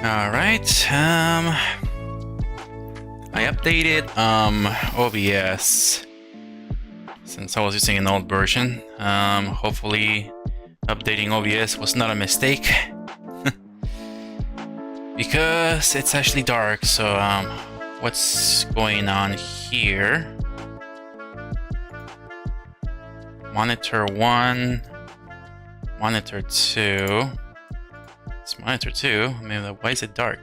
Alright, I updated OBS since I was using an old version. Hopefully updating OBS was not a mistake because it's actually dark. So what's going on here? Monitor 1, monitor 2. It's monitor 2. I mean, why is it dark?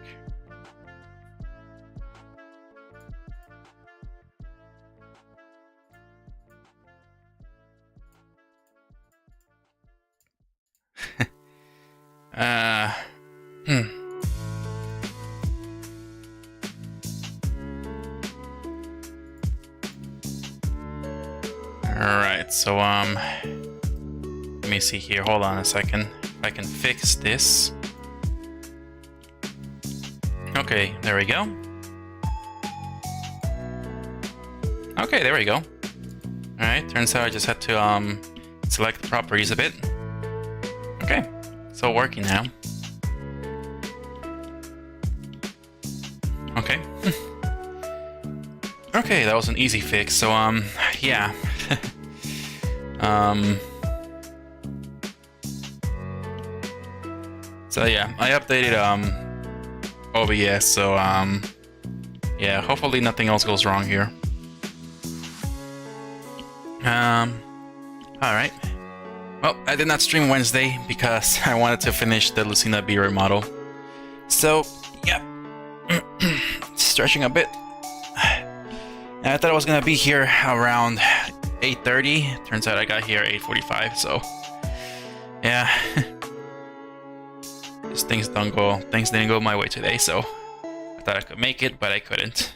Alright, so let me see here. Hold on a second. If I can fix this. Okay, there we go. Okay, there we go. Alright, turns out I just had to select the properties a bit. Okay, so working now. Okay. Okay, that was an easy fix. So yeah. So yeah, I updated OBS, so yeah, hopefully nothing else goes wrong here. Alright. Well, I did not stream Wednesday because I wanted to finish the Lucina VRoid model. So, yeah. Stretching a bit. And I thought I was gonna be here around 8:30. Turns out I got here 8:45, so yeah. Things didn't go my way today, so I thought I could make it, but I couldn't.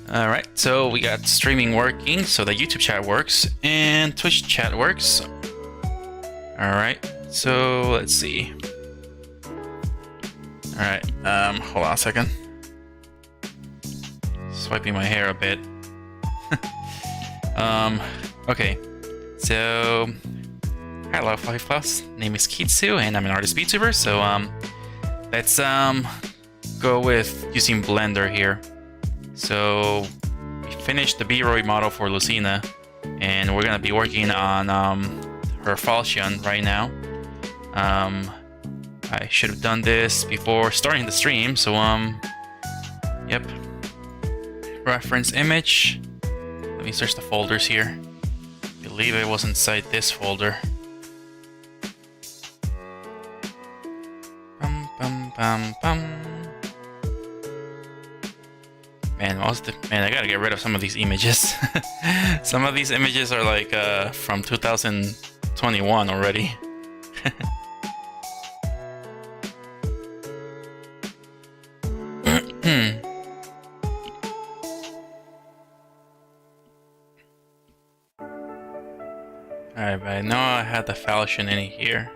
Alright, so we got streaming working, so the YouTube chat works, and Twitch chat works. Alright, so let's see. Alright, hold on a second. Swiping my hair a bit. Okay, so hello Fluffy Fluffs, name is Kitzu and I'm an artist VTuber, so let's go with using Blender here. So we finished the VRoid model for Lucina and we're gonna be working on her Falchion right now. I should have done this before starting the stream, so yep. Reference image. Let me search the folders here. I believe it was inside this folder. Man, I gotta get rid of some of these images. Some of these images are like from 2021 already. Alright, but I know I had the Falchion in here.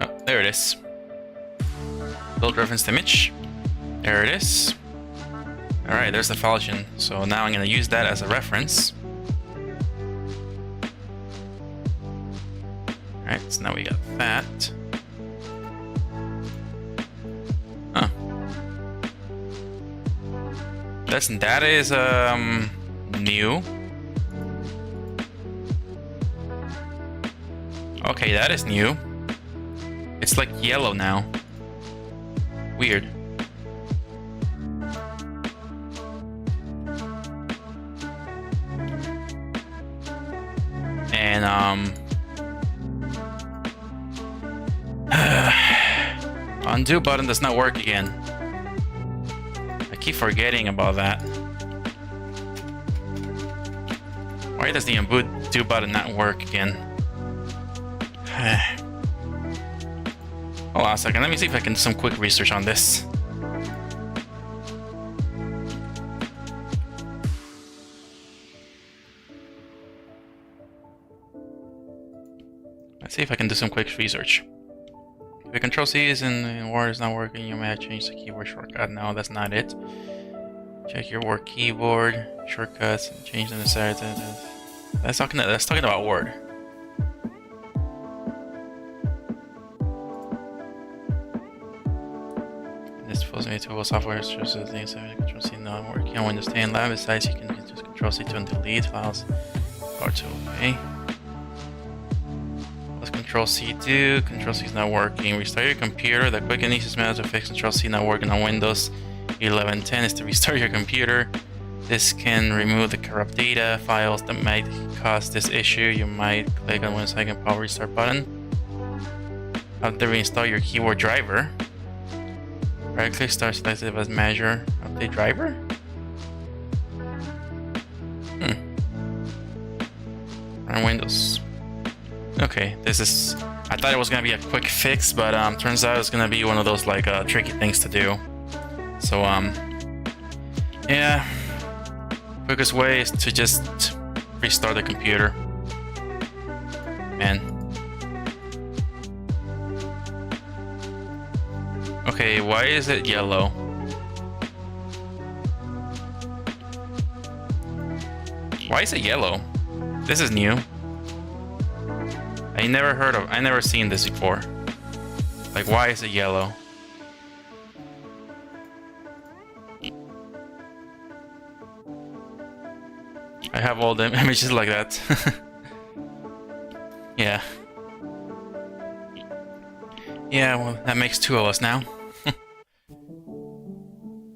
Oh, there it is. Build reference image. There it is. Alright, there's the Falchion. So now I'm going to use that as a reference. Alright, so now we got that. Huh. That is new. Okay, that is new. It's like yellow now. Weird. And undo button does not work again. I keep forgetting about that. Why does the undo button not work again? Hold on a second, let me see if I can do some quick research on this. Let's see if I can do some quick research. If the Control C is in Word is not working, you may have changed the keyboard shortcut. No, that's not it. Check your Word keyboard shortcuts and change them to. That's talking about Word. Any tool software shows the things that Control C not working on Windows 10 Lab. Besides, you can just Control C to delete files. Or to okay. What's Control C do? Control C is not working. Restart your computer. The quick and easiest method to fix Control C not working on Windows 11.10 is to restart your computer. This can remove the corrupt data files that might cause this issue. You might click on Windows Icon Power Restart button. After reinstall your keyboard driver. Right click, start selected as measure. Update driver? Run Windows. Okay, this is... I thought it was gonna be a quick fix, but turns out it's gonna be one of those like tricky things to do. So yeah. Quickest way is to just restart the computer. Man. Okay, why is it yellow? Why is it yellow? This is new. I never seen this before. Like, why is it yellow? I have all the images like that. Yeah. Yeah, well, that makes two of us now.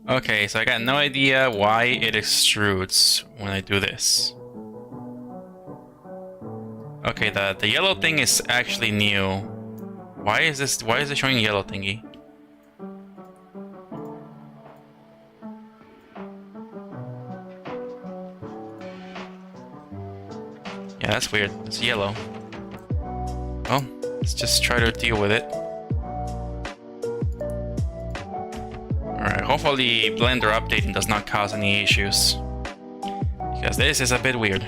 Okay, so I got no idea why it extrudes when I do this. Okay, the yellow thing is actually new. Why is it showing yellow thingy? Yeah, that's weird. It's yellow. Well, let's just try to deal with it. Alright, hopefully Blender updating does not cause any issues. Because this is a bit weird.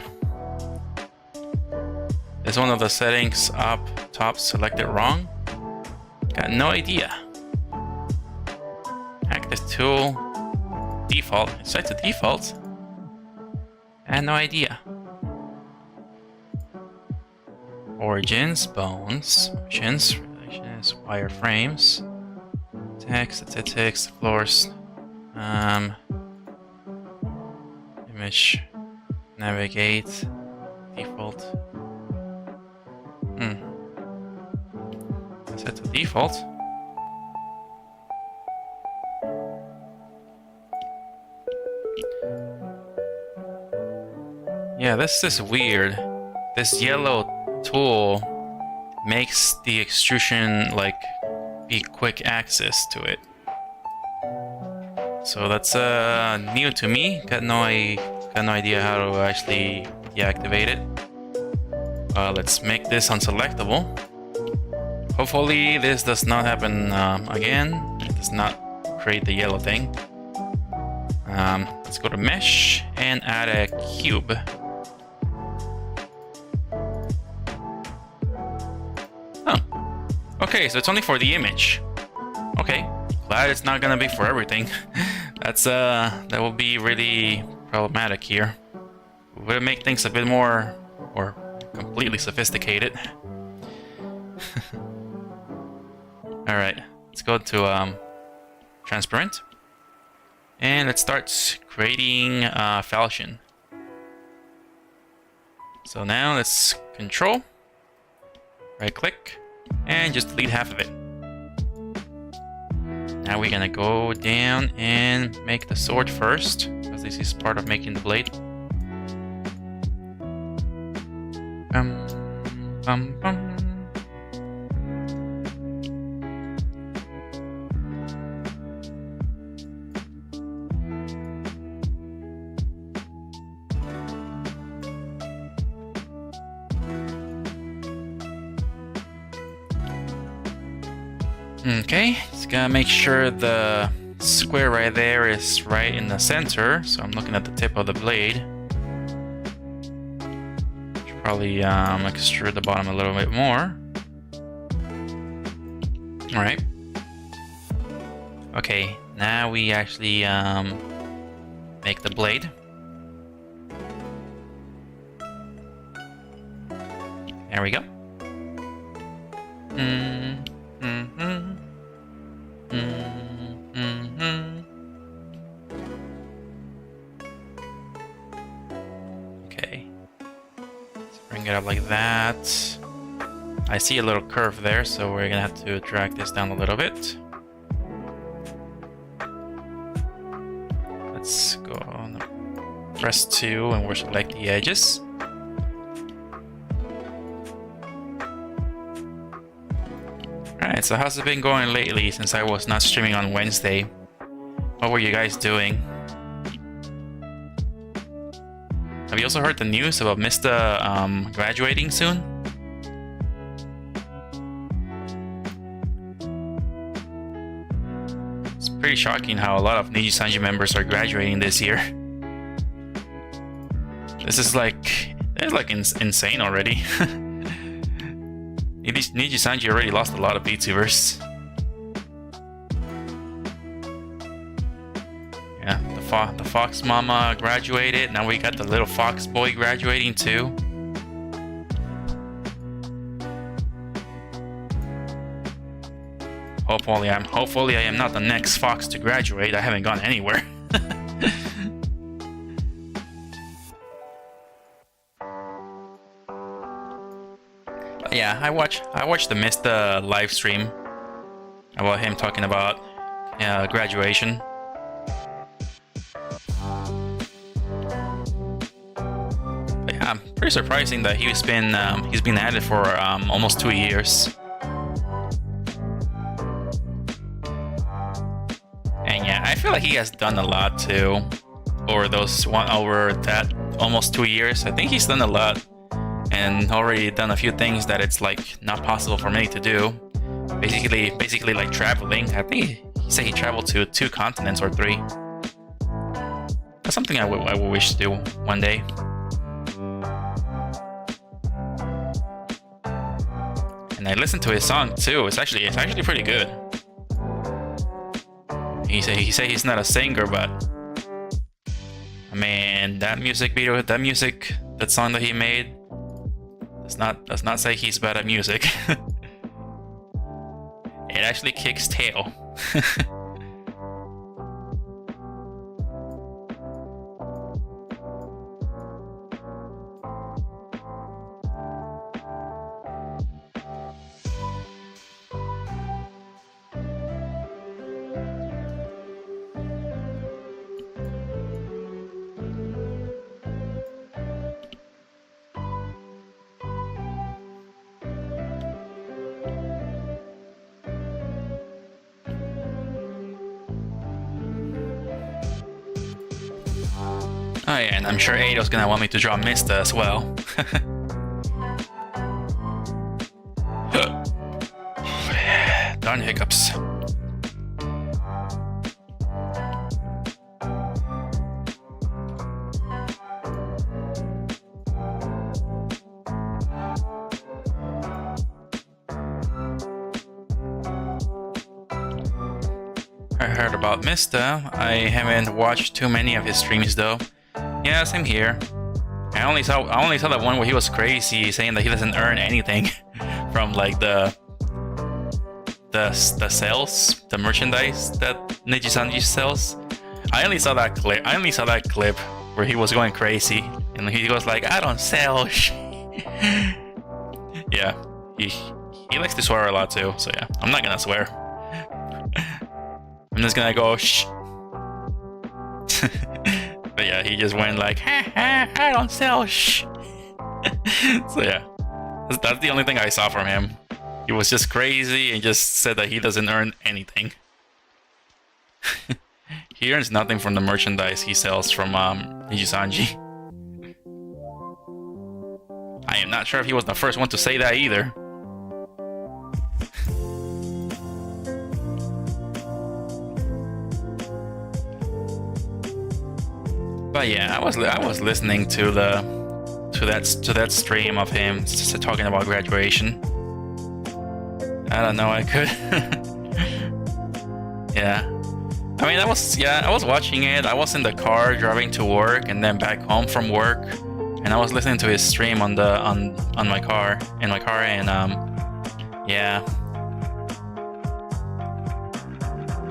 Is one of the settings up top selected wrong? Got no idea. Active tool. Default. It's set to default. I had no idea. Origins, bones, options, relations, wireframes, text, statistics, floors, image, navigate, default. Set to default. Yeah, this is weird. This yellow tool makes the extrusion like be quick access to it. So that's new to me. Got no idea how to actually deactivate it. Let's make this unselectable. Hopefully this does not happen again. It does not create the yellow thing. Let's go to mesh and add a cube. Oh, okay, so it's only for the image. Okay, glad it's not gonna be for everything. That will be really problematic here. Would it make things a bit more or completely sophisticated? All right, let's go to transparent, and let's start creating Falchion. So now let's control, right click, and just delete half of it. Now we're gonna go down and make the sword first, because this is part of making the blade. Okay, just gotta make sure the square right there is right in the center. So I'm looking at the tip of the blade. Should probably extrude the bottom a little bit more. All right. Okay, now we actually make the blade. There we go. bring it up like that. I see a little curve there, so we're gonna have to drag this down a little bit. Let's go on, press 2 and we'll select the edges. Alright, so how's it been going lately since I was not streaming on Wednesday? What were you guys doing? Have you also heard the news about Mr. Graduating soon? It's pretty shocking how a lot of Nijisanji members are graduating this year. This is like, it's like insane already. Nijisanji already lost a lot of VTubers. Yeah, the Fox Mama graduated. Now we got the little Fox Boy graduating too. Hopefully I am not the next Fox to graduate. I haven't gone anywhere. Yeah, I watched the Mr. live stream about him talking about graduation. But yeah, pretty surprising that he's been at it for almost 2 years. And yeah, I feel like he has done a lot too over that almost 2 years. I think he's done a lot. And already done a few things that it's like not possible for me to do. Basically like traveling. I think he said he traveled to 2 continents or 3. That's something I would wish to do one day. And I listened to his song too. It's actually pretty good. He said he's not a singer, but I mean that music video, that song that he made. Does not say he's bad at music. It actually kicks tail. Oh yeah, and I'm sure Ado's gonna want me to draw Mista as well. Darn hiccups. I heard about Mista. I haven't watched too many of his streams though. Yeah, same here. I only saw that one where he was crazy, saying that he doesn't earn anything from like the sales, the merchandise that Nijisanji sells. I only saw that clip where he was going crazy, and he goes like, "I don't sell." Yeah, he likes to swear a lot too. So yeah, I'm not gonna swear. I'm just gonna go shh. But yeah, he just went like, ha, ha, I don't sell shh. So yeah, that's the only thing I saw from him. He was just crazy and just said that he doesn't earn anything. He earns nothing from the merchandise he sells from Nijisanji. I am not sure if he was the first one to say that either. But yeah, I was listening to that stream of him talking about graduation. I don't know, I could. Yeah. I mean, I was watching it. I was in the car driving to work and then back home from work, and I was listening to his stream on my car, and yeah.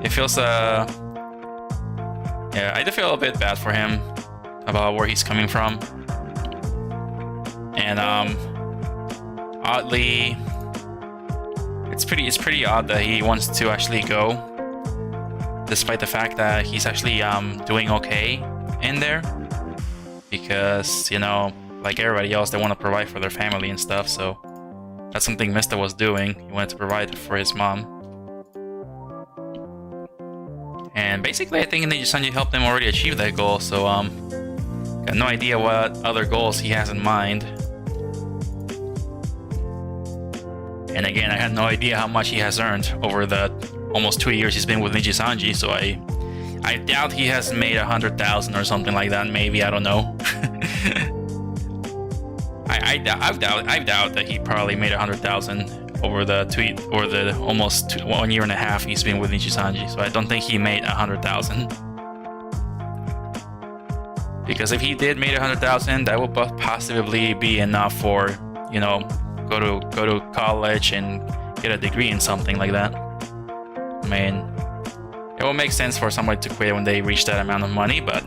It feels yeah, I do feel a bit bad for him about where he's coming from. And oddly, it's pretty odd that he wants to actually go, despite the fact that he's actually doing okay in there, because, you know, like everybody else, they want to provide for their family and stuff. So that's something Mista was doing. He wanted to provide for his mom. And basically, I think Ninja Sanji helped him already achieve that goal. So got no idea what other goals he has in mind. And again, I had no idea how much he has earned over the almost 2 years he's been with Ninja Sanji. So I doubt he has made 100,000 or something like that. Maybe, I don't know. I doubt that he probably made 100,000 over the almost 1 year and a half he's been with Ninja Sanji. So I don't think he made 100,000. Because if he did make 100,000, that would possibly be enough for, you know, go to college and get a degree in something like that. I mean, it will make sense for somebody to quit when they reach that amount of money, but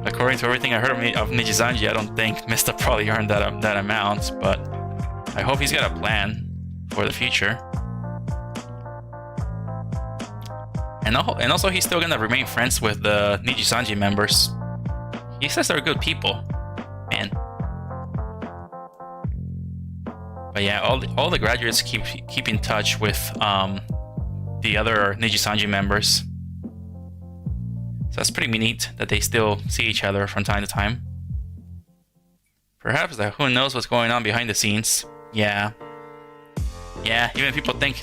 according to everything I heard of Ninja Sanji, I don't think Mista probably earned that amount, but I hope he's got a plan for the future. And also, he's still gonna remain friends with the Ninja Sanji members. He says they're good people, man. But yeah, all the graduates keep in touch with the other Ninja Sanji members. So that's pretty neat that they still see each other from time to time. Perhaps that who knows what's going on behind the scenes. Yeah, even people think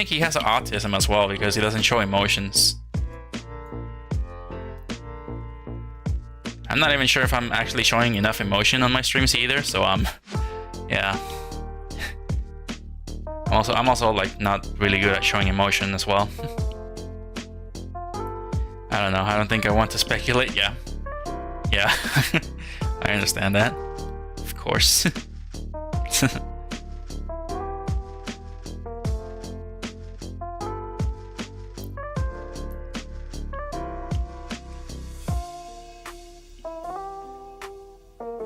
he has autism as well because he doesn't show emotions. I'm not even sure if I'm actually showing enough emotion on my streams either, so yeah. I'm also like not really good at showing emotion as well. I don't know. I don't think I want to speculate. Yeah. I understand that. Of course.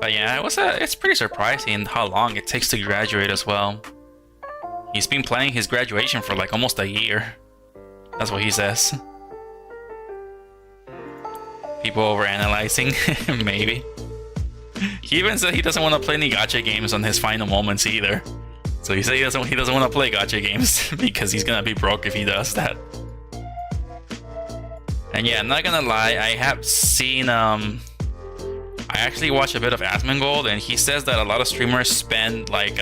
But yeah, it's pretty surprising how long it takes to graduate as well. He's been planning his graduation for like almost a year. That's what he says. People overanalyzing, maybe. He even said he doesn't want to play any gacha games on his final moments either. So he said he doesn't want to play gacha games because he's gonna be broke if he does that. And yeah, I'm not gonna lie, I have seen I actually watched a bit of Asmongold, and he says that a lot of streamers spend like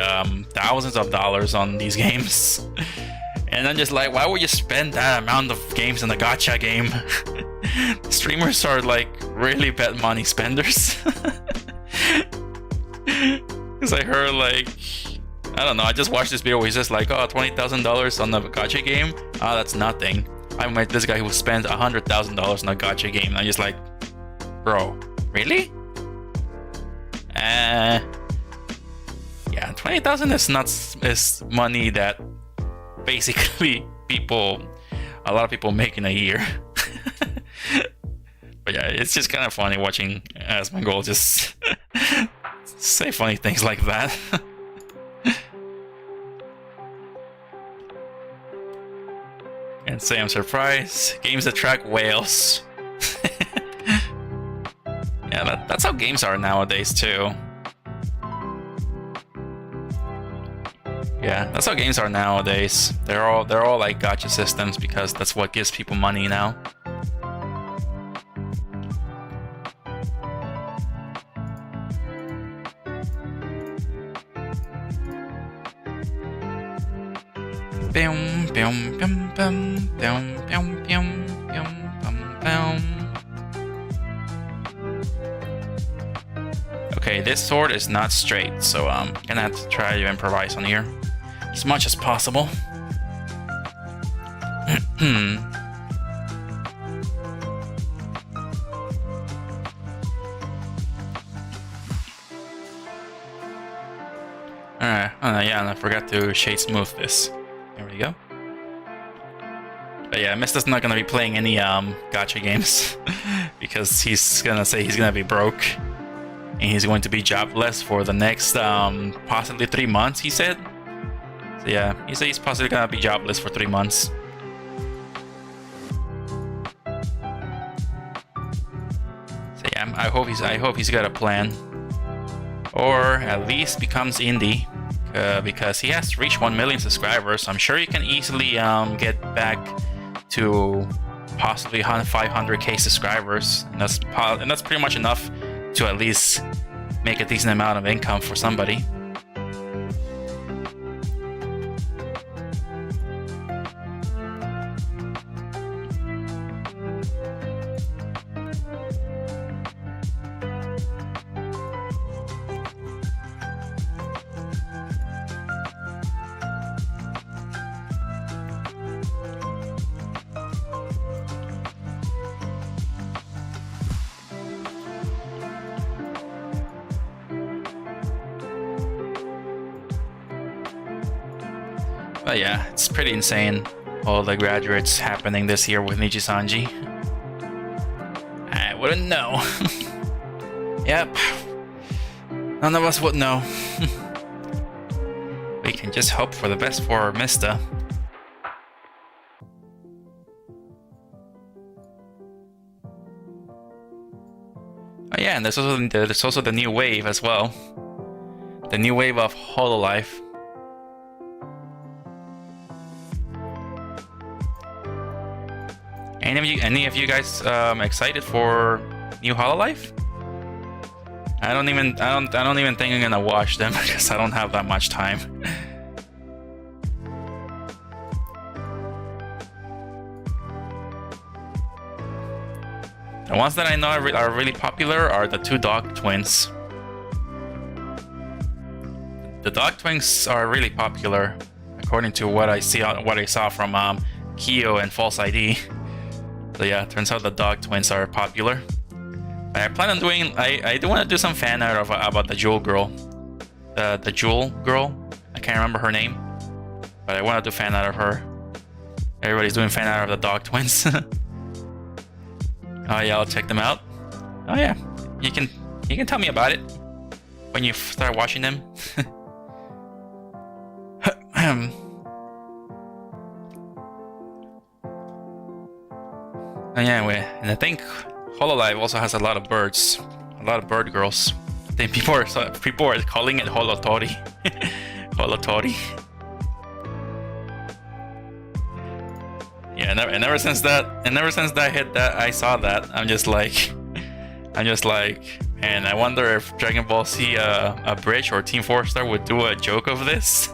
thousands of dollars on these games. And I'm just like, why would you spend that amount of games in a gacha game? Streamers are like really bad money spenders. Because I heard like, I don't know, I just watched this video where he's just like, oh, $20,000 on a gacha game? Oh, that's nothing. I met this guy who spent $100,000 on a gacha game, and I'm just like, bro, really? Yeah, 20,000 is money that basically a lot of people make in a year. But yeah, it's just kind of funny watching Asmongold just say funny things like that. And say I'm surprised. Games attract whales. Yeah, that's how games are nowadays too. Yeah, that's how games are nowadays. They're all like gacha systems because that's what gives people money now. Okay, this sword is not straight, so I'm gonna have to try to improvise on here as much as possible. Alright, yeah, and I forgot to shade smooth this. There we go. But yeah, Mista's not gonna be playing any gacha games because he's gonna say he's gonna be broke. and he's going to be jobless for the next possibly 3 months, he said. So yeah, he said he's possibly gonna be jobless for 3 months. So yeah, I hope he's got a plan, or at least becomes indie, because he has reached 1 million subscribers. So I'm sure he can easily get back to possibly 500k subscribers, and that's pretty much enough to at least make a decent amount of income for somebody. But yeah, it's pretty insane, all the graduates happening this year with Nijisanji. I wouldn't know. Yep. None of us would know. We can just hope for the best for Mista. Oh yeah, and there's also the new wave as well. The new wave of Hololive. Any of you guys excited for new Hololive? I don't even think I'm gonna watch them because I don't have that much time. The ones that I know are really popular are the 2 dog twins. The dog twins are really popular, according to what I saw from Kyo and False ID. So yeah, turns out the dog twins are popular. I plan on doing. I do want to do some fan art about the Jewel girl, the Jewel girl. I can't remember her name, but I want to do fan art of her. Everybody's doing fan art of the dog twins. Oh yeah, I'll check them out. Oh yeah, you can tell me about it when you start watching them. Anyway, and I think Hololive also has a lot of birds, a lot of bird girls. I think people are calling it Holotori. Holotori. Yeah, and ever since I saw that, I'm just like, man, I wonder if Dragon Ball Z a Bridge or Team 4-Star would do a joke of this.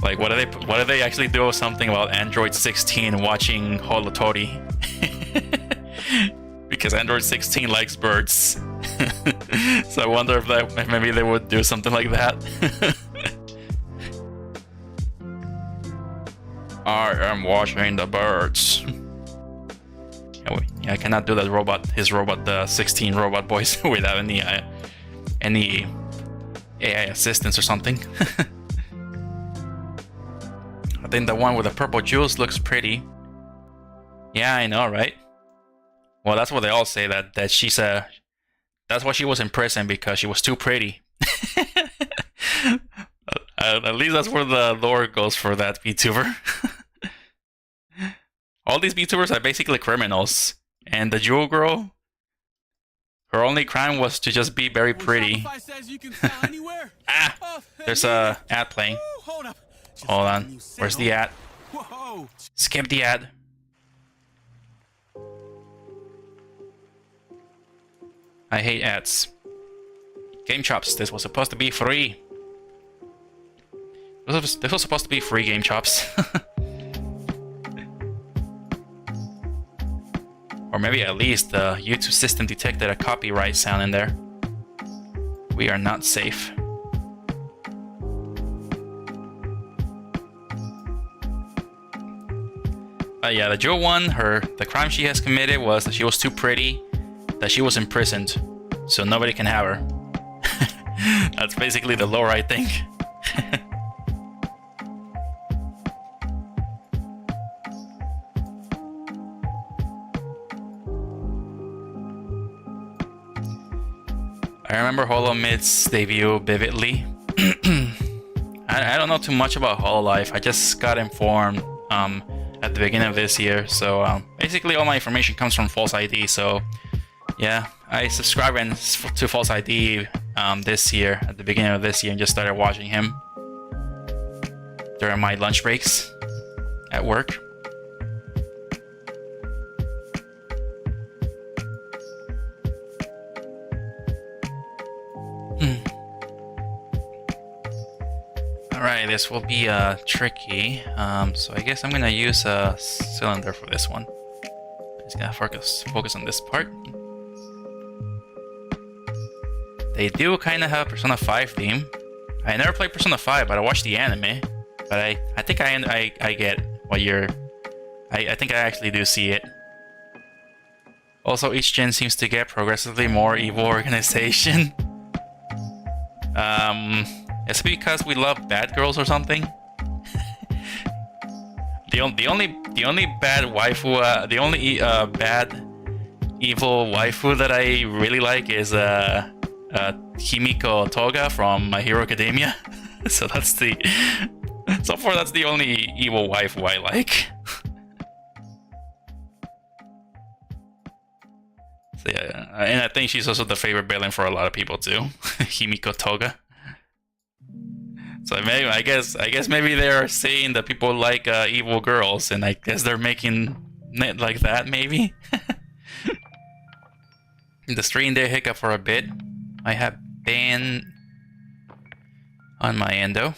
Like, what do they actually do something about Android 16 watching Holotori? Because Android 16 likes birds. So I wonder if maybe they would do something like that. I am watching the birds. Yeah, I cannot do that the 16 robot voice without any AI assistance or something. I think the one with the purple jewels looks pretty. Yeah, I know, right? Well, that's what they all say, that she's a... That's why she was in prison, because she was too pretty. At least that's where the lore goes for that VTuber. All these VTubers are basically criminals. And the Jewel girl, her only crime was to just be very pretty. Ah! There's a ad playing. Hold on. Where's the ad? Skip the ad. I hate ads. Game Chops. This was supposed to be free. This was supposed to be free, Game Chops. Or maybe at least the YouTube system detected a copyright sound in there. We are not safe. Yeah, the Jewel one, the crime she has committed was that she was too pretty, that she was imprisoned, so nobody can have her. That's basically the lore, I think. I remember Holomid's debut vividly. I don't know too much about Hololive. I just got informed at the beginning of this year. So basically all my information comes from False ID. So yeah, I subscribed to False ID this year, at the beginning of this year, and just started watching him during my lunch breaks at work. Alright, this will be tricky. So I guess I'm gonna use a cylinder for this one. Just gonna focus on this part. They do kind of have Persona 5 theme. I never played Persona 5, but I watched the anime. But I think I get what you're... I think I actually do see it. Also, each gen seems to get progressively more evil organization. It's because we love bad girls or something. the only bad waifu, the only bad evil waifu that I really like is Himiko Toga from My Hero Academia. So that's the so far that's the only evil waifu I like. So yeah, and I think she's also the favorite villain for a lot of people too, Himiko Toga. So maybe I guess maybe they're saying that people like evil girls, and I guess they're making it like that maybe. The stream did hiccup for a bit. I have been on my endo.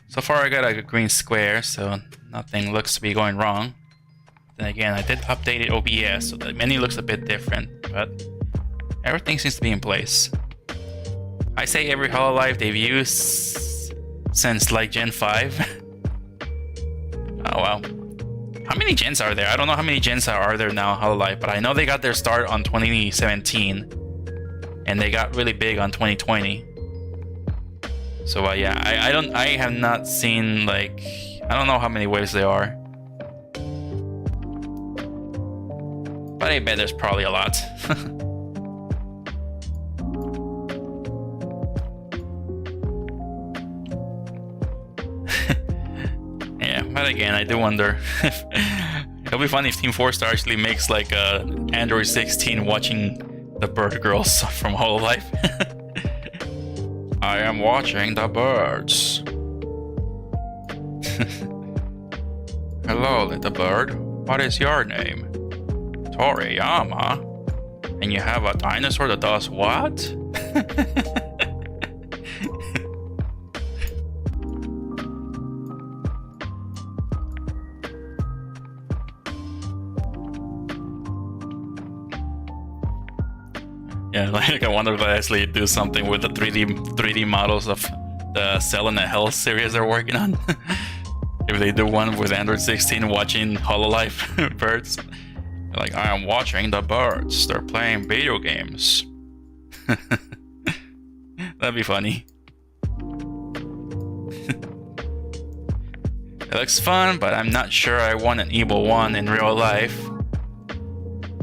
So far I got a green square, so nothing looks to be going wrong. Then again, I did update it OBS, so the menu looks a bit different, but everything seems to be in place. I say every Hololive they've used since like Gen 5. Oh wow. How many gens are there? I don't know how many gens are there now in Hololive, but I know they got their start on 2017. And they got really big on 2020. So yeah, I have not seen, like, I don't know how many waves there are. But I bet there's probably a lot. Yeah, but again, I do wonder if it'll be funny if Team 4-Star actually makes like a Android 16 watching the bird girls from Hololive. I am watching the birds. Hello, little bird. What is your name? Toriyama. And you have a dinosaur that does what? Yeah, like I wonder if they actually do something with the 3D models of the Cell in the Hell series they're working on. If they do one with Android 16 watching Hololive birds. Like, I am watching the birds. They're playing video games. That'd be funny. It looks fun, but I'm not sure I want an evil one in real life.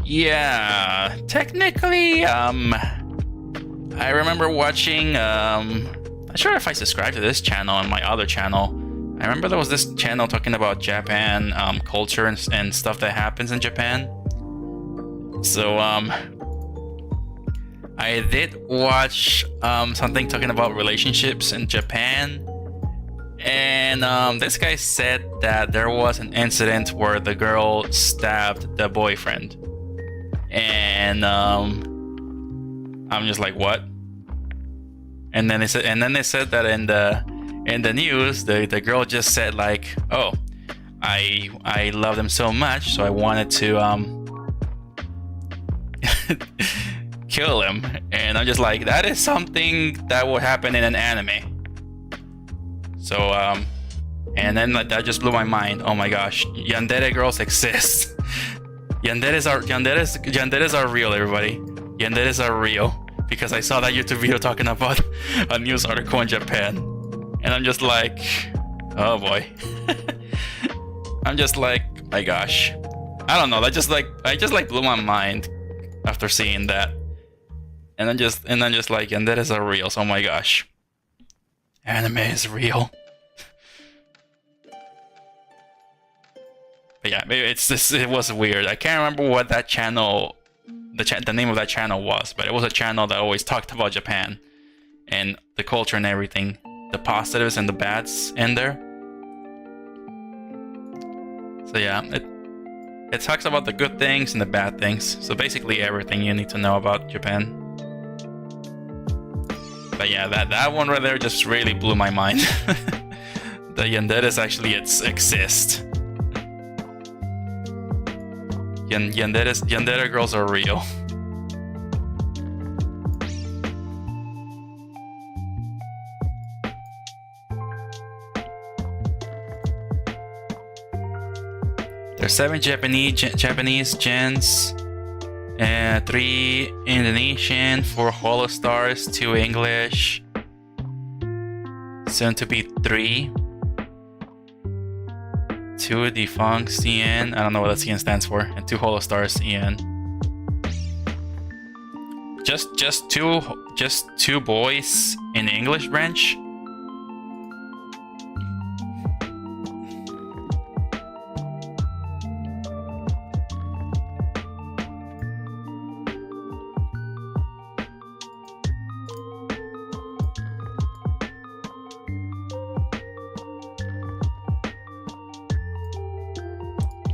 Yeah, technically, I remember watching, not sure if I subscribed to this channel and my other channel. I remember there was this channel talking about Japan culture and stuff that happens in Japan. So, I did watch something talking about relationships in Japan. And this guy said that there was an incident where the girl stabbed the boyfriend. And I'm just like, what? And then they said that in the news, the girl just said like, oh, I love them so much, so I wanted to kill him. And I'm just like, that is something that would happen in an anime. So and then that just blew my mind. Oh my gosh, yandere girls exist. Yanderes are real, everybody. Yanderes are real, because I saw that YouTube video talking about a news article in Japan, and I'm just like, oh boy. I'm just like, my gosh, I don't know. I just like blew my mind after seeing that. And then just like, and that is a real. So, oh my gosh, anime is real. But yeah, maybe it's just, it was weird. I can't remember what that channel, the name of that channel was, but it was a channel that always talked about Japan and the culture and everything, the positives and the bads in there. So yeah, it talks about the good things and the bad things. So basically everything you need to know about Japan. But yeah, that one right there just really blew my mind. The yanderes actually exist. Yandere girls are real. There's 7 Japanese gens, 3 Indonesian, 4 Holostars, 2 English, soon to be 3. 2 defunct CN, I don't know what that CN stands for, and 2 Holostars EN. Just two boys in the English branch.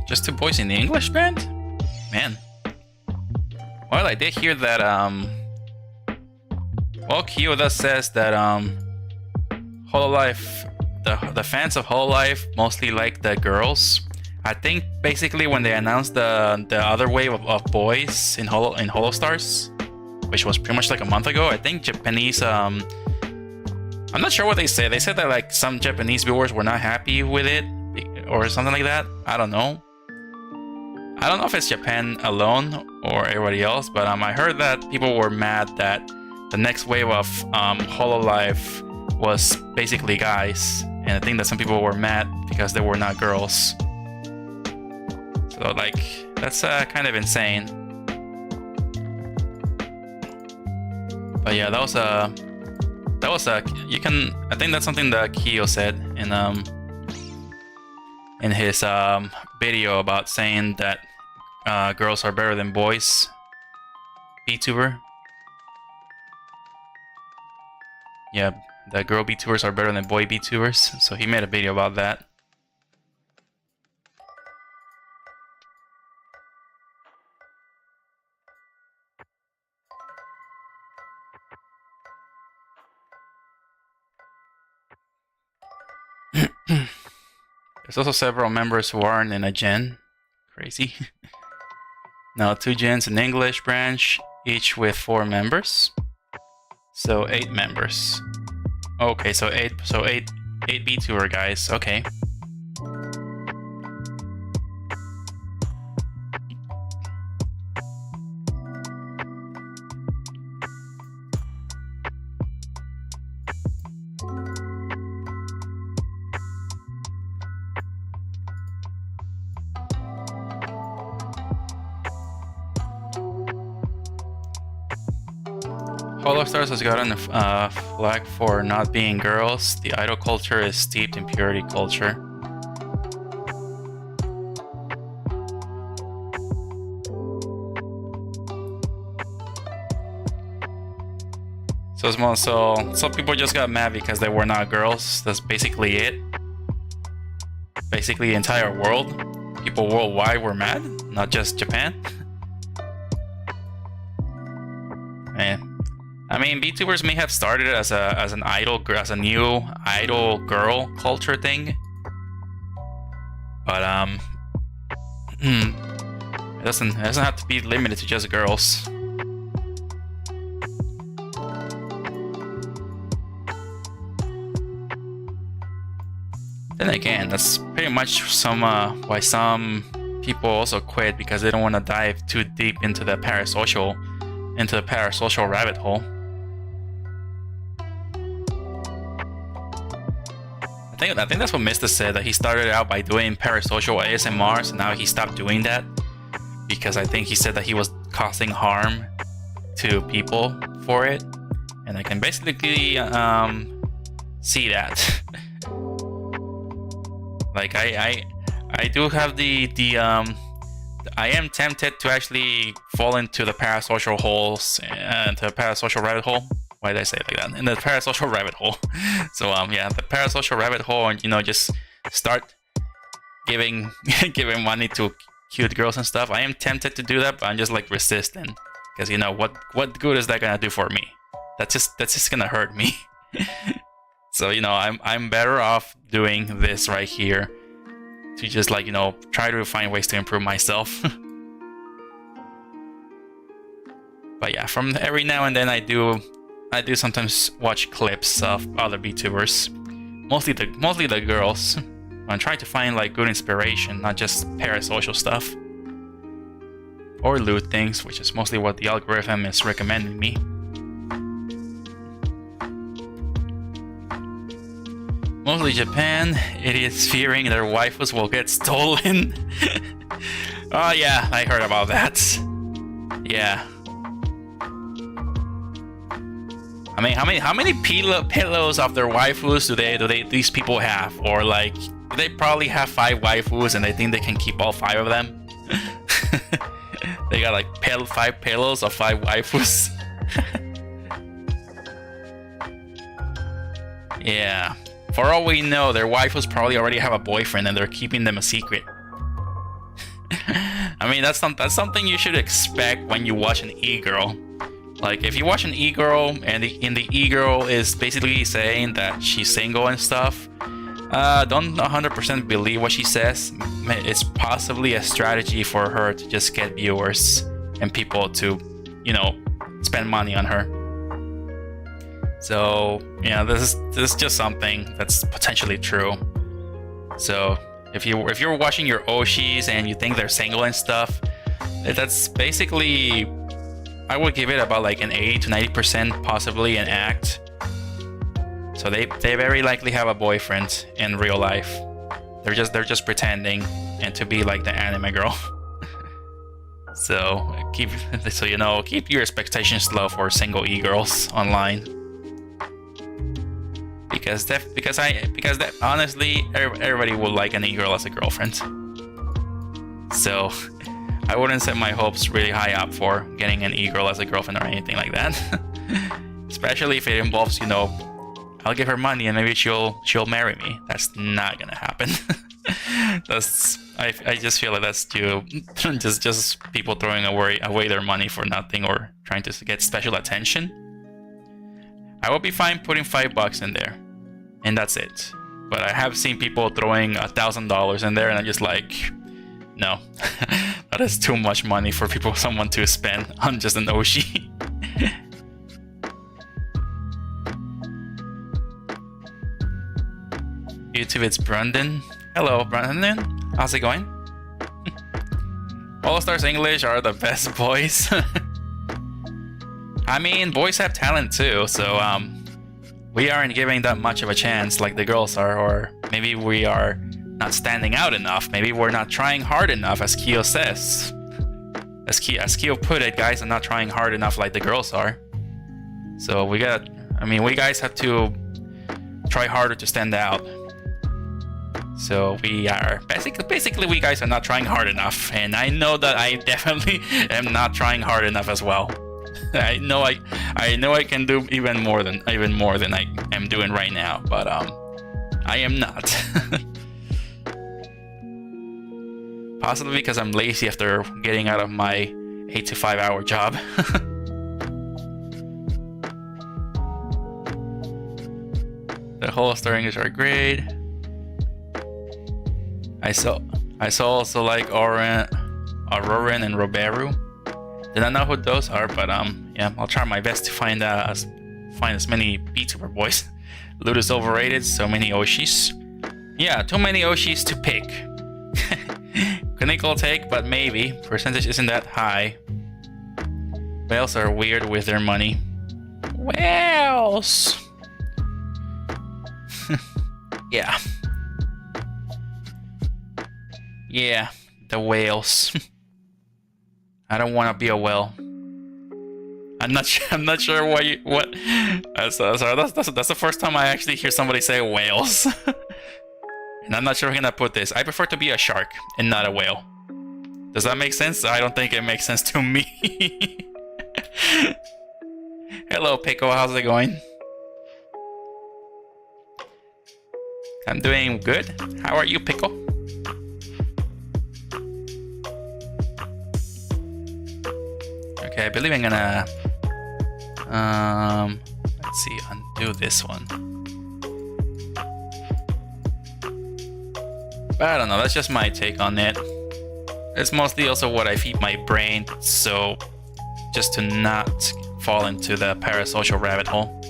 Just 2 boys in the English band? Man. Well, I did hear that, well, Kyoda says that, Hololive, the fans of Hololive mostly like the girls. I think basically when they announced the other wave of boys in Holostars, which was pretty much like a month ago, I think Japanese, I'm not sure what they said. They said that like some Japanese viewers were not happy with it or something like that. I don't know. I don't know if it's Japan alone or everybody else, but I heard that people were mad that the next wave of Hololive was basically guys, and I think that some people were mad because they were not girls. So like, that's kind of insane. But yeah, that was you can, I think that's something that Kyo said in his video about saying that girls are better than boys. VTuber. Yeah, that girl VTubers are better than boy VTubers. So he made a video about that. There's also several members who aren't in a gen. Crazy. Now 2 gens in English branch, each with 4 members. So 8 members. Okay, so 8 VTuber guys, okay. Holostars has gotten a flag for not being girls. The idol culture is steeped in purity culture. So some people just got mad because they were not girls. That's basically it. Basically the entire world. People worldwide were mad, not just Japan. Man. I mean, VTubers may have started as a new idol girl culture thing, but it doesn't have to be limited to just girls. Then again, that's pretty much why some people also quit, because they don't want to dive too deep into the parasocial rabbit hole. I think that's what Mr. said, that he started out by doing parasocial ASMRs, and now he stopped doing that because I think he said that he was causing harm to people for it, and I can basically see that. Like I do have I am tempted to actually fall into the parasocial holes and the parasocial rabbit hole. Why did I say it like that? In the parasocial rabbit hole. So yeah, the parasocial rabbit hole, and just start giving money to cute girls and stuff. I am tempted to do that, but I'm just like resistant, because what good is that gonna do for me? That's just gonna hurt me. So I'm better off doing this right here, to just like try to find ways to improve myself. But yeah, from every now and then I do sometimes watch clips of other VTubers, mostly the girls. I'm trying to find like good inspiration, not just parasocial stuff or loot things, which is mostly what the algorithm is recommending me. Mostly Japan, idiots fearing their waifus will get stolen. Oh yeah, I heard about that. Yeah. I mean, how many pillows of their waifus do these people have? Or like, they probably have 5 waifus and they think they can keep all 5 of them. They got like 5 pillows of 5 waifus. Yeah. For all we know, their waifus probably already have a boyfriend and they're keeping them a secret. I mean, that's something you should expect when you watch an e-girl. Like, if you watch an e-girl and the e-girl is basically saying that she's single and stuff, don't 100% believe what she says. It's possibly a strategy for her to just get viewers and people to, spend money on her. So, this is just something that's potentially true. So, if you're watching your Oshis and you think they're single and stuff, that's basically, I would give it about like an 80 to 90% possibly an act. So they very likely have a boyfriend in real life. They're just pretending and to be like the anime girl. So keep your expectations low for single e-girls online. Because honestly, everybody would like an e-girl as a girlfriend. So I wouldn't set my hopes really high up for getting an e-girl as a girlfriend or anything like that. Especially if it involves, I'll give her money and maybe she'll marry me. That's not gonna happen. I just feel like that's just people throwing away their money for nothing or trying to get special attention. I would be fine putting $5 in there, and that's it. But I have seen people throwing $1,000 in there, and I'm just like, no, that is too much money for someone to spend on just an Oshi. YouTube, it's Brandon. Hello, Brandon. How's it going? All Stars English are the best boys. I mean, boys have talent too, so we aren't giving that much of a chance like the girls are, or maybe we are not standing out enough. Maybe we're not trying hard enough, as Kyo says. As Kyo put it, guys are not trying hard enough like the girls are. So we guys have to try harder to stand out. So we are basically we guys are not trying hard enough, and I know that I definitely am not trying hard enough as well. I know I can do even more than I am doing right now, but I am not. Possibly because I'm lazy after getting out of my 8 to 5 hour job. The whole stories are great. I saw also like Aurorin and Roberu. Did not know who those are, but yeah, I'll try my best to find as many VTuber boys. Loot is overrated, so many Oshis. Yeah, too many Oshis to pick. Clinical take, but maybe. Percentage isn't that high. Whales are weird with their money. Whales! Yeah. Yeah, the whales. I don't want to be a whale. I'm not sure. I'm not sure what. Sorry, that's the first time I actually hear somebody say whales. And I'm not sure I'm gonna put this. I prefer to be a shark and not a whale. Does that make sense? I don't think it makes sense to me. Hello, Pico. How's it going? I'm doing good. How are you, Pico? Okay, I believe I'm gonna let's see, undo this one. But I don't know, that's just my take on it. It's mostly also what I feed my brain, so just to not fall into the parasocial rabbit hole.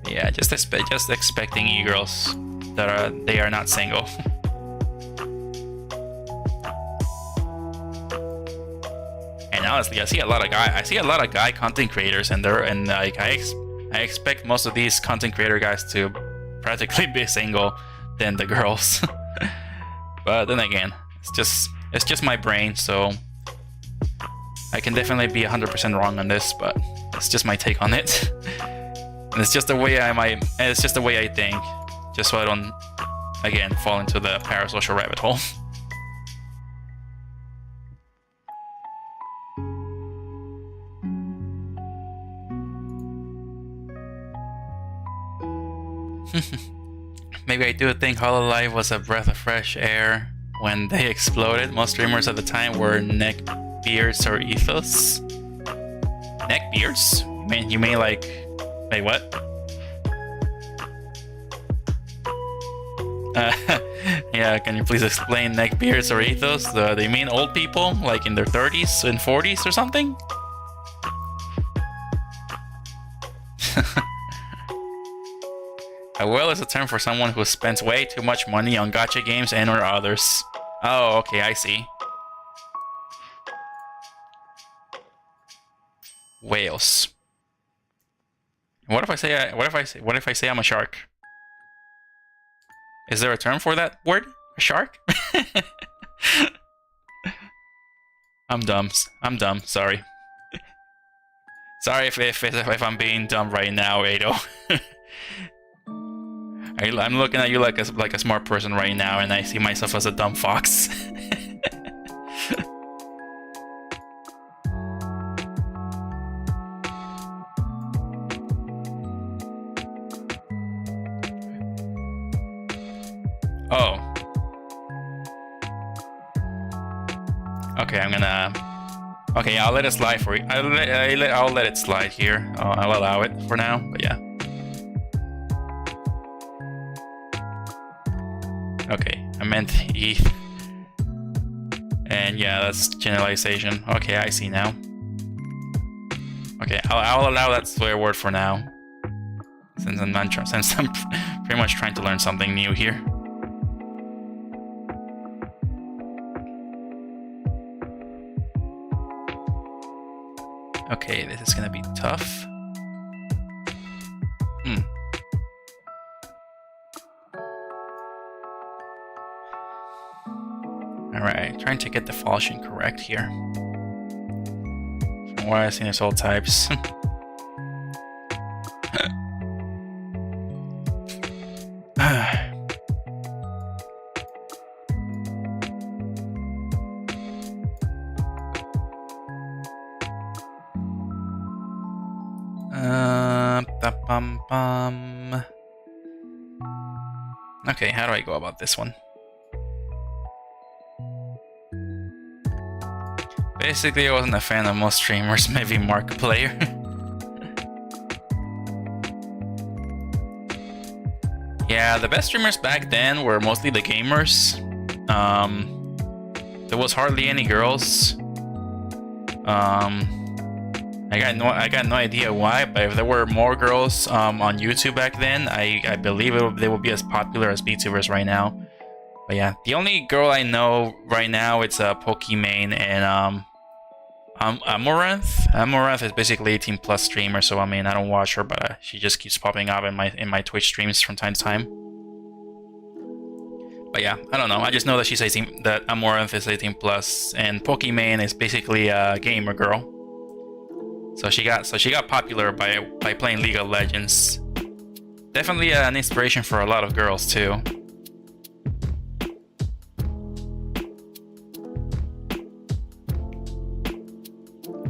Yeah, just expecting e-girls that they are not single. And honestly, I see a lot of guy content creators, and like I expect most of these content creator guys to practically be single than the girls. But then again, it's just my brain, so I can definitely be 100% wrong on this, but it's just my take on it. And it's just the way it's just the way I think, just so I don't again fall into the parasocial rabbit hole. Maybe I do think Hololive was a breath of fresh air when they exploded. Most streamers at the time were neckbeards or ethos. Neckbeards? You mean like... Wait, what? Yeah, can you please explain neckbeards or ethos? Do you mean old people, like in their 30s and 40s or something? A whale is a term for someone who spends way too much money on gacha games and or others. Oh, okay, I see. Whales. What if I say I'm a shark? Is there a term for that word? A shark? I'm dumb. Sorry. Sorry if I'm being dumb right now, Ado. I'm looking at you like a smart person right now, and I see myself as a dumb fox. Oh. Okay, I'm gonna... Okay, I'll let it slide for you. I'll let it slide here. I'll allow it for now, but yeah. Okay, I meant ETH. And yeah, that's generalization. Okay, I see now. Okay, I'll allow that swear word for now. Since I'm pretty much trying to learn something new here. Okay, this is gonna be tough. Alright, trying to get the Falchion correct here. From what I've seen, it's all types. Okay, how do I go about this one? Basically, I wasn't a fan of most streamers, maybe Markiplier. Yeah, the best streamers back then were mostly the gamers. There was hardly any girls. I got no idea why, but if there were more girls on YouTube back then, I believe they would be as popular as VTubers right now. But yeah, the only girl I know right now, it's Pokimane and Amaranth. Amaranth is basically 18+ streamer, so I mean I don't watch her, but she just keeps popping up in my Twitch streams from time to time. But yeah, I don't know. I just know that she's 18. That Amoranth is 18 plus, and Pokimane is basically a gamer girl. So she got popular by playing League of Legends. Definitely an inspiration for a lot of girls too.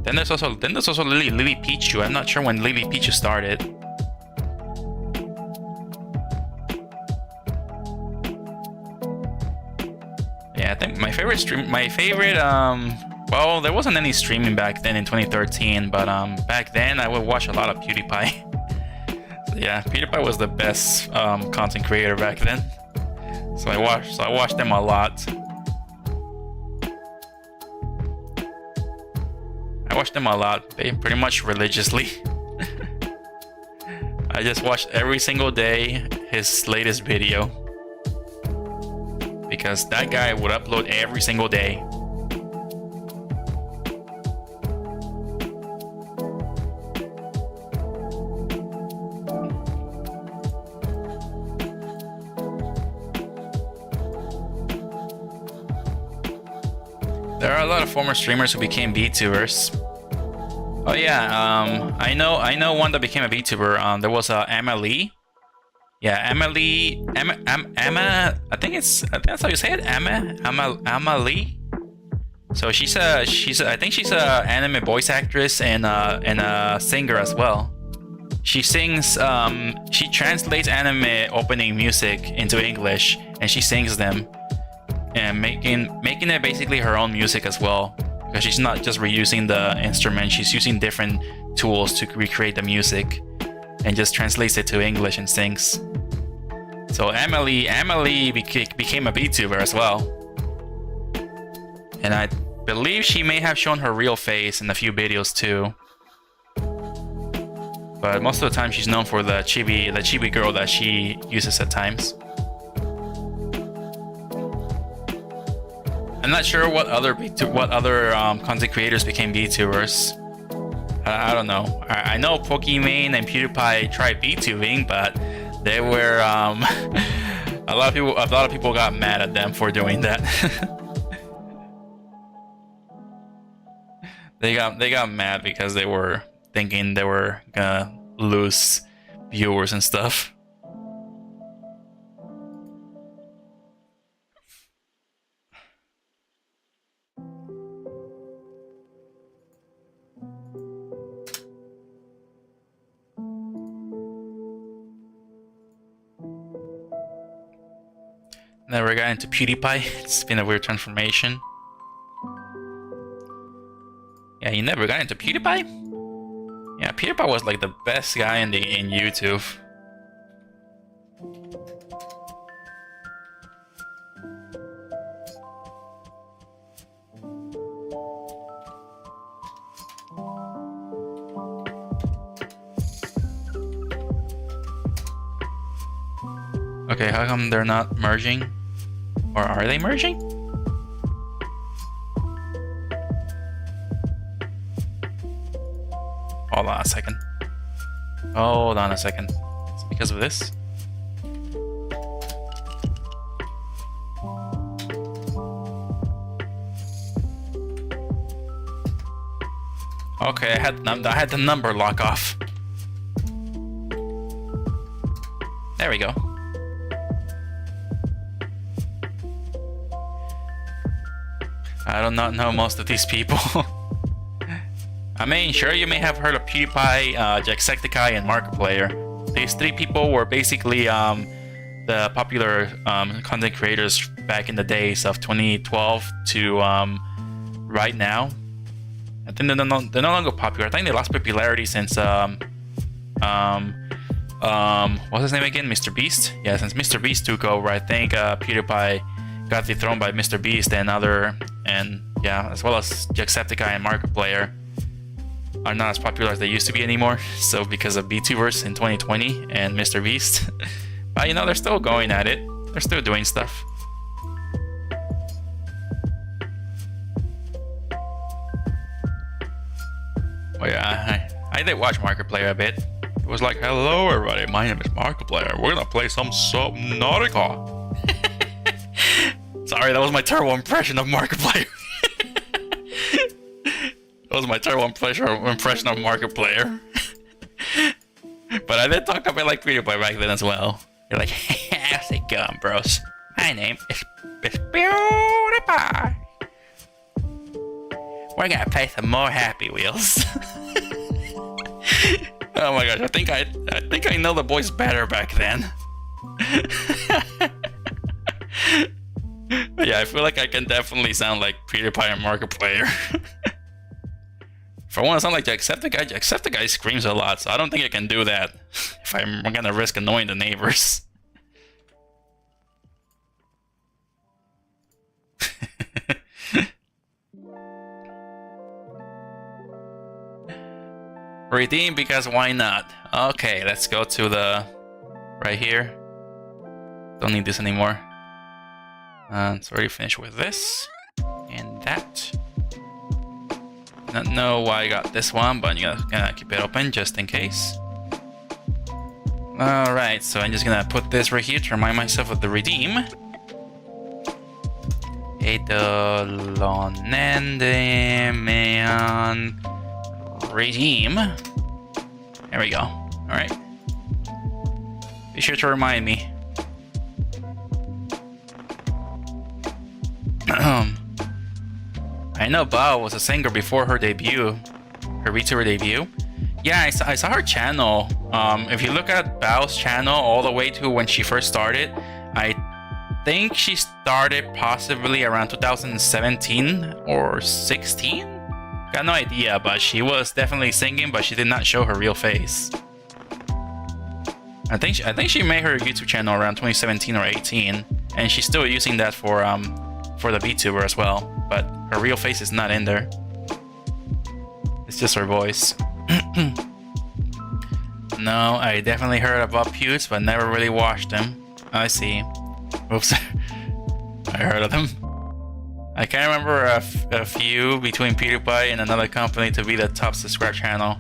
Then there's also Lily Pichu. I'm not sure when Lily Pichu started. Yeah, I think my favorite well, there wasn't any streaming back then in 2013, but back then I would watch a lot of PewDiePie. So yeah, PewDiePie was the best content creator back then. So I watched them a lot. I watched them a lot, pretty much religiously. I just watched every single day his latest video. Because that guy would upload every single day. There are a lot of former streamers who became VTubers. Oh yeah, I know one that became a VTuber. There was Emma Lee. Yeah, Emma. I think that's how you say it. Emma Lee. So I think she's a anime voice actress and a singer as well. She sings. She translates anime opening music into English and she sings them, and making it basically her own music as well. Because she's not just reusing the instrument, she's using different tools to recreate the music, and just translates it to English and sings. So Emily became a VTuber as well, and I believe she may have shown her real face in a few videos too. But most of the time, she's known for the chibi girl that she uses at times. I'm not sure what other content creators became VTubers. I don't know. I know Pokimane and PewDiePie tried VTubing, but they were a lot of people got mad at them for doing that. They got mad because they were thinking they were gonna lose viewers and stuff. Never got into PewDiePie. It's been a weird transformation. Yeah, you never got into PewDiePie? Yeah, PewDiePie was like the best guy in YouTube. Okay, how come they're not merging? Or are they merging? Hold on a second. Hold on a second. It's because of this? Okay, I had the number lock off. There we go. I do not know most of these people. I mean, sure, you may have heard of PewDiePie, Jacksepticeye, and Markiplier. These three people were basically the popular content creators back in the days of 2012 to right now. I think they're no longer popular. I think they lost popularity since what's his name again? Mr. Beast? Yeah, since Mr. Beast took over, I think PewDiePie got dethroned by Mr. Beast and as well as Jacksepticeye and Markiplier are not as popular as they used to be anymore. So because of VTubers in 2020 and Mr. Beast, but you know, they're still going at it. They're still doing stuff. Oh yeah, I did watch Markiplier a bit. It was like, hello everybody, my name is Markiplier. We're gonna play some Subnautica. Sorry, that was my terrible impression of Markiplier. That was my terrible impression of Markiplier. But I did talk a bit like PewDiePie back then as well. You're like, how's it going, bros? My name is PewDiePie. We're gonna play some more Happy Wheels. Oh my gosh, I think I know the voice better back then. But yeah, I feel like I can definitely sound like PewDiePie and Markiplier. If I want to sound like Jacksepticeye screams a lot, so I don't think I can do that if I'm gonna risk annoying the neighbors. Redeem because why not? Okay, let's go to the right here. Don't need this anymore. It's already finished with this and that. Not know why I got this one, but I'm gonna keep it open just in case. Alright, so I'm just gonna put this right here to remind myself of the redeem. Redeem. There we go. Alright. Be sure to remind me. I know Bao was a singer before her debut, her VTuber debut. Yeah, I saw her channel. If you look at Bao's channel all the way to when she first started, I think she started possibly around 2017 or 16. Got no idea, but she was definitely singing, but she did not show her real face. I think she made her YouTube channel around 2017 or 18, and she's still using that for the VTuber as well. But her real face is not in there. It's just her voice. No, I definitely heard about Pewds, but never really watched them. I see. Oops. I heard of them. I can't remember a few between PewDiePie and another company to be the top subscribed channel.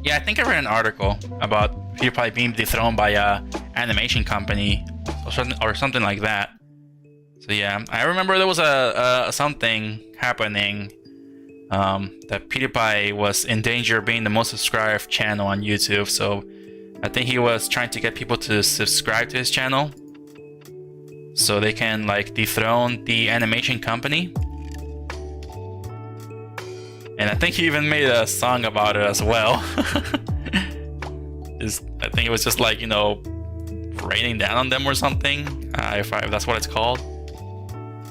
Yeah, I think I read an article about PewDiePie being dethroned by a animation company or something like that. So yeah, I remember there was a something happening that PewDiePie was in danger of being the most subscribed channel on YouTube. So I think he was trying to get people to subscribe to his channel so they can like dethrone the animation company. And I think he even made a song about it as well. I think it was just like, you know, raining down on them or something, if that's what it's called.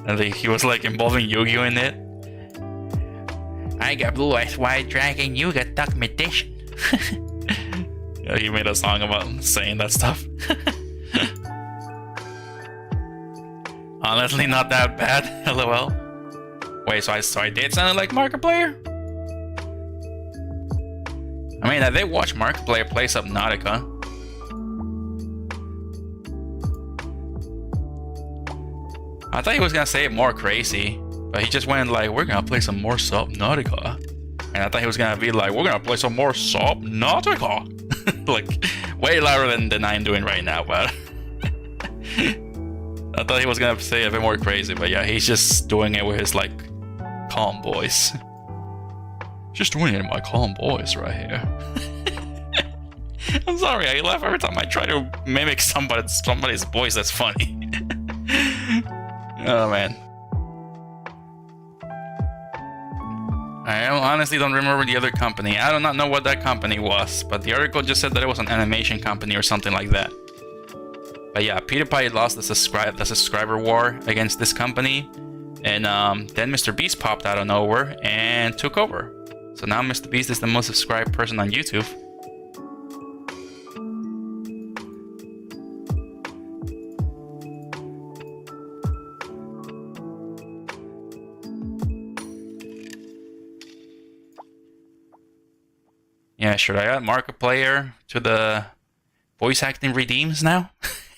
And he was like involving Yu-Gi-Oh in it. I got blue eyes, white dragon, you got duck meditation. Yeah, he made a song about saying that stuff. Honestly, not that bad. LOL. Wait, so I did sound like Markiplier? I mean, I did watch Markiplier play Subnautica. I thought he was gonna say it more crazy, but he just went like, we're gonna play some more Subnautica. And I thought he was gonna be like, we're gonna play some more Subnautica. Like, way louder than I'm doing right now, but... I thought he was gonna say a bit more crazy, but yeah, he's just doing it with his, like, calm voice. Just doing it in my calm voice right here. I'm sorry, I laugh every time I try to mimic somebody's voice that's funny. Oh man. I honestly don't remember the other company. I do not know what that company was, but the article just said that it was an animation company or something like that. But yeah, PewDiePie lost the subscriber war against this company, and then Mr. Beast popped out of nowhere and took over. So now Mr. Beast is the most subscribed person on YouTube. Yeah, should I add Markiplier to the voice acting redeems now?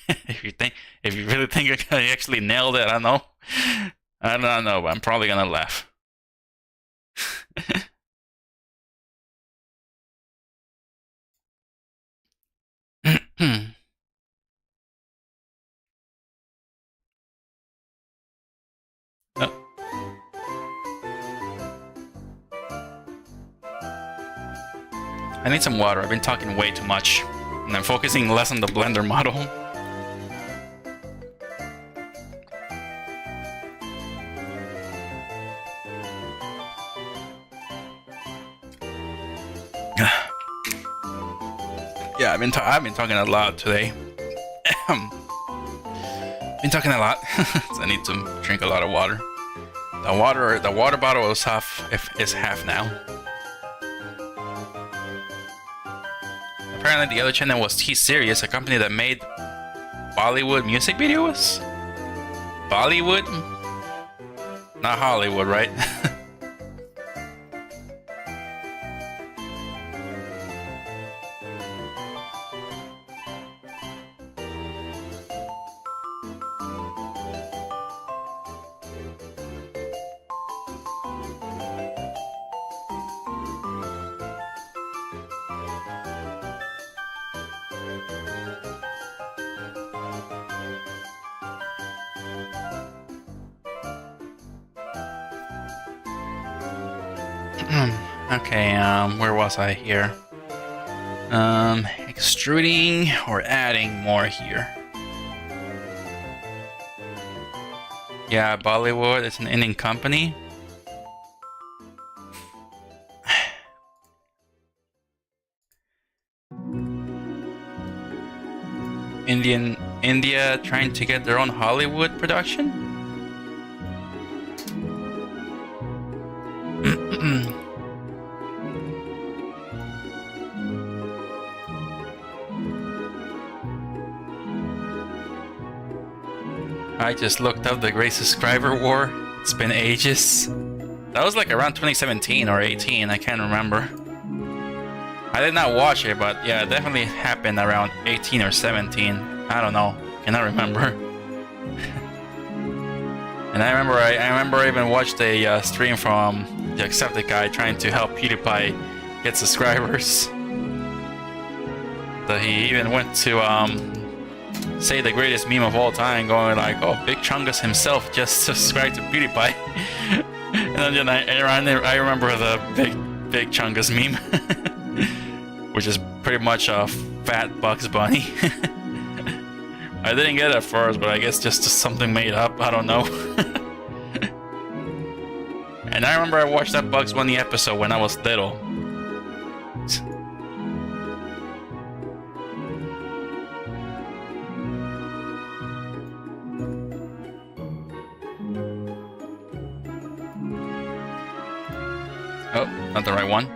if you really think I actually nailed it, I don't know. I don't know, but I'm probably gonna laugh. I need some water. I've been talking way too much. And I'm focusing less on the Blender model. Yeah, I've been talking a lot today. Been talking a lot, so I need to drink a lot of water. The water bottle is half now. Apparently, the other channel was T-Series, a company that made Bollywood music videos. Bollywood, not Hollywood, right? Okay, where was I here? Extruding or adding more here. Yeah, Bollywood, it's an Indian company. India trying to get their own Hollywood production? I just looked up the Great Subscriber War. It's been ages. That was like around 2017 or 18, I can't remember. I did not watch it, but yeah, it definitely happened around 18 or 17. I don't know, cannot remember. And I remember I even watched a stream from the Jacksepticeye trying to help PewDiePie get subscribers. That he even went to say the greatest meme of all time, going like, "Oh, Big Chungus himself just subscribed to PewDiePie." And then I remember the Big Chungus meme, which is pretty much a fat Bugs Bunny. I didn't get it at first, but I guess just something made up. I don't know. And I remember I watched that Bugs Bunny episode when I was little. Oh, not the right one.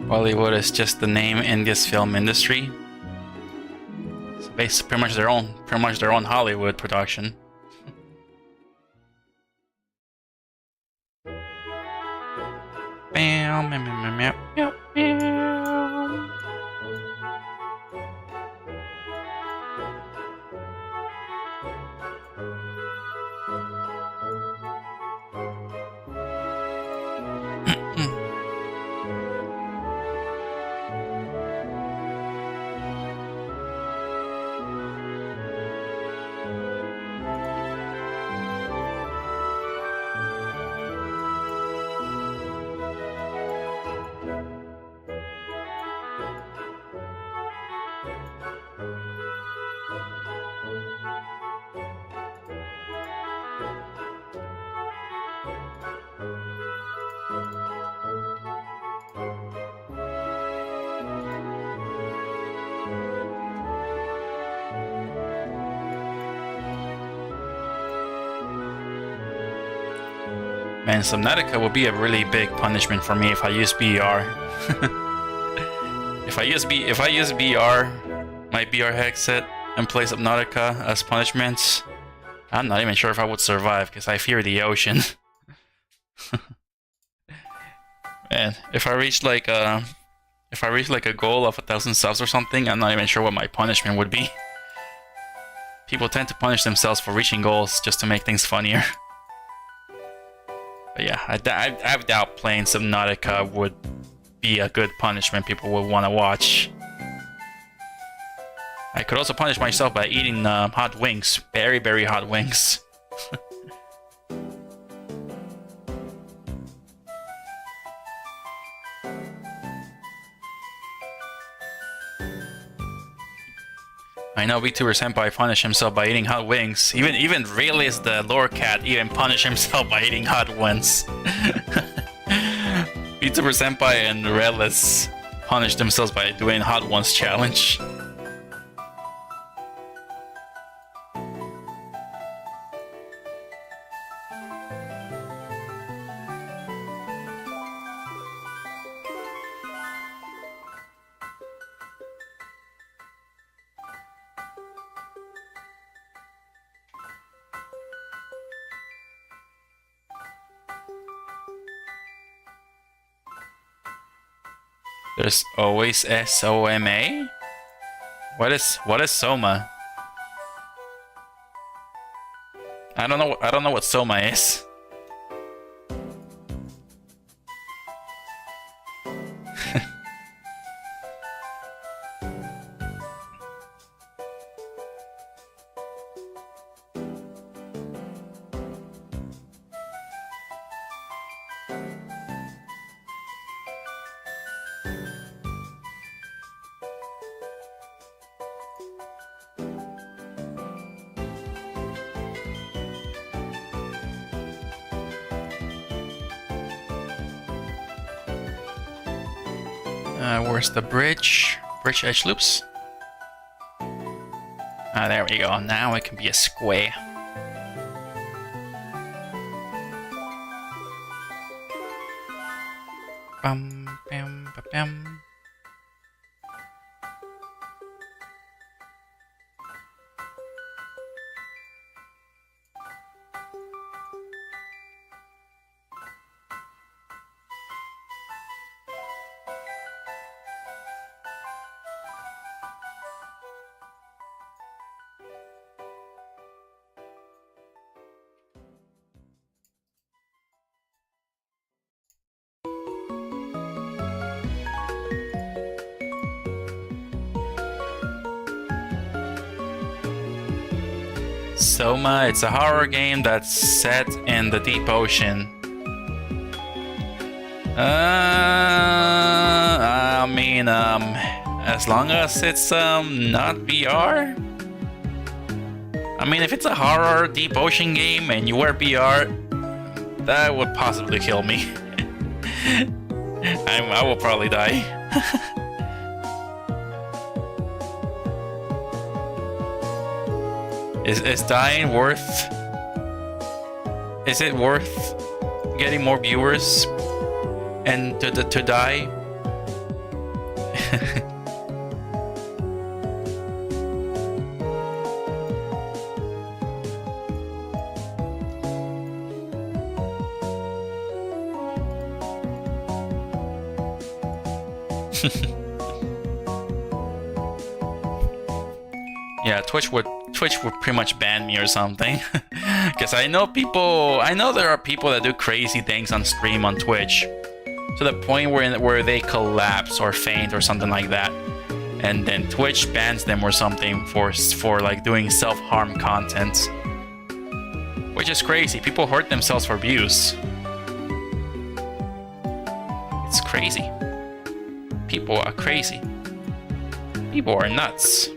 Bollywood is just the name in this film industry. It's basically pretty much their own Hollywood production. Bam, meow, meow, meow, meow, meow. Man, Subnautica would be a really big punishment for me if I use BR. If I use BR, my BR headset, and play Subnautica as punishment, I'm not even sure if I would survive because I fear the ocean. Man, if I reach like If I reach like a goal of 1,000 subs or something, I'm not even sure what my punishment would be. People tend to punish themselves for reaching goals just to make things funnier. But yeah, I doubt playing Subnautica would be a good punishment people would want to watch. I could also punish myself by eating hot wings. Very, very hot wings. I know VTuber Senpai punished himself by eating hot wings. Even Realist the lore cat even punished himself by eating hot wings. VTuber Senpai and Realist punished themselves by doing hot ones challenge. There's always SOMA? What is Soma? I don't know what Soma is. Where's the bridge? Bridge edge loops? Ah, there we go. Now it can be a square. Bum, bam, ba, bam. Soma, it's a horror game that's set in the deep ocean. I mean, as long as it's not VR. I mean, if it's a horror deep ocean game and you wear VR, that would possibly kill me. I will probably die. Is dying worth... Is it worth getting more viewers and to die? Yeah, Twitch would pretty much ban me or something. Because I know there are people that do crazy things on stream on Twitch to the point where they collapse or faint or something like that, and then Twitch bans them or something for like doing self-harm content, which is crazy. People hurt themselves for views. It's crazy. People are crazy. People are nuts.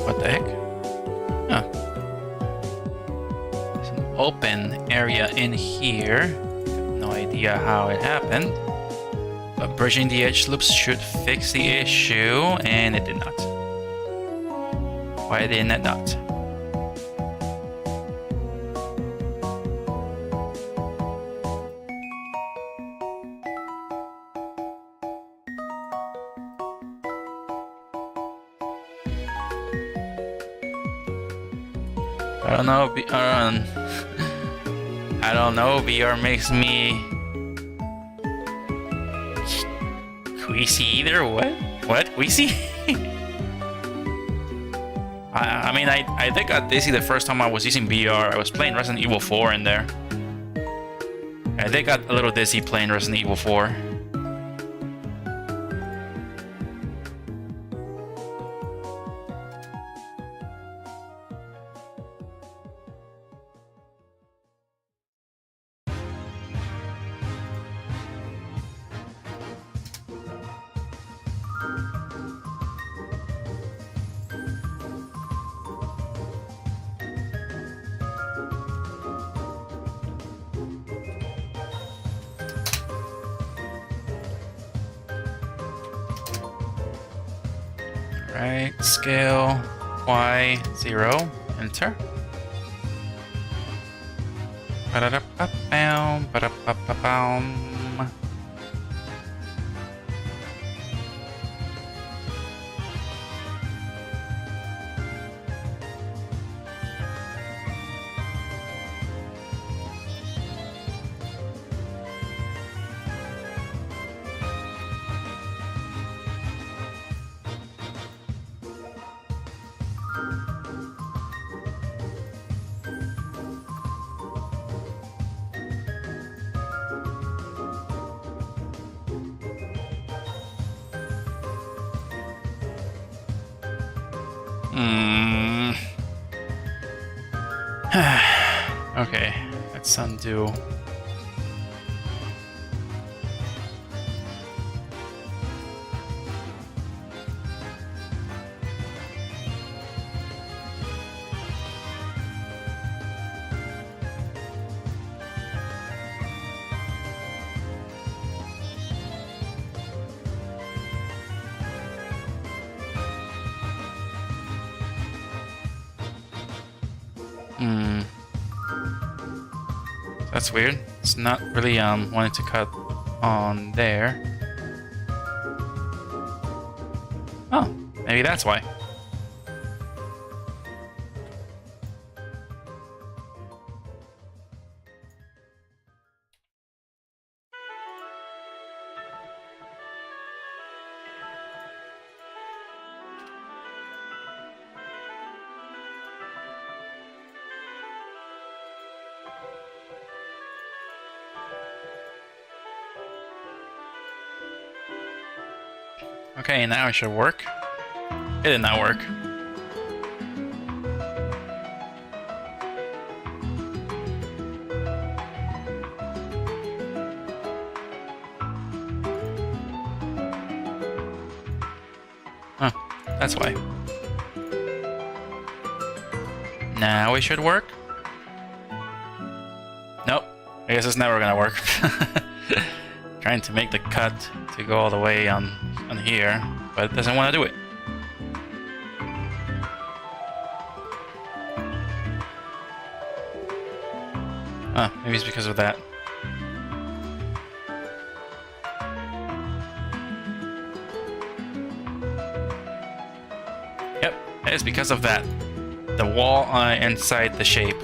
What the heck? Huh. There's an open area in here. No idea how it happened. But bridging the edge loops should fix the issue, and it did not. Why didn't it not? I don't know. I don't know. VR makes me queasy either. What? What? Queasy? I mean, I think I got dizzy the first time I was using VR. I was playing Resident Evil 4 in there. I think I got a little dizzy playing Resident Evil 4. Right, scale Y 0, enter. Ba-da-da-ba-bam, ba-da-ba-ba-bam. Okay, let's undo. That's weird. It's not really wanting to cut on there. Oh, maybe that's why. Okay, now it should work. It did not work. Huh, that's why. Now it should work. Nope, I guess it's never gonna work. Trying to make the cut to go all the way on here, but it doesn't want to do it. Maybe it's because of that. Yep, it's because of that. The wall inside the shape.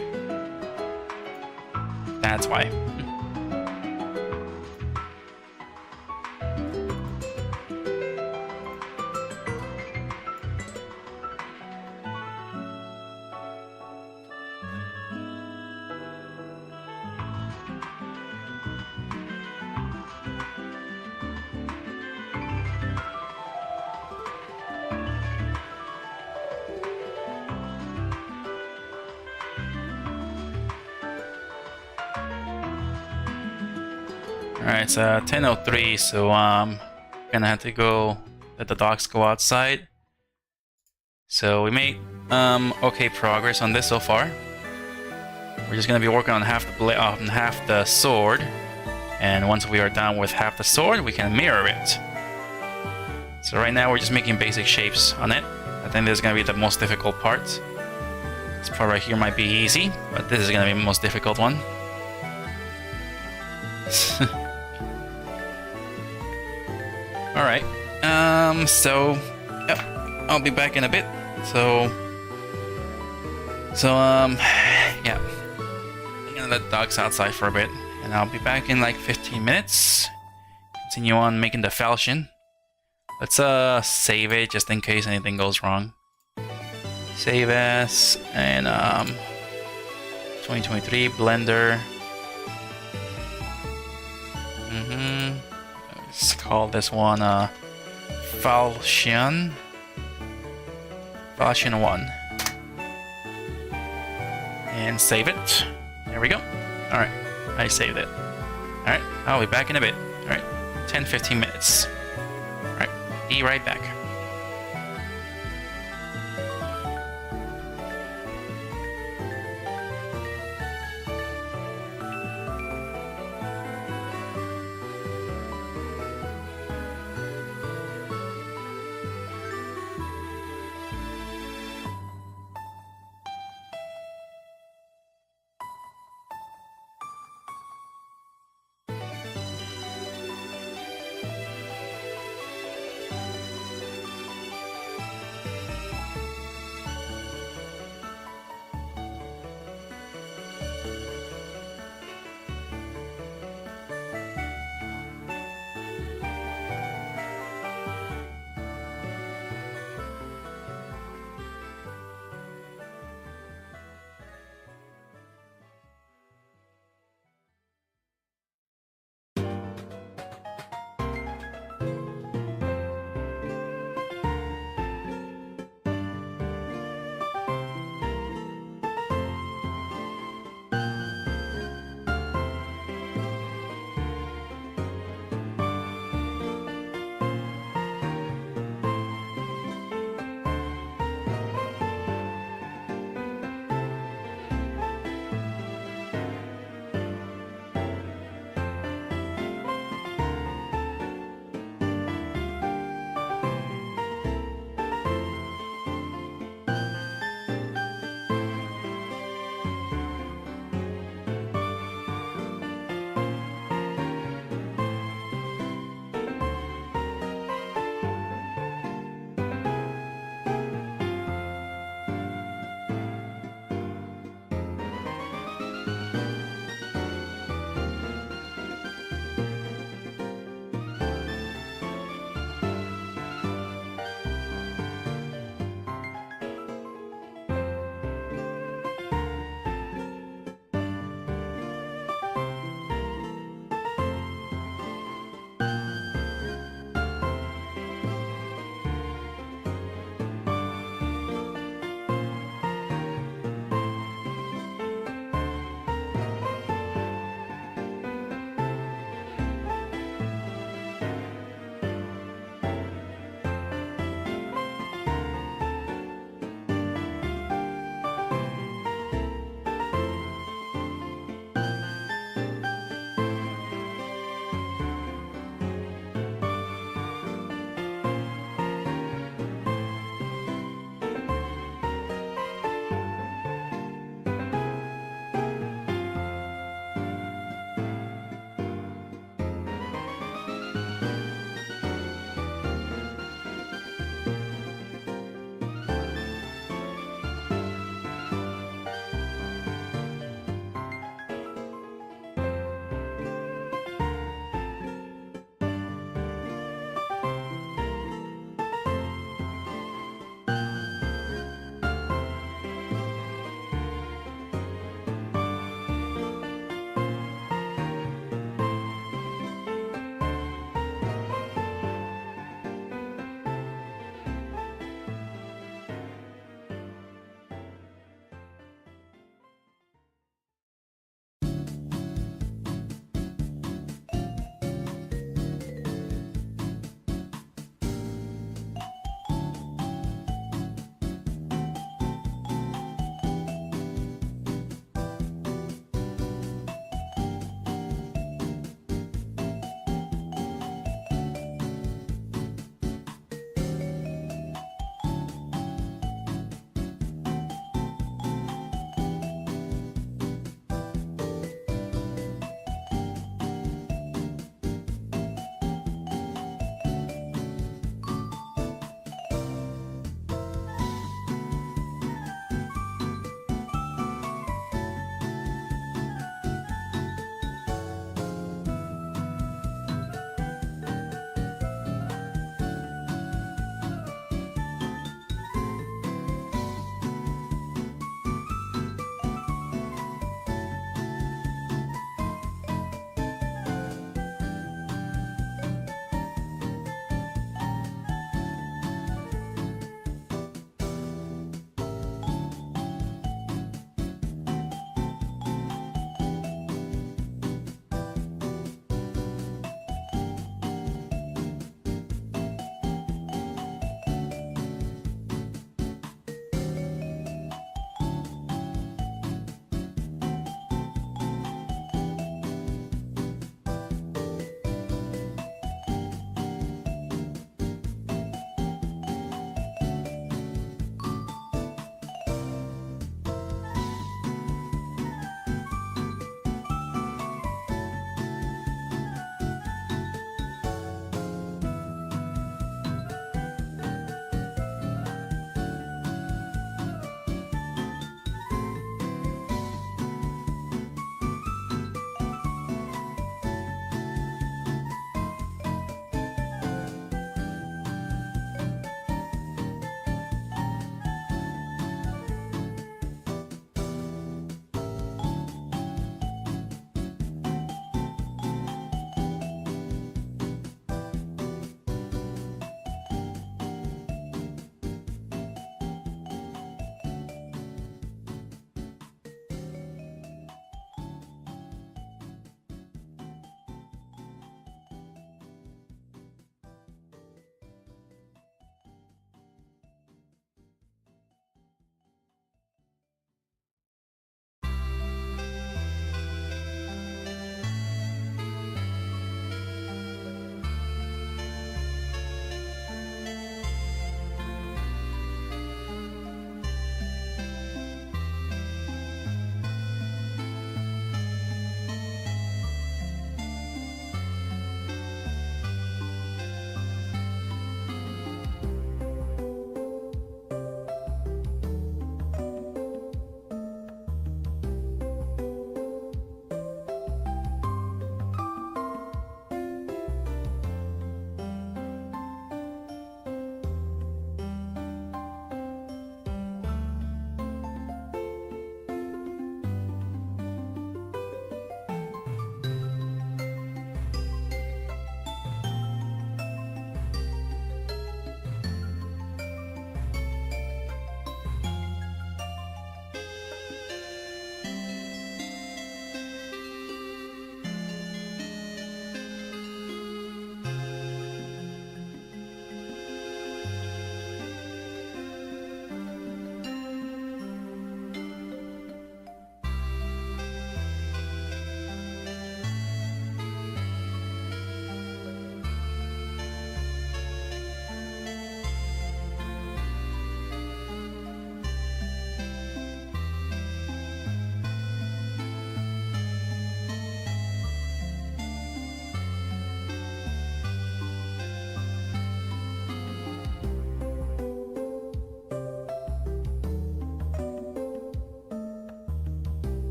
That's why. Alright, it's 10:03, so gonna have to go let the dogs go outside. So we made okay progress on this so far. We're just gonna be working on half the sword, and once we are done with half the sword, we can mirror it. So right now we're just making basic shapes on it. I think this is gonna be the most difficult part. This part right here might be easy, but this is gonna be the most difficult one. Alright, so, yep, I'll be back in a bit, so, So, yeah. I'm gonna let the dogs outside for a bit, and I'll be back in like 15 minutes. Continue on making the Falchion. Let's save it just in case anything goes wrong. Save as, and 2023 Blender. Let's call this one Falchion. Falchion 1. And save it. There we go. Alright, I saved it. Alright, I'll be back in a bit. Alright, 10-15 minutes. Alright, be right back.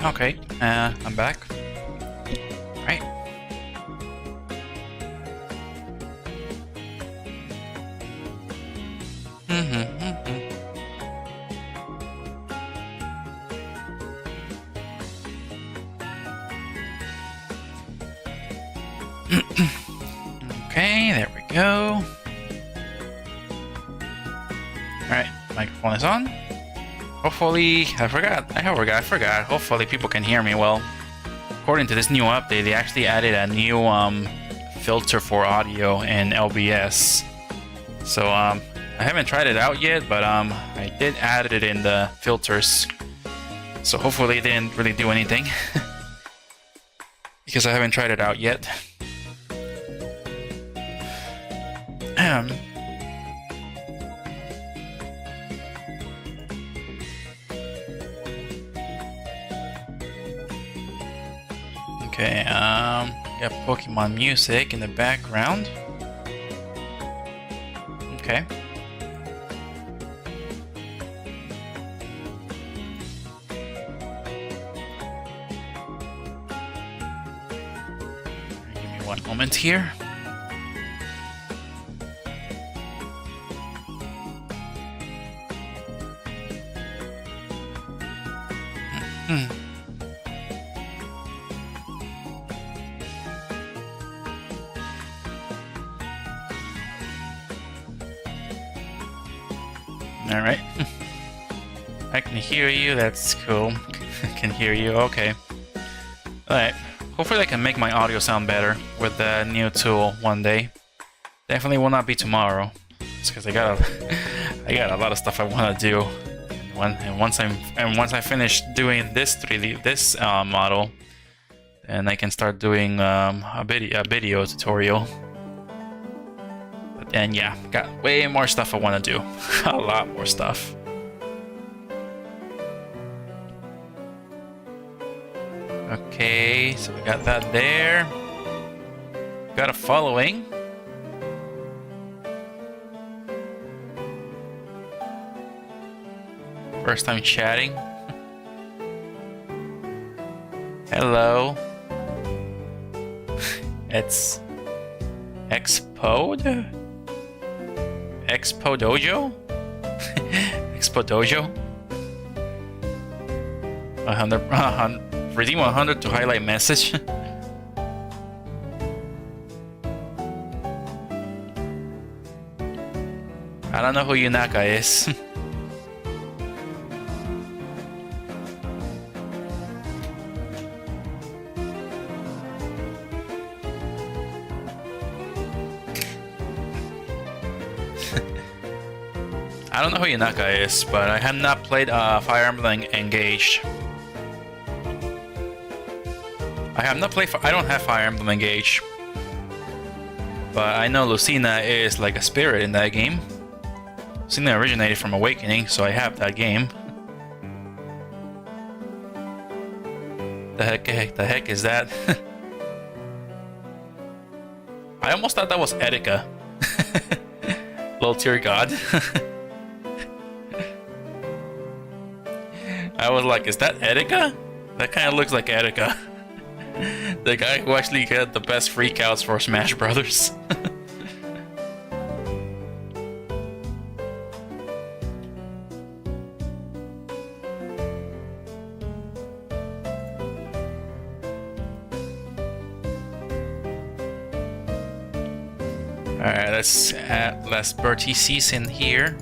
Okay, I'm back. Right. Okay, there we go. Alright, microphone is on. Hopefully, I forgot. Hopefully people can hear me well. According to this new update, they actually added a new filter for audio in LBS. So I haven't tried it out yet, but I did add it in the filters. So hopefully it didn't really do anything. Because I haven't tried it out yet. Okay, got Pokemon music in the background. Okay. Give me one moment here. Alright. I can hear you, that's cool. I can hear you, okay. Alright. Hopefully I can make my audio sound better with the new tool one day. Definitely will not be tomorrow. It's because I got a lot of stuff I want to do. And once I finish doing this model, then I can start doing a video tutorial. But then yeah, got way more stuff I want to do. A lot more stuff. Okay, so we got that there. Got a following. First time chatting. Hello. It's Expo Dojo? Expo Dojo? 100, redeem 100 to highlight message. I don't know who Yunaka is. I don't know who Yunaka is, but I have not played Fire Emblem Engage. I don't have Fire Emblem Engage. But I know Lucina is like a spirit in that game. Lucina originated from Awakening, so I have that game. The heck is that? I almost thought that was Etika. Low tier god. I was like, is that Etika? That kind of looks like Etika. The guy who actually got the best freakouts for Smash Brothers. Alright, let's add less vertices in here.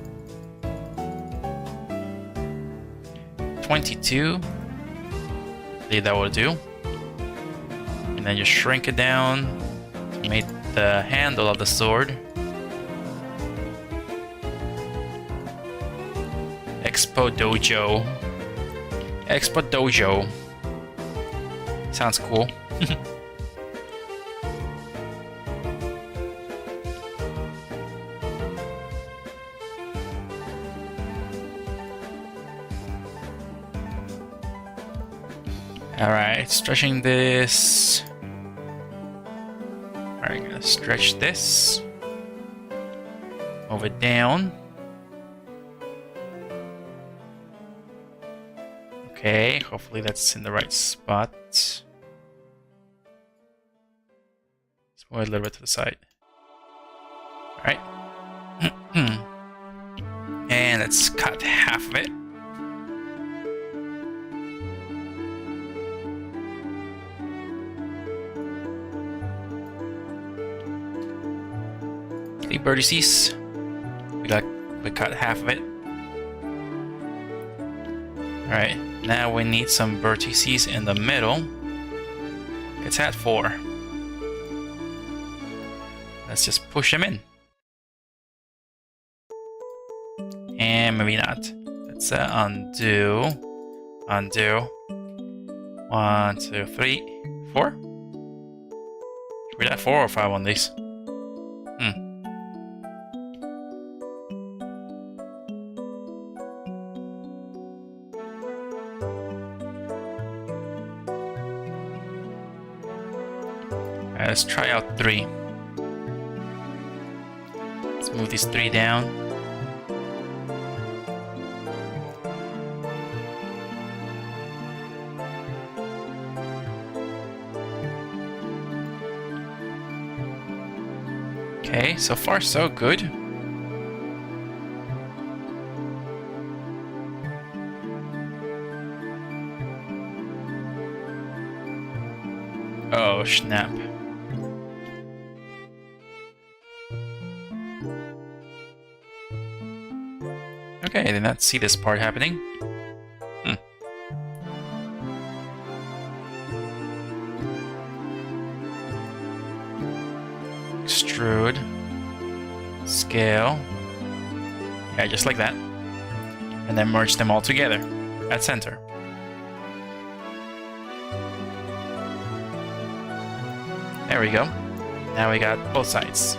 22. I think that will do. And then just shrink it down to make the handle of the sword. Expo Dojo. Expo Dojo. Sounds cool. Alright, stretching this. Alright, gonna stretch this. Move it down. Okay, hopefully that's in the right spot. Let's move it a little bit to the side. Alright. And let's cut half of it. Three vertices. We cut half of it. Alright, now we need some vertices in the middle. It's at 4. Let's just push them in. And maybe not. Let's undo. Undo. 1, 2, 3, 4. Should we have 4 or 5 on these? Let's try out 3. Let's move these 3 down. Okay, so far so good. Oh, snap. Okay, I did not see this part happening. Extrude. Scale. Yeah, just like that. And then merge them all together at center. There we go. Now we got both sides.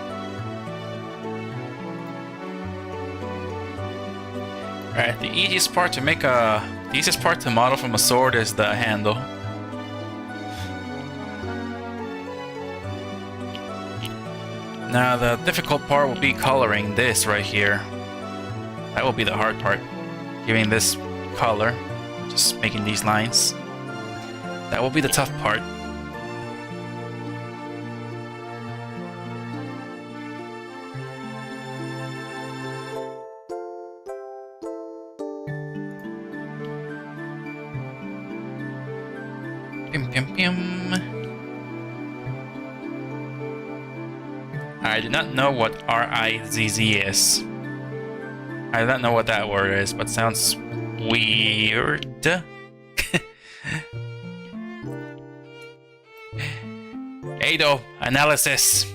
Alright, the easiest part to model from a sword is the handle. Now the difficult part will be coloring this right here. That will be the hard part. Giving this color, just making these lines. That will be the tough part. I do not know what R-I-Z-Z is. I do not know what that word is, but sounds weird. Ado analysis.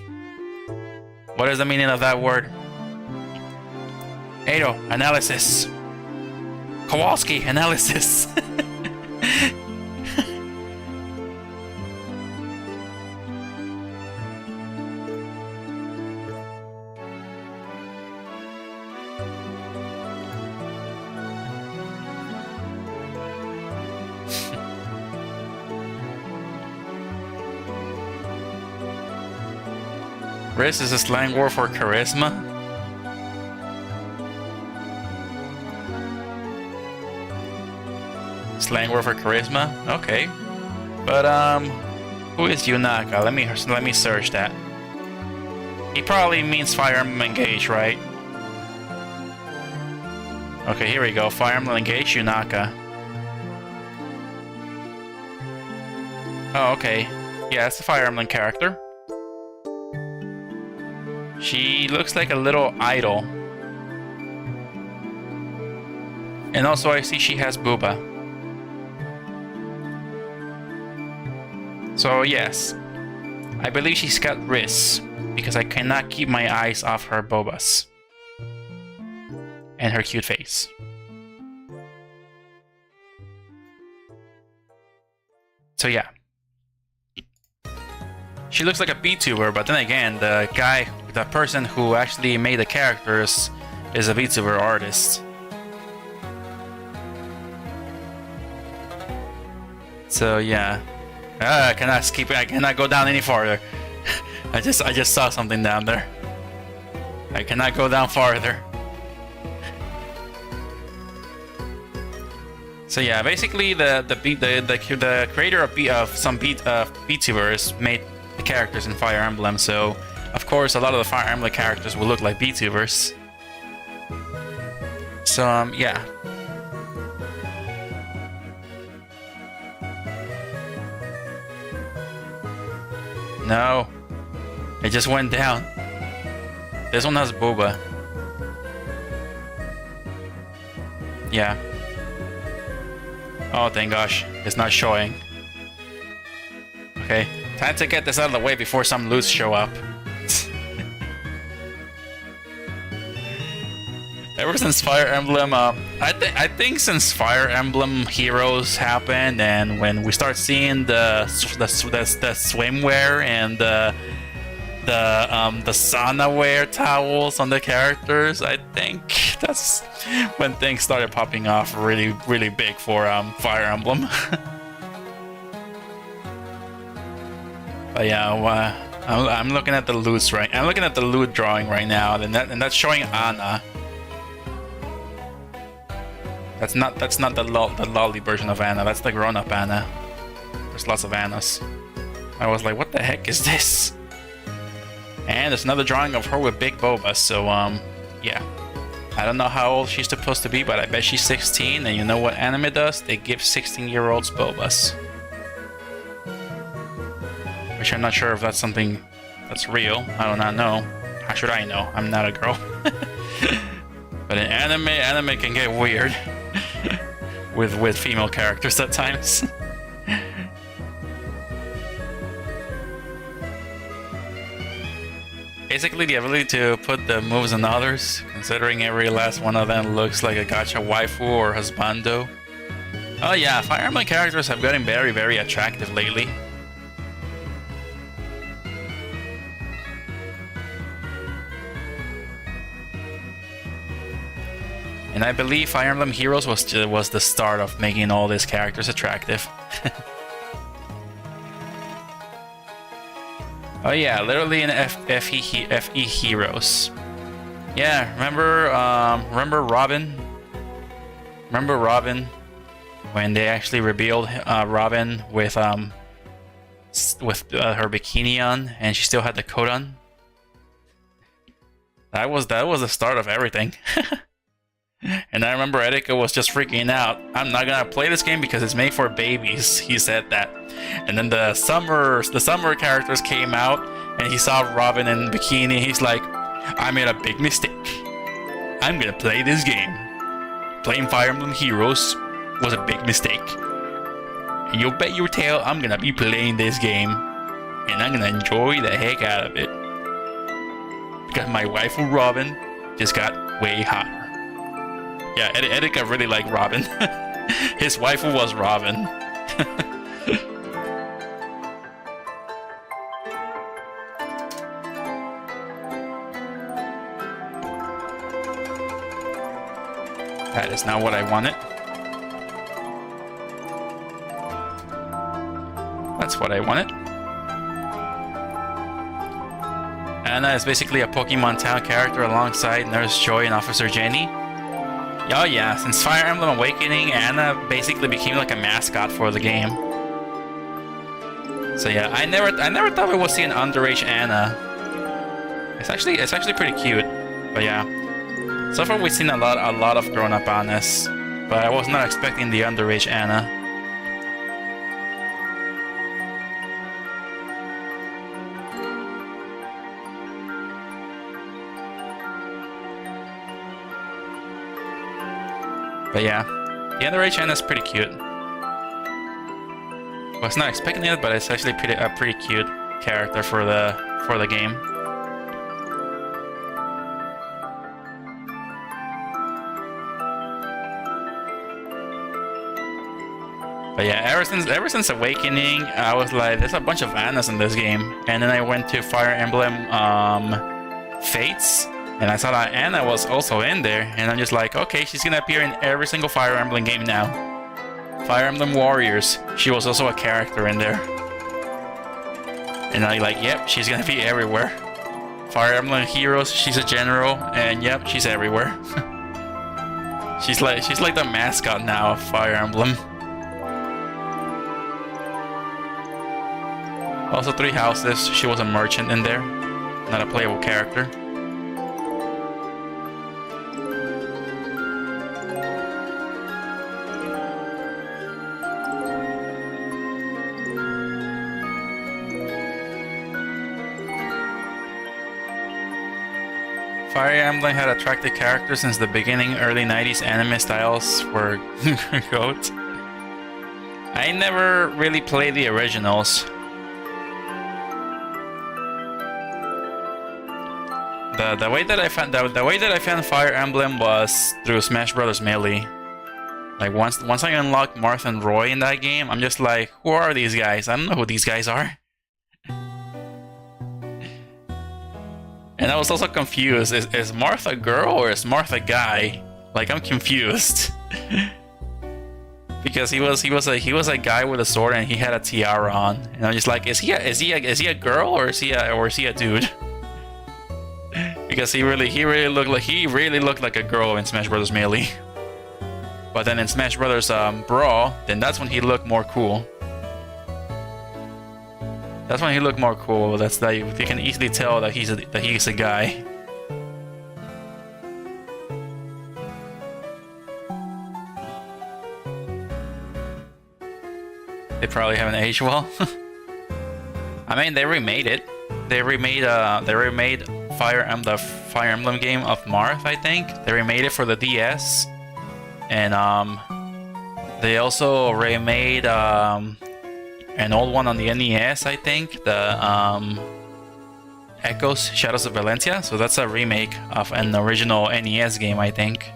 What is the meaning of that word? Ado analysis. Kowalski analysis. Riz is a slang word for charisma. Slang word for charisma? Okay. But who is Yunaka? Let me search that. He probably means Fire Emblem Engage, right? Okay, here we go. Fire Emblem Engage Yunaka. Oh, okay. Yeah, it's a Fire Emblem character. She looks like a little idol. And also I see she has booba. So yes, I believe she's got wrists because I cannot keep my eyes off her bobas. And her cute face. So yeah. She looks like a VTuber, but then again, the person who actually made the characters is a VTuber artist. So yeah. I cannot go down any farther. I just saw something down there. I cannot go down farther. So yeah, basically the creator of some VTubers made the characters in Fire Emblem, so of course a lot of the Fire Emblem characters will look like VTubers. So yeah. No, it just went down. This one has boba. Yeah. Oh, thank gosh. It's not showing. Okay. Time to get this out of the way before some loots show up. Ever since Fire Emblem, I think since Fire Emblem Heroes happened, and when we start seeing the swimwear and the sauna wear towels on the characters, I think that's when things started popping off really big for Fire Emblem. But yeah, I'm looking at the loots right. I'm looking at the loot drawing right now, and that's showing Anna. That's not the lolly version of Anna. That's the grown-up Anna. There's lots of Annas. I was like, what the heck is this? And there's another drawing of her with big boba. So yeah. I don't know how old she's supposed to be, but I bet she's 16. And you know what anime does? They give 16-year-olds bobas. Which I'm not sure if that's something that's real. I do not know. How should I know? I'm not a girl. But in anime can get weird with female characters at times. Basically, the ability to put the moves on others, considering every last one of them looks like a gacha waifu or husbando. Oh yeah, Fire Emblem characters have gotten very attractive lately. And I believe Fire Emblem Heroes was the start of making all these characters attractive. Oh yeah, literally in FE Heroes. Yeah, remember Robin? Remember Robin when they actually revealed Robin with her bikini on and she still had the coat on? That was the start of everything. And I remember Erika was just freaking out. I'm not gonna play this game because it's made for babies. He said that. And then the summer characters came out, and he saw Robin in bikini. He's like, I made a big mistake. I'm gonna play this game. Playing Fire Emblem Heroes was a big mistake. And you'll bet your tail I'm gonna be playing this game, and I'm gonna enjoy the heck out of it. Because my waifu Robin just got way hotter. Yeah, Erika really liked Robin. His waifu was Robin. That is not what I wanted. That's what I wanted. Anna is basically a Pokemon Town character alongside Nurse Joy and Officer Jenny. Oh yeah, since Fire Emblem Awakening, Anna basically became like a mascot for the game. So yeah, I never thought we would see an underage Anna. It's actually pretty cute, but yeah. So far we've seen a lot of grown-up Annas, but I was not expecting the underage Anna. But yeah, the underage Anna's pretty cute. Was not expecting it, but it's actually a pretty cute character for the game. But yeah, ever since Awakening, I was like, there's a bunch of Annas in this game, and then I went to Fire Emblem Fates. And I saw that Anna was also in there, and I'm just like, okay, she's gonna appear in every single Fire Emblem game now. Fire Emblem Warriors, she was also a character in there. And I'm like, yep, she's gonna be everywhere. Fire Emblem Heroes, she's a general, and yep, she's everywhere. She's like the mascot now of Fire Emblem. Also, 3 houses. She was a merchant in there, not a playable character. Fire Emblem had attractive characters since the beginning. Early 90s anime styles were goat. I never really played the originals. The way that I found Fire Emblem was through Smash Bros. Melee. Like once I unlocked Marth and Roy in that game, I'm just like, who are these guys? I don't know who these guys are. And I was also confused. Is Marth a girl or is Marth a guy? Like, I'm confused. Because he was a guy with a sword and he had a tiara on, and I'm just like, is he a girl or is he a dude? Because he really looked like a girl in Smash Bros. Melee. But then in Smash Bros. Brawl, then that's when he looked more cool. That's when he looked more cool. That's that you can easily tell that he's a guy. They probably haven't aged well. I mean, they remade it. They remade the Fire Emblem game of Marth, I think. They remade it for the DS, and they also remade an old one on the NES, I think, the Echoes Shadows of Valencia. So that's a remake of an original NES game, I think.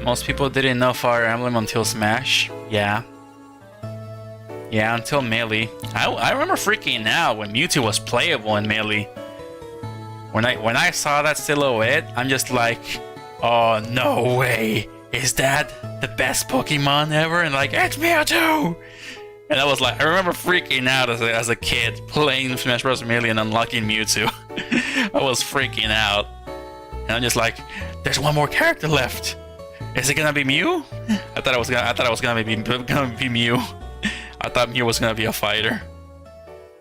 Most people didn't know Fire Emblem until Smash. Yeah, until Melee. I remember freaking out when Mewtwo was playable in Melee. When I saw that silhouette, I'm just like, oh, no way. Is that the best Pokemon ever? And like, it's Mewtwo! And I was like, I remember freaking out as a kid playing Smash Bros. Melee and unlocking Mewtwo. I was freaking out. And I'm just like, there's one more character left. Is it gonna be Mew? I thought it was gonna be Mew. I thought Mew was gonna be a fighter.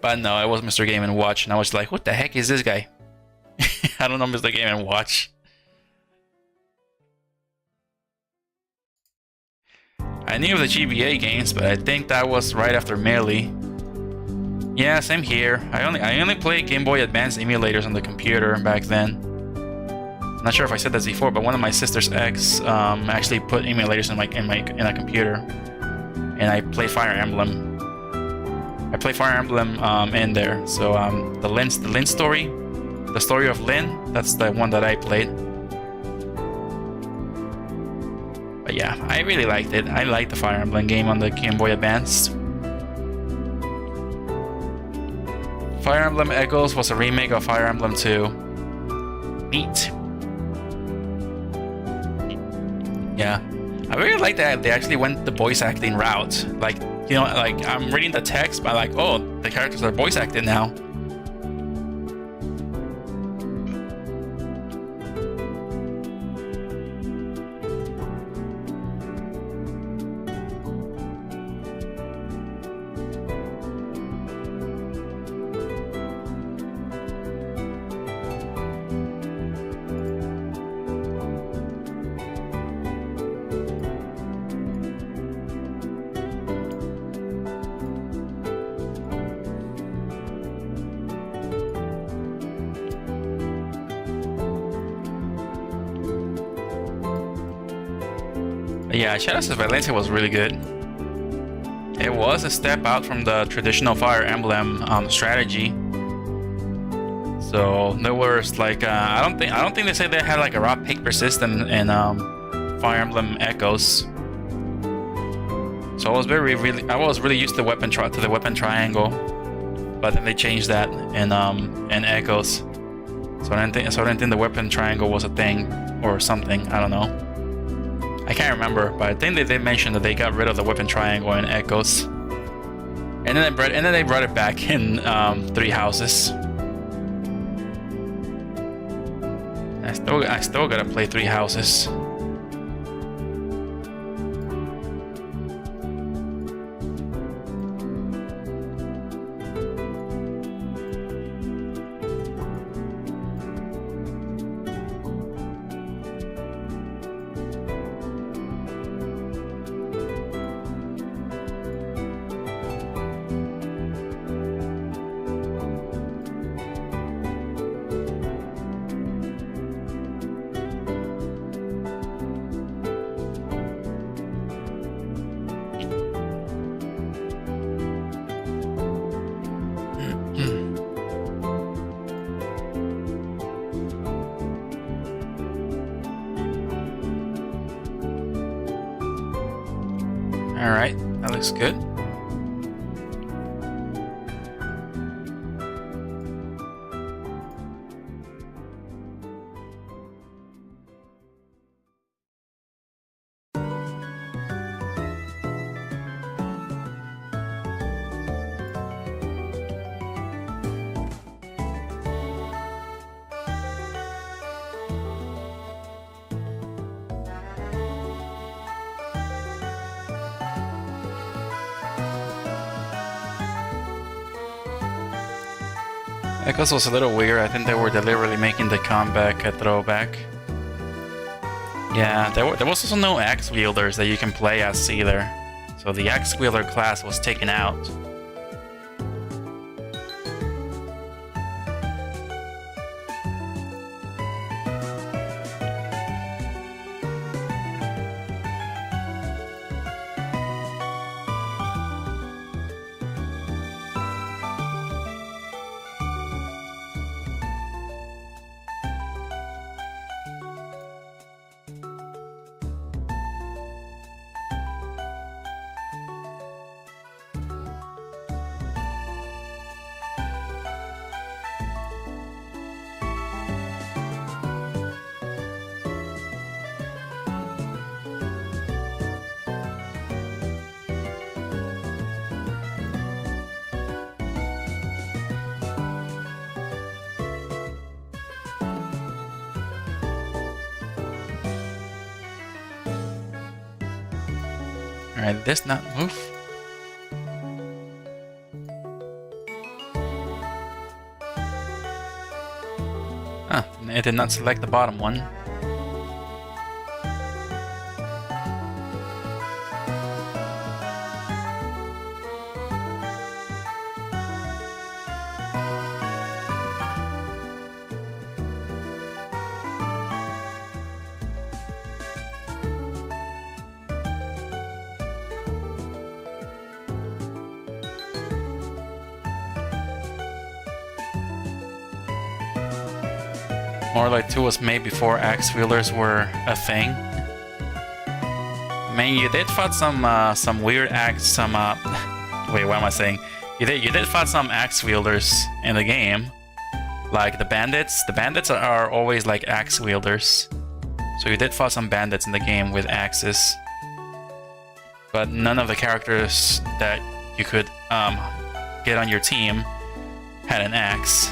But no, it was Mr. Game & Watch, and I was like, what the heck is this guy? I don't know Mr. Game & Watch. I knew of the GBA games, but I think that was right after Melee. Yeah, same here. I only played Game Boy Advance emulators on the computer back then. Not sure if I said that before, but one of my sister's ex actually put emulators in a computer, and I played Fire Emblem. I played Fire Emblem in there. So the Lyn story, the story of Lyn, that's the one that I played. But yeah, I really liked it. I liked the Fire Emblem game on the Game Boy Advance. Fire Emblem Echoes was a remake of Fire Emblem 2. Neat. Yeah, I really like that they actually went the voice acting route. Like, you know, like I'm reading the text, but like, oh, the characters are voice acted now. But yeah, Shadows of Valencia was really good. It was a step out from the traditional Fire Emblem strategy. So there was like I don't think they said they had like a rock paper system in Fire Emblem Echoes. So I was really used to the weapon triangle, but then they changed that in Echoes. So I didn't think the weapon triangle was a thing or something. I don't know. I can't remember, but I think they did mention that they got rid of the weapon triangle in Echoes, and then they brought it back in Three Houses. I still gotta play Three Houses. Alright, that looks good. Echoes was a little weird. I think they were deliberately making the comeback a throwback. Yeah, there was also no axe wielders that you can play as either. So the axe wielder class was taken out. Alright, did this not move? Huh, it did not select the bottom one. More like 2 was made before axe wielders were a thing. I mean, you did fight some weird axe, wait, what am I saying? You did fight some axe wielders in the game, like the bandits. The bandits are always like axe wielders, so you did fight some bandits in the game with axes. But none of the characters that you could get on your team had an axe.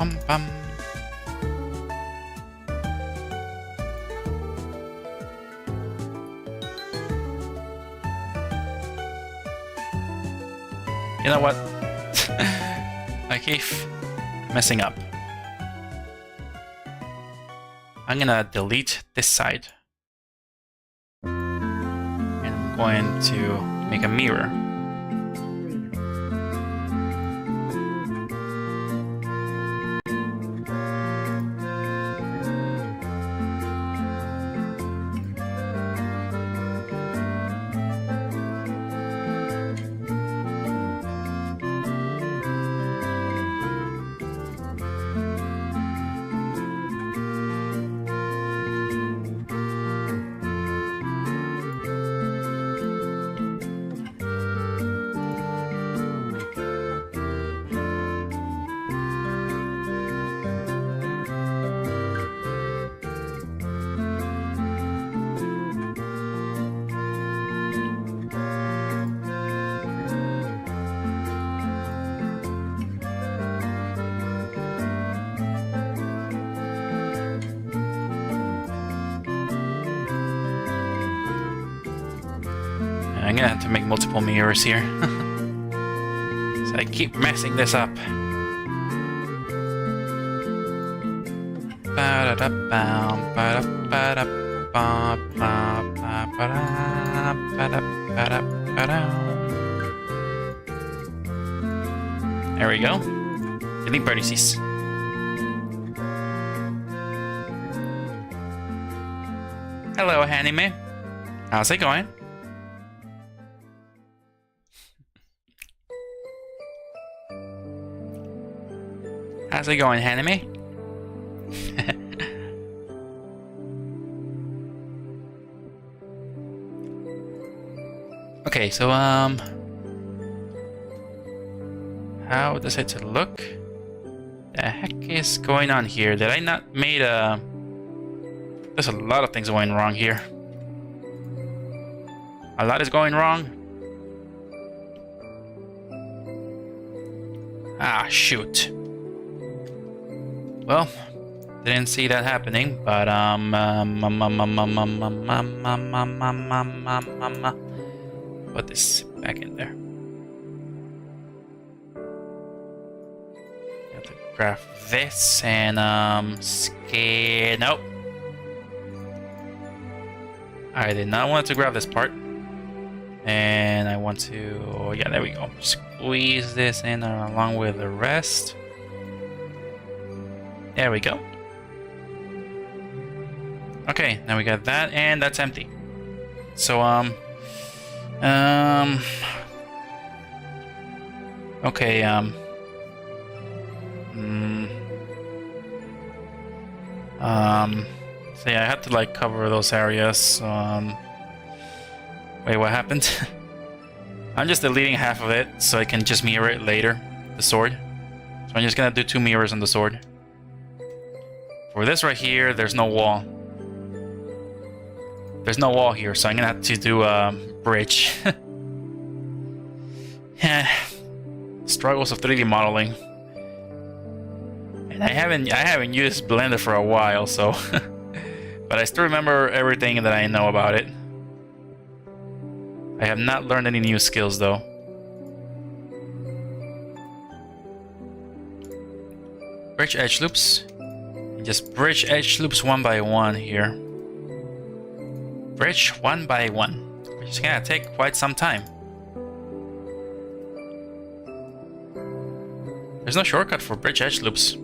bum bum. You know what? I keep messing up. I'm gonna delete this side. And I'm going to make a mirror. I'm gonna have to make multiple mirrors here. So I keep messing this up. There we go. Getting vertices. Hello, anime. How's it going? How's it going, anime? Okay, so how does it look? The heck is going on here? Did I not made a? There's a lot of things going wrong here. A lot is going wrong. Ah, shoot. Well, didn't see that happening, but put this back in there. Have to grab this and scale. Nope. I did not want to grab this part, and I want to. Oh, yeah, there we go. Squeeze this in along with the rest. There we go. Okay, now we got that, and that's empty. So, okay, so yeah, I had to like cover those areas. Wait, what happened? I'm just deleting half of it so I can just mirror it later, the sword. So I'm just gonna do 2 mirrors on the sword. For this right here, there's no wall. There's no wall here, so I'm gonna have to do a bridge. Yeah, struggles of 3D modeling. And I haven't used Blender for a while, so but I still remember everything that I know about it. I have not learned any new skills though. Bridge edge loops. Just bridge edge loops one by one here. Bridge one by one, which is gonna take quite some time. There's no shortcut for bridge edge loops.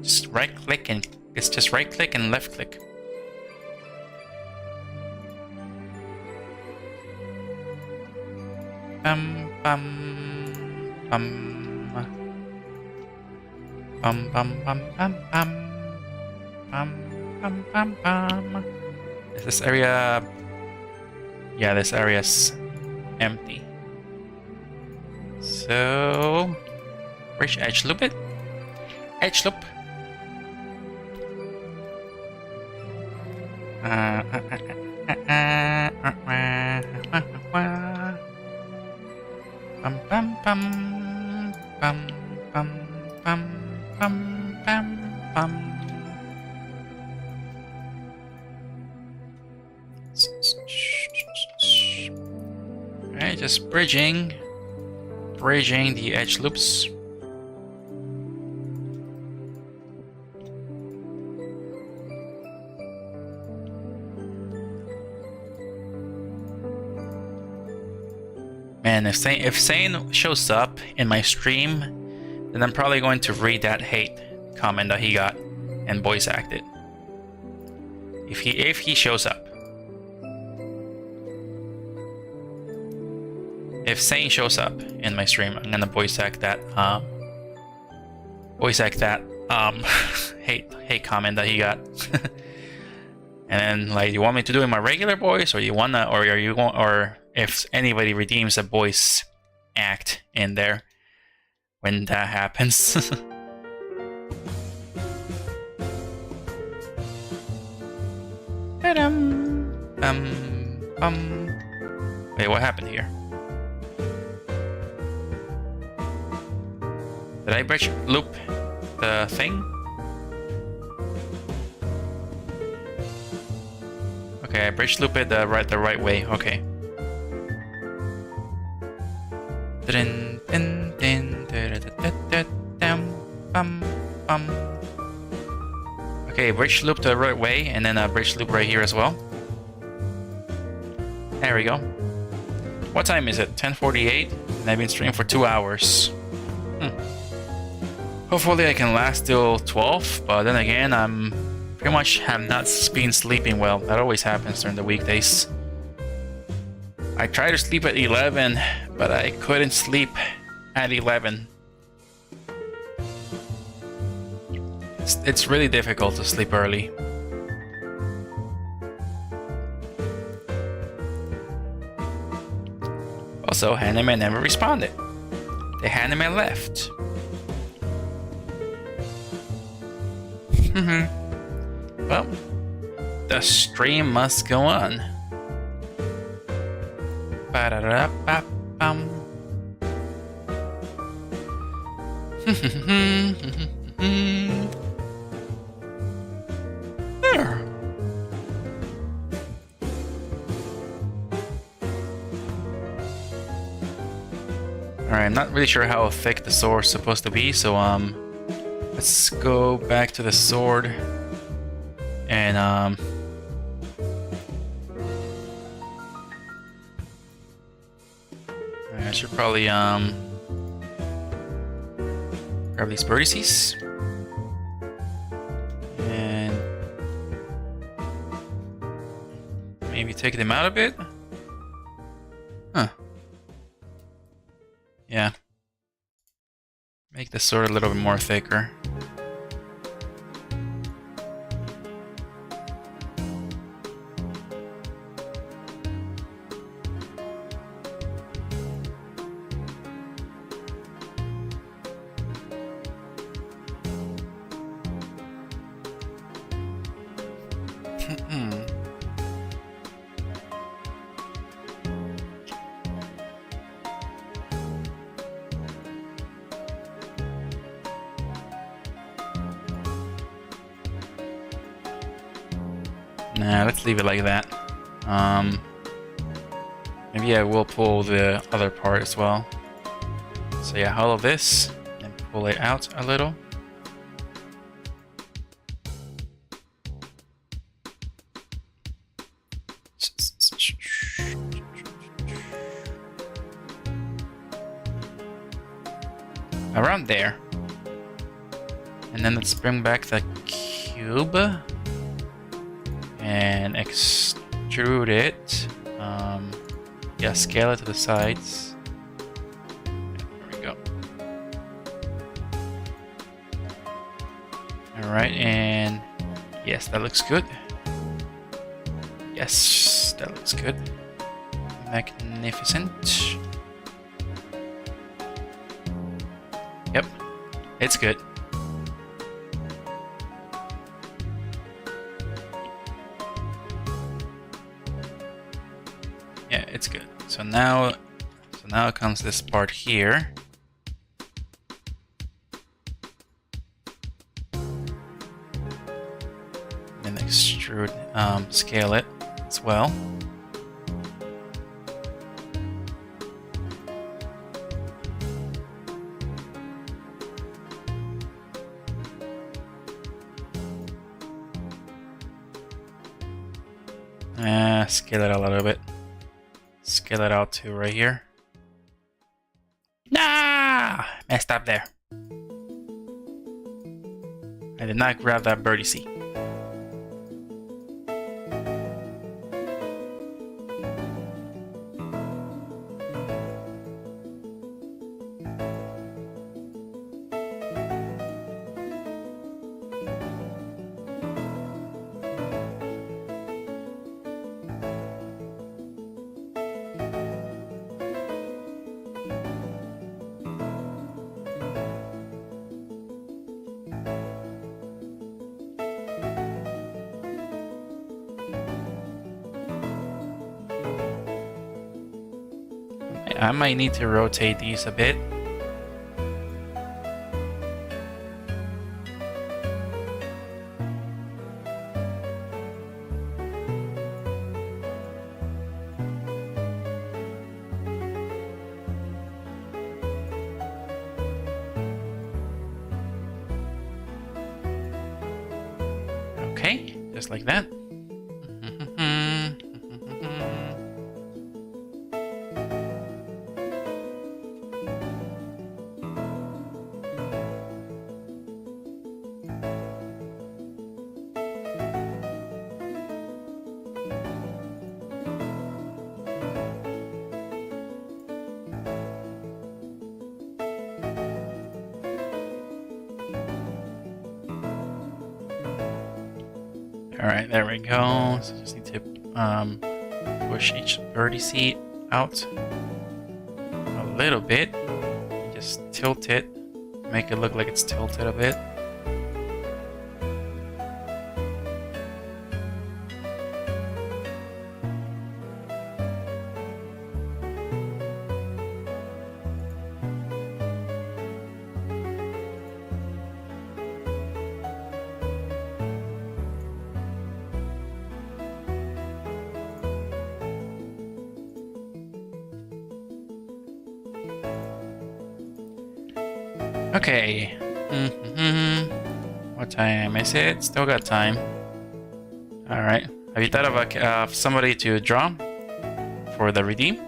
Just right click and it's just right click and left click. Bum bum bum bum bum bum bum bum. Is this area? Yeah, this area's empty. So, bridge edge loop it. Edge loop. Bum bum bum bum bum bum bum Bam, bam. Alright, just bridging the edge loops. Man, if Sane shows up in my stream, then I'm probably going to read that hate comment that he got and voice act it. If he shows up. If Sane shows up in my stream, I'm gonna voice act that hate comment that he got. And then, like, you want me to do it in my regular voice, or or if anybody redeems a voice act in there when that happens. Wait, what happened here? Did I bridge loop the thing? Okay, I bridge loop it the right way. Okay. Okay, bridge loop the right way, and then a bridge loop right here as well. There we go. What time is it? 10:48, and I've been streaming for 2 hours. Hopefully I can last till 12, but then again, I'm pretty much have not been sleeping well. That always happens during the weekdays. I tried to sleep at 11, but I couldn't sleep at 11. It's really difficult to sleep early. Also, Handyman never responded. The Handyman left. Well, the stream must go on. Ba-da-da-ba-bum. There. Alright, I'm not really sure how thick the sword's supposed to be, so let's go back to the sword and I should probably grab these vertices and maybe take them out a bit. Huh. Yeah. Make the sword a little bit more thicker. Nah, let's leave it like that. Maybe I will pull the other part as well. So yeah, hollow this and pull it out a little. Around there. And then let's bring back the cube and extrude it. Yeah, scale it to the sides. There we go. Alright, and yes, that looks good. Yes, that looks good. Magnificent. Yep, it's good. Yeah, it's good. So now comes this part here. should scale it as well. Scale it a little bit. Scale it out to right here. Nah! Messed up there. I did not grab that birdie seed. I might need to rotate these a bit. Okay, just like that. Alright, there we go. So just need to push each birdie seat out a little bit. Just tilt it, make it look like it's tilted a bit. Okay. What time is it? Still got time. Alright. Have you thought of somebody to draw for the redeem?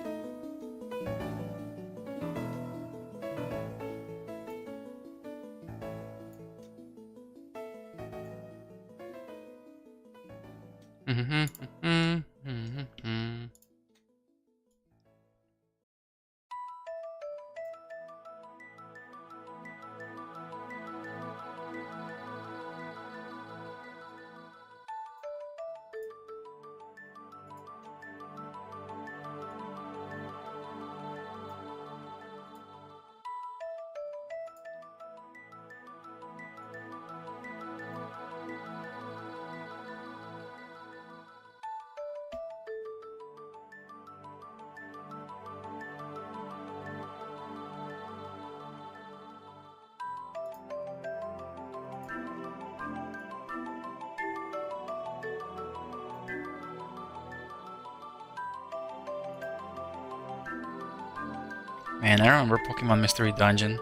Man, I remember Pokemon Mystery Dungeon.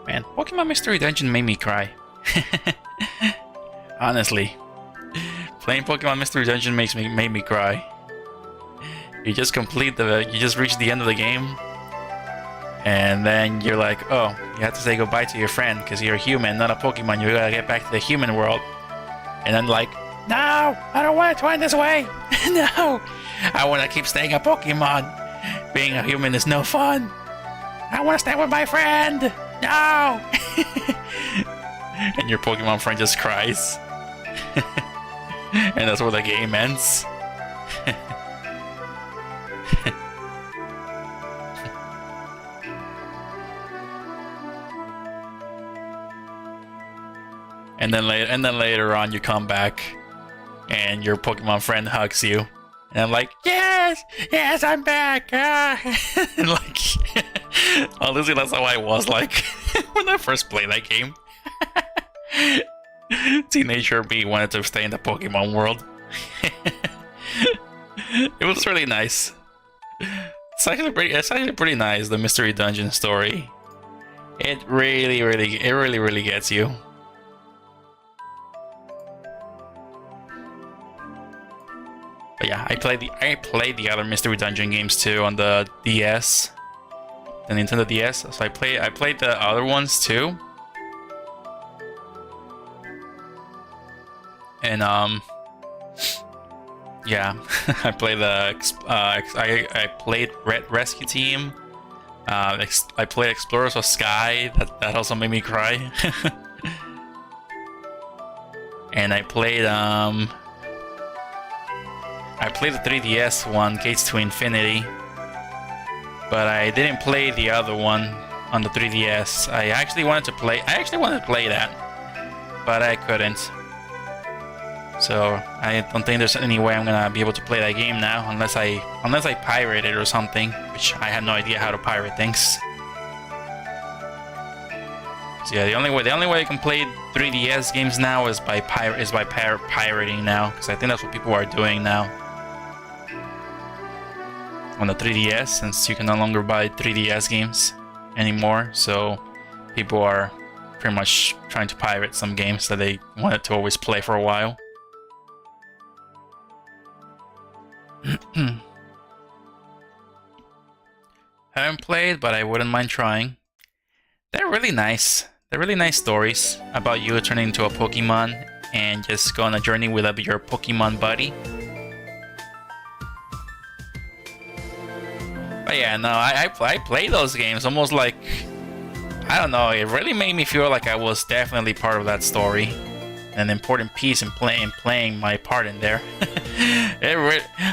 Man, Pokemon Mystery Dungeon made me cry. Honestly. Playing Pokemon Mystery Dungeon made me cry. You just reach the end of the game, and then you're like, oh, you have to say goodbye to your friend because you're a human, not a Pokemon. You gotta get back to the human world. And I'm like, no, I don't want to end this way. No, I want to keep staying a Pokemon. Being a human is no fun. I want to stay with my friend. No. And your Pokemon friend just cries. And that's where the game ends. And then later on you come back and your Pokemon friend hugs you. And I'm like, yes, I'm back. And like Honestly, that's how I was like when I first played that game. Teenager me wanted to stay in the Pokemon world. It was really nice. It's actually pretty nice, the mystery dungeon story. It really gets you. But yeah, I played the other mystery dungeon games too on the DS, the Nintendo DS. So I played the other ones too. And yeah, I played I played Red Rescue Team. I played Explorers of Sky. That also made me cry. And I played the 3DS one, Gates to Infinity. But I didn't play the other one on the 3DS. I actually wanted to play that, but I couldn't. So I don't think there's any way I'm gonna be able to play that game now, unless I pirate it or something, which I have no idea how to pirate things. So yeah, the only way I can play 3DS games now is by pirating now, because I think that's what people are doing now on the 3DS, since you can no longer buy 3DS games anymore. So people are pretty much trying to pirate some games that they wanted to always play for a while. Haven't played, but I wouldn't mind trying. They're really nice. They're really nice stories about you turning into a Pokemon and just go on a journey with your Pokemon buddy. But yeah, no, I played those games almost like, I don't know, it really made me feel like I was definitely part of that story. An important piece in playing my part in there.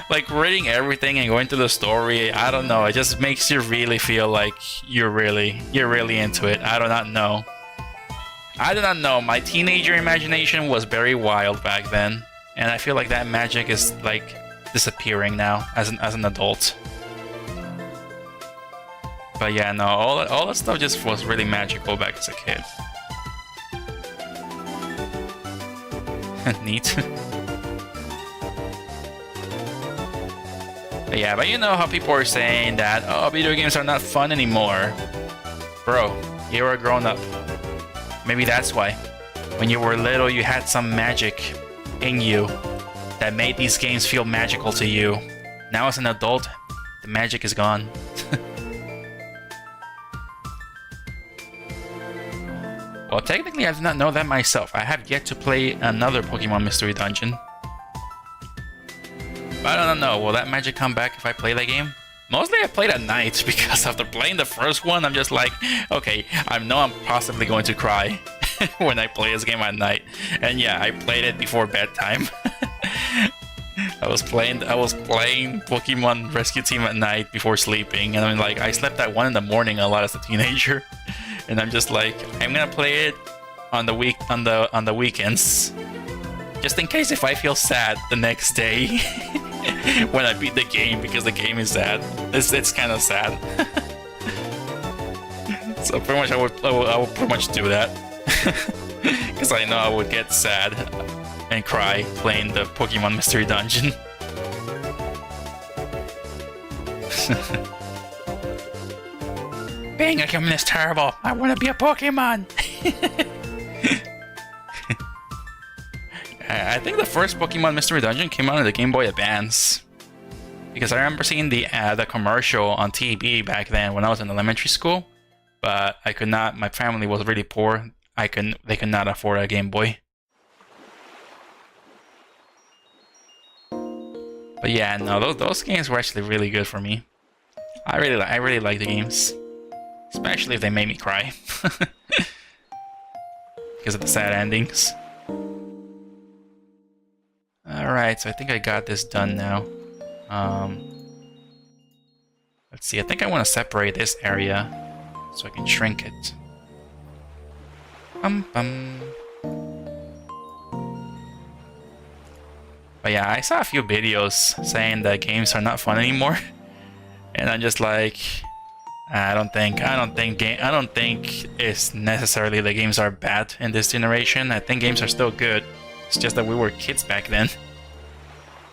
Like reading everything and going through the story, I don't know, it just makes you really feel like you're really into it. I do not know. My teenager imagination was very wild back then, and I feel like that magic is like disappearing now as an adult. But yeah, no, all that stuff just was really magical back as a kid. Neat. But yeah, but you know how people are saying that, oh, video games are not fun anymore. Bro, you're a grown-up. Maybe that's why. When you were little, you had some magic in you that made these games feel magical to you. Now as an adult, the magic is gone. Well, technically, I do not know that myself. I have yet to play another Pokemon Mystery Dungeon. But I don't know, will that magic come back if I play that game? Mostly I played at night, because after playing the first one, I'm just like, okay, I know I'm possibly going to cry when I play this game at night. And yeah, I played it before bedtime. I was playing Pokemon Rescue Team at night before sleeping, and I'm like, I slept at 1 in the morning a lot as a teenager. And I'm just like, I'm gonna play it on the weekends, just in case if I feel sad the next day when I beat the game, because the game is sad. It's kind of sad. So pretty much I would pretty much do that, because I know I would get sad and cry playing the Pokemon Mystery Dungeon. Being a human is terrible. I want to be a Pokemon. I think the first Pokemon Mystery Dungeon came out on the Game Boy Advance, because I remember seeing the commercial on TV back then when I was in elementary school. But I could not. My family was really poor. They could not afford a Game Boy. But yeah, no, those games were actually really good for me. I really like the games. Especially if they made me cry. Because of the sad endings. Alright, so I think I got this done now. Let's see, I think I want to separate this area so I can shrink it. But yeah, I saw a few videos saying that games are not fun anymore. And I'm just like, I don't think it's necessarily the games are bad in this generation. I think games are still good. It's just that we were kids back then.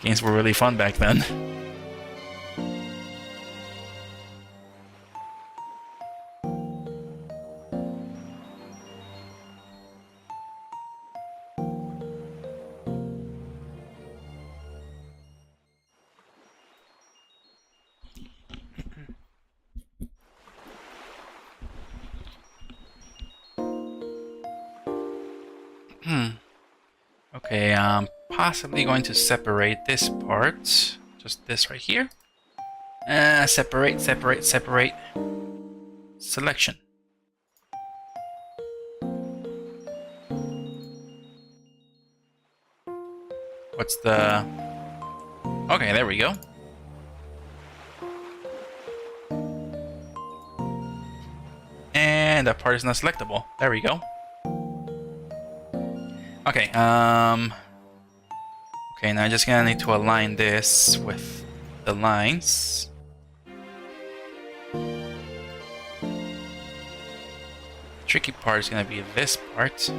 Games were really fun back then. Okay, I'm possibly going to separate this part. Just this right here. Separate. Selection. What's the... Okay, there we go. And that part is not selectable. There we go. Okay, okay, now I'm just gonna need to align this with the lines. The tricky part is gonna be this part.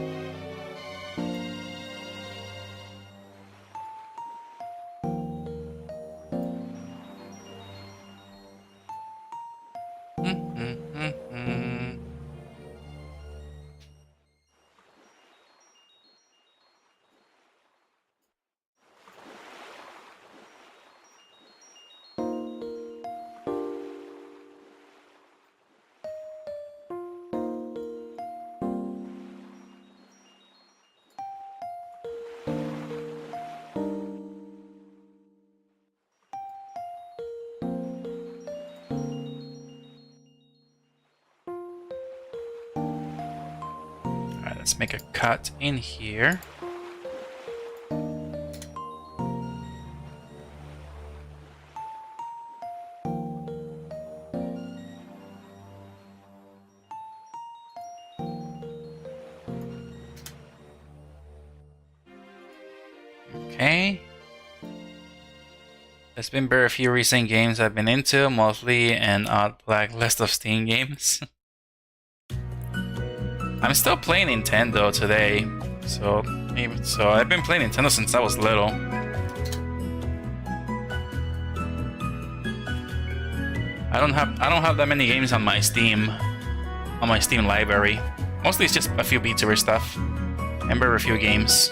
Let's make a cut in here. Okay. There's been very few recent games I've been into, mostly an odd black list of Steam games. I'm still playing Nintendo today, so I've been playing Nintendo since I was little. I don't have that many games on my Steam library. Mostly it's just a few VTuber stuff and very few games.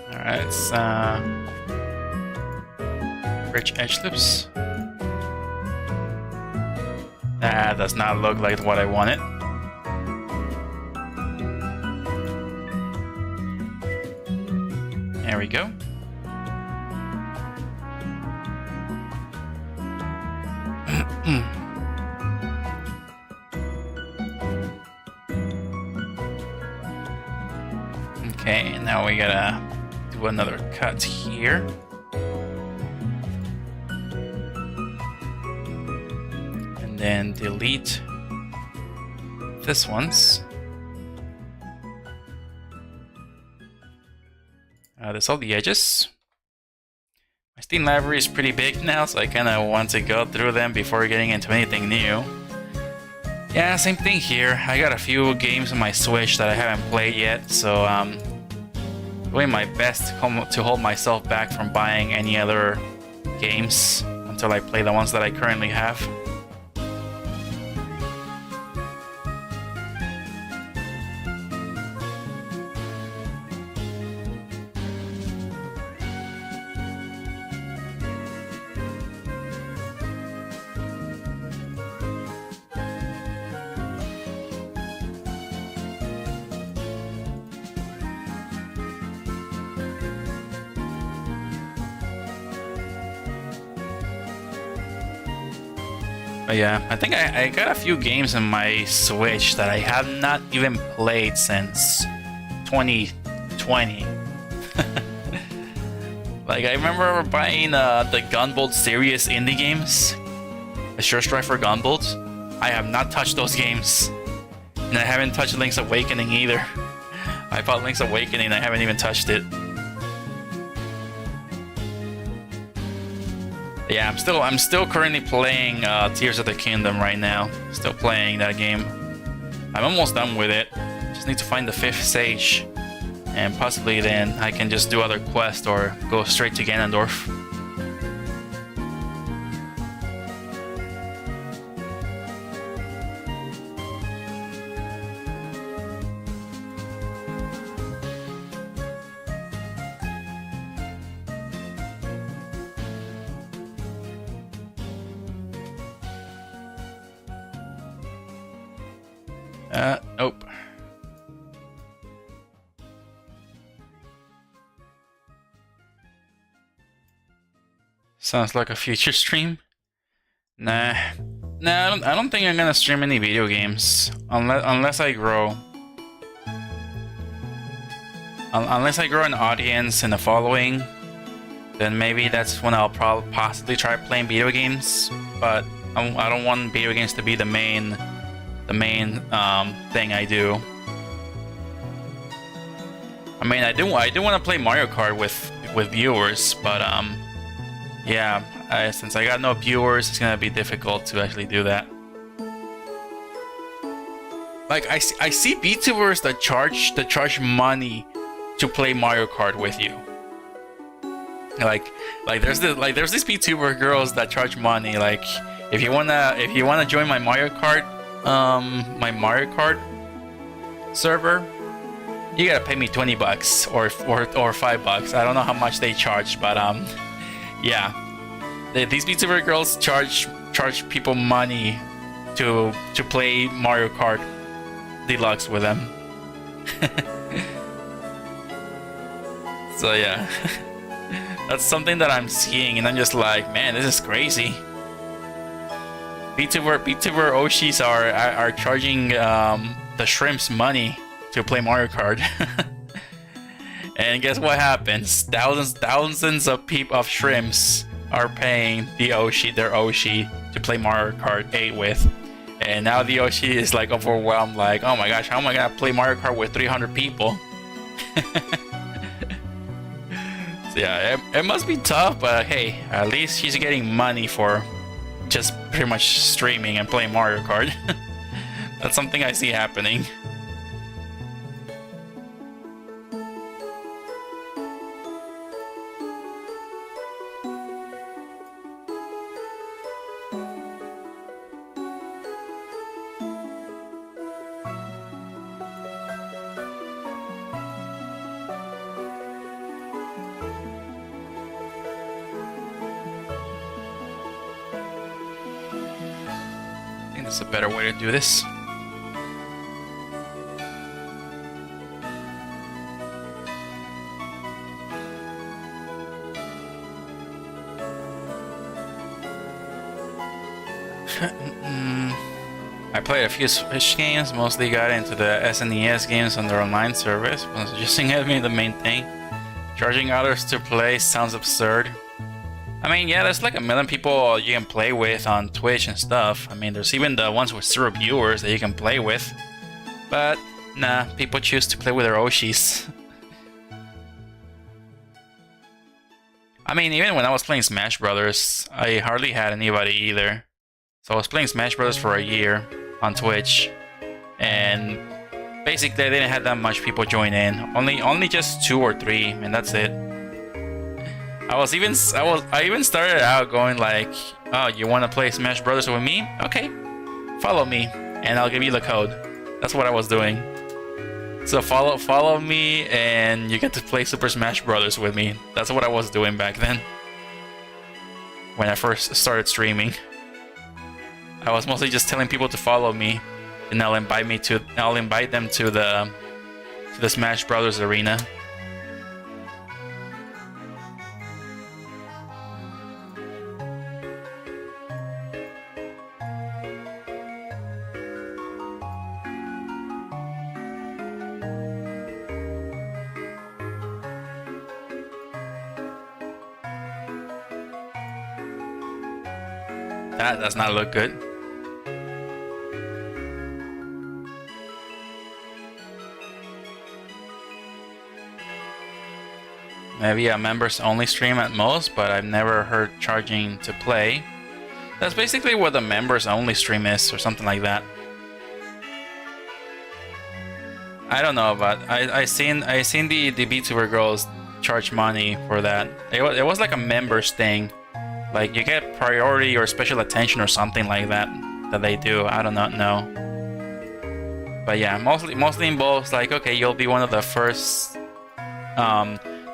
Alright, let's bridge edge loops. That does not look like what I wanted. There we go. Okay, now we gotta do another cut here. And then delete this one's. There's all the edges. My Steam library is pretty big now, so I kinda want to go through them before getting into anything new. Yeah, same thing here. I got a few games on my Switch that I haven't played yet, so doing my best to hold myself back from buying any other games until I play the ones that I currently have. But yeah, I think I got a few games on my Switch that I have not even played since 2020. Like, I remember buying the Gunbolt series indie games. The Sure Strike for Gunbolt. I have not touched those games. And I haven't touched Link's Awakening either. I bought Link's Awakening and I haven't even touched it. Yeah, I'm still currently playing Tears of the Kingdom right now. Still playing that game. I'm almost done with it. Just need to find the 5th sage. And possibly then I can just do other quests or go straight to Ganondorf. Nope. Sounds like a future stream. Nah, I don't think I'm gonna stream any video games unless I grow. Unless I grow an audience and a following, then maybe that's when I'll possibly try playing video games. But I don't want video games to be the main thing I do. I mean, I do want to play Mario Kart with viewers, but yeah, since I got no viewers, it's gonna be difficult to actually do that. Like I see VTubers that charge money to play Mario Kart with you. Like there's these VTuber girls that charge money. Like if you wanna join my Mario Kart server, you gotta pay me $20 or $5. I don't know how much they charge, but yeah, these VTuber girls charge people money to play Mario Kart Deluxe with them. So yeah, that's something that I'm seeing, and I'm just like, man, this is crazy. VTuber Oshis are charging the shrimps money to play Mario Kart. And guess what happens? Thousands of shrimps are paying their Oshi to play Mario Kart 8 with. And now the Oshi is like overwhelmed, like, oh my gosh, how am I gonna play Mario Kart with 300 people? So yeah, it must be tough, but hey, at least she's getting money for just pretty much streaming and playing Mario Kart. That's something I see happening. That's a better way to do this. I played a few Switch games, mostly got into the SNES games on their online service. Was just having the main thing. Charging others to play sounds absurd. I mean, yeah, there's like a million people you can play with on Twitch and stuff. I mean, there's even the ones with 0 viewers that you can play with. But, nah, people choose to play with their Oshis. I mean, even when I was playing Smash Brothers, I hardly had anybody either. So I was playing Smash Brothers for a year on Twitch. And basically, I didn't have that much people join in. Only just 2 or 3, and that's it. I even started out going like, oh, you want to play Smash Brothers with me? Okay, follow me, and I'll give you the code. That's what I was doing. So follow me, and you get to play Super Smash Brothers with me. That's what I was doing back then. When I first started streaming, I was mostly just telling people to follow me, and I'll invite them to the Smash Brothers arena. That does not look good. Maybe a members only stream at most, but I've never heard charging to play. That's basically what the members only stream is, or something like that. I don't know, but I seen the VTuber girls charge money for that. It was like a members thing, like you get priority or special attention or something like that they do. I do not know, but yeah, mostly involves like, okay, you'll be one of the first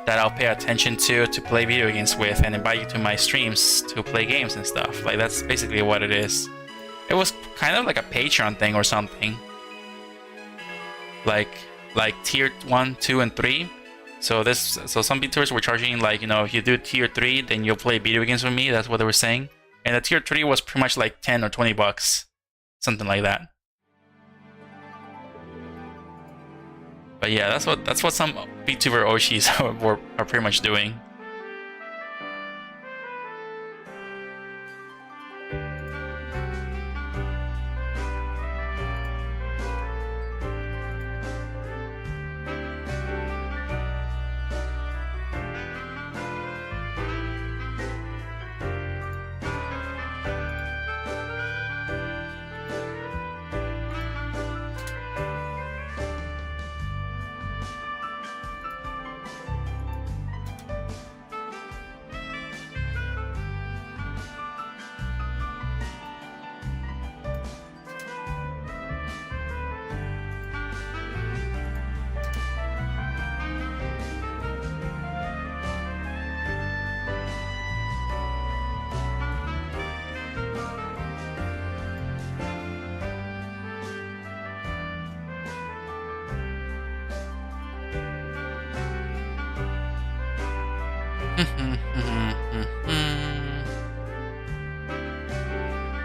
that I'll pay attention to play video games with and invite you to my streams to play games and stuff. Like that's basically what it is. It was kind of like a Patreon thing or something. Like tier 1, 2, and 3. So some VTubers were charging, like, you know, if you do tier 3, then you'll play video games with me. That's what they were saying. And the tier 3 was pretty much like 10 or 20 bucks, something like that. But yeah, that's what some VTuber Oshis are pretty much doing.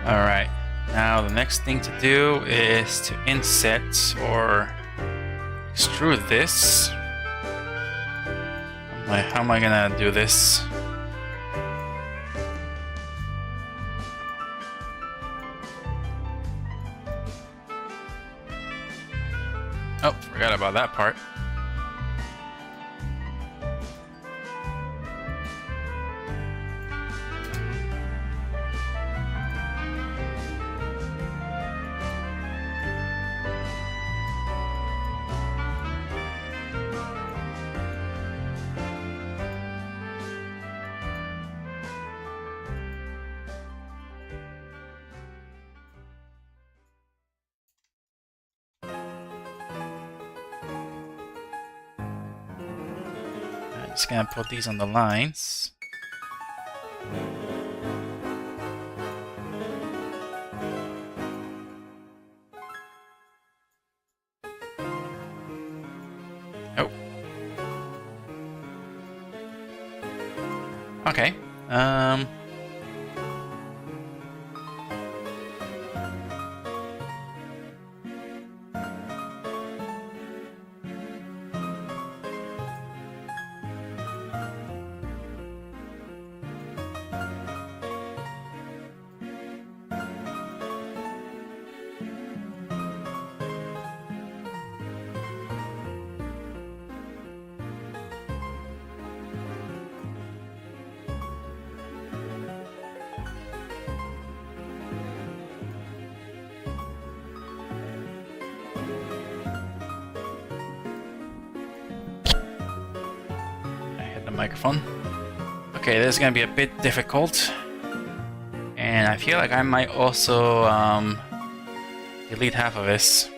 Alright, now the next thing to do is to inset or extrude this. How am I gonna do this? Oh, forgot about that part. Just gonna put these on the lines. Oh. Okay. Microphone. Okay, this is gonna be a bit difficult, and I feel like I might also delete half of this.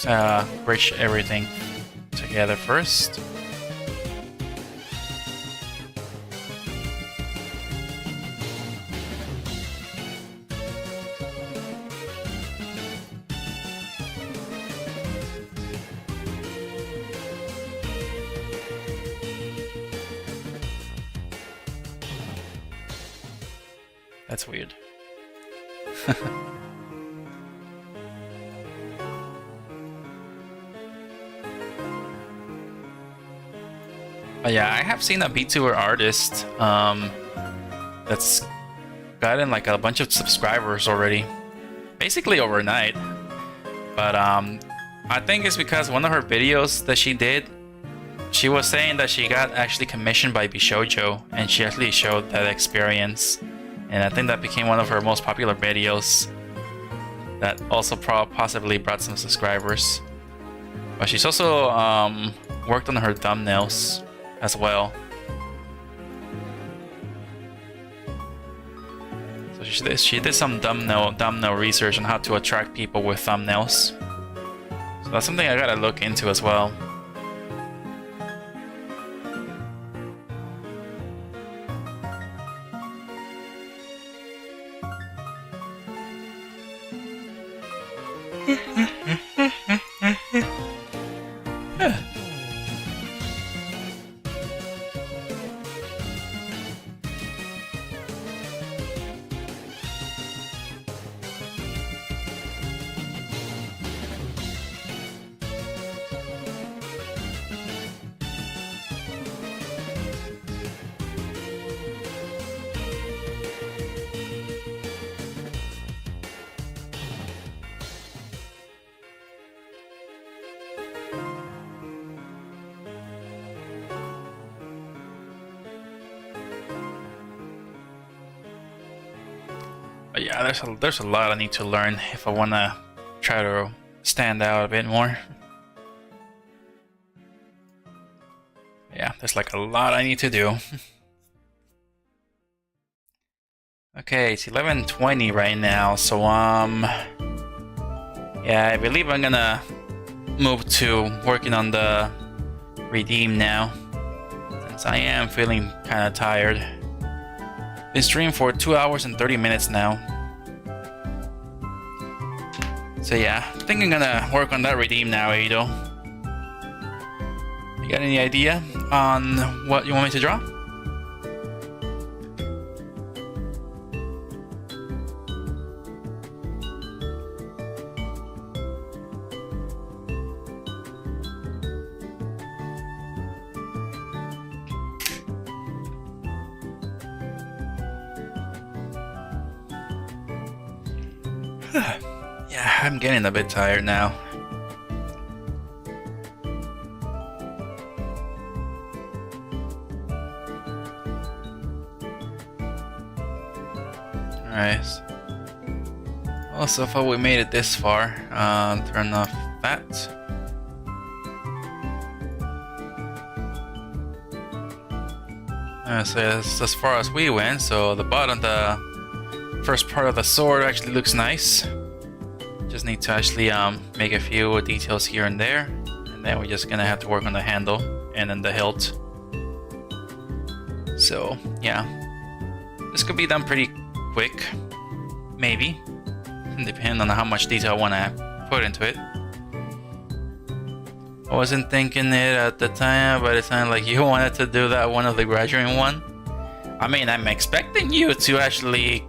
Let's bridge everything together first. That's weird. But yeah, I have seen a VTuber artist that's gotten like a bunch of subscribers already, basically overnight. But I think it's because one of her videos that she did, she was saying that she got actually commissioned by Bishoujo, and she actually showed that experience. And I think that became one of her most popular videos. That also possibly brought some subscribers. But she's also worked on her thumbnails as well. So she did some thumbnail research on how to attract people with thumbnails. So that's something I gotta look into as well. But yeah, there's a lot I need to learn if I want to try to stand out a bit more. Yeah, there's like a lot I need to do. Okay, it's 11:20 right now, so yeah, I believe I'm gonna move to working on the redeem now, since I am feeling kind of tired. Been streaming for 2 hours and 30 minutes now. So yeah, I think I'm gonna work on that redeem now, Ado. You got any idea on what you want me to draw? Yeah, I'm getting a bit tired now. Alright. Well, so far we made it this far. Turn off that. So that's as far as we went. So the bottom, the first part of the sword actually looks nice. Just need to actually make a few details here and there, and then we're just gonna have to work on the handle and then the hilt. So yeah, this could be done pretty quick, maybe, depending on how much detail I want to put into it. I wasn't thinking it at the time, but it sounded like you wanted to do that one of the graduating one. I mean, I'm expecting you to actually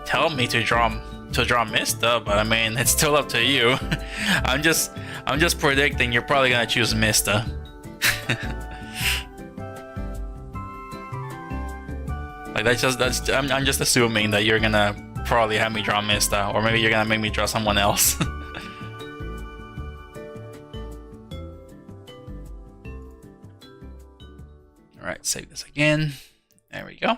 tell me to draw Mista, but I mean, it's still up to you. I'm just predicting you're probably gonna choose Mista. Like I'm just assuming that you're gonna probably have me draw Mista, or maybe you're gonna make me draw someone else. All right, save this again. There we go.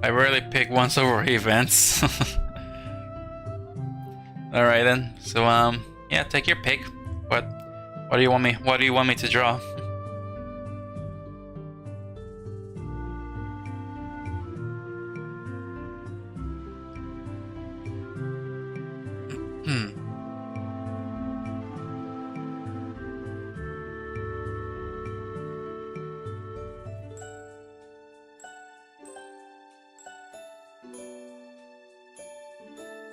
I rarely pick ones over events. All right then. So yeah, take your pick. What do you want me? What do you want me to draw?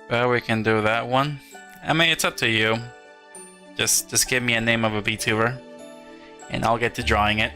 Well, we can do that one. I mean, it's up to you. Just give me a name of a VTuber, and I'll get to drawing it.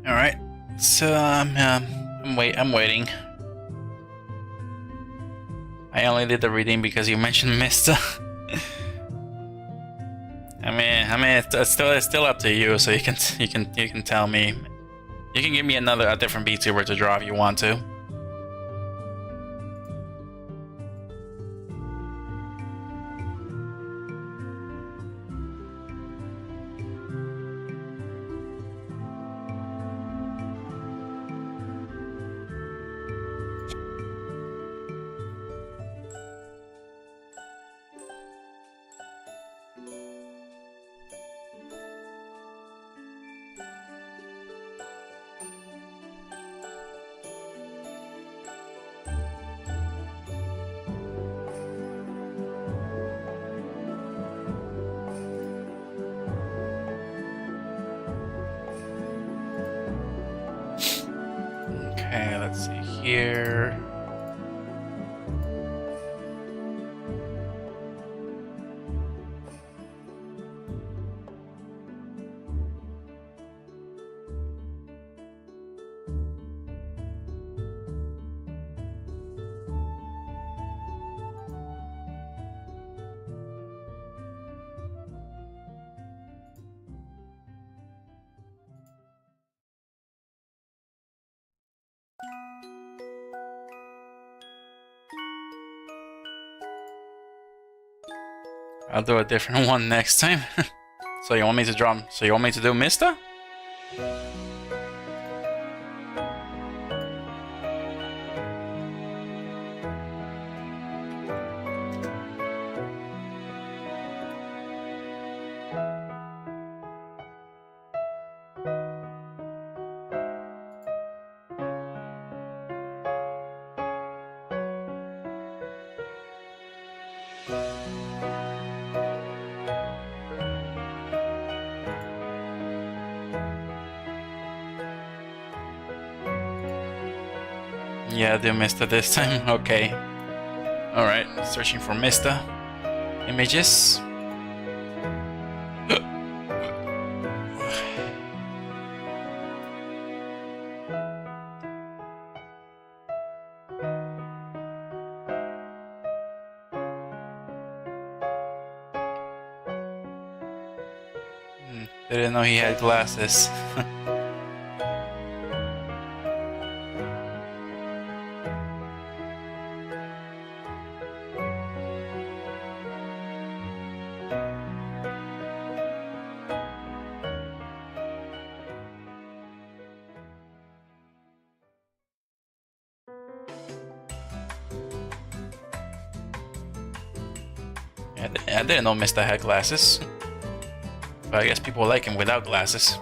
All right, so I'm waiting. I only did the reading because you mentioned Mister. I mean, it's still up to you. So you can tell me. You can give me a different VTuber to draw if you want to. Okay, let's see here. I'll do a different one next time. So you want me to draw? So you want me to do Mister? Yeah, do Mister this time. Okay. Alright, searching for Mister. Images. Didn't know he had glasses. I didn't know Mister had glasses. But I guess people like him without glasses.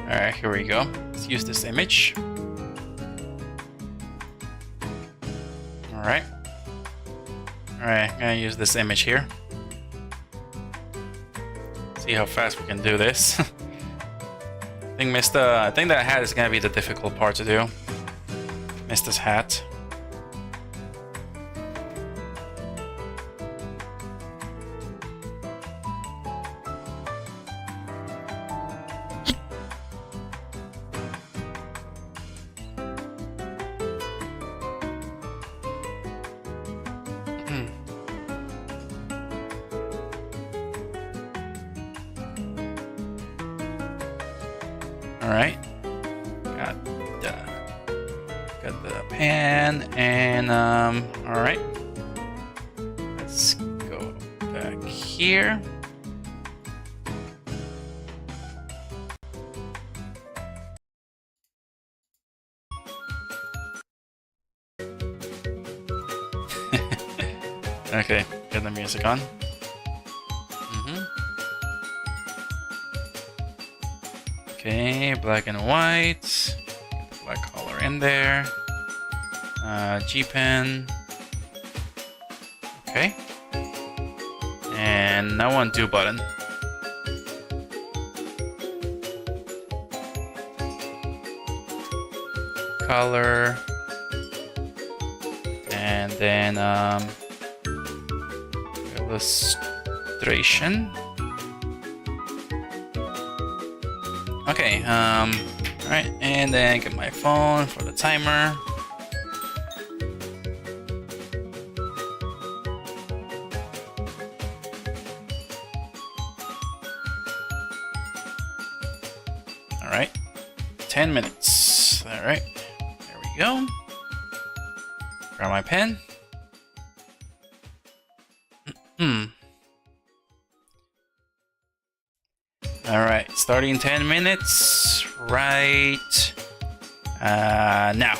Alright, here we go. Let's use this image. Alright. Alright, I'm gonna use this image here. See how fast we can do this. I think that hat is gonna be the difficult part to do. Mister's hat. All right. Got the pan and all right. Let's go back here. Okay, get the music on. Okay, black and white. Get the black color in there. G-pen. Okay. And now undo button. Color. And then illustration. Okay, alright, and then get my phone for the timer. Alright, 10 minutes. Alright, there we go. Grab my pen. Alright, starting 10 minutes right now.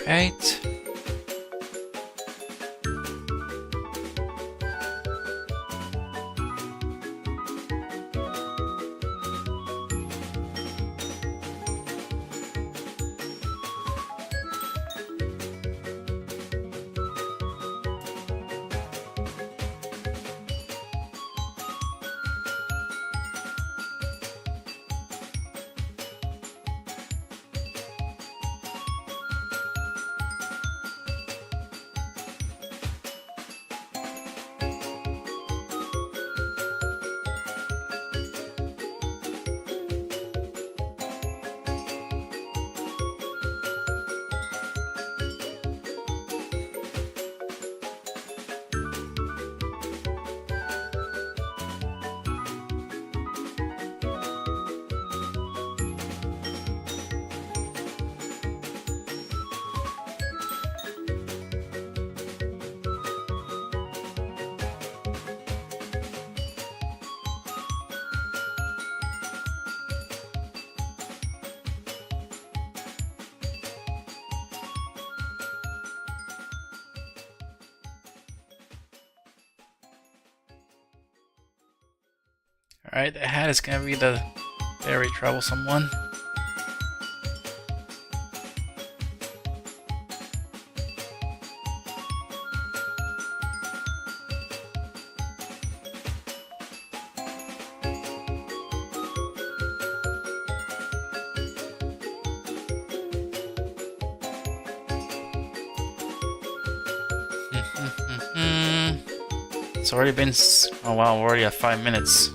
Right. Alright, the hat is gonna be the very troublesome one. It's already been... Oh wow, we're already at 5 minutes.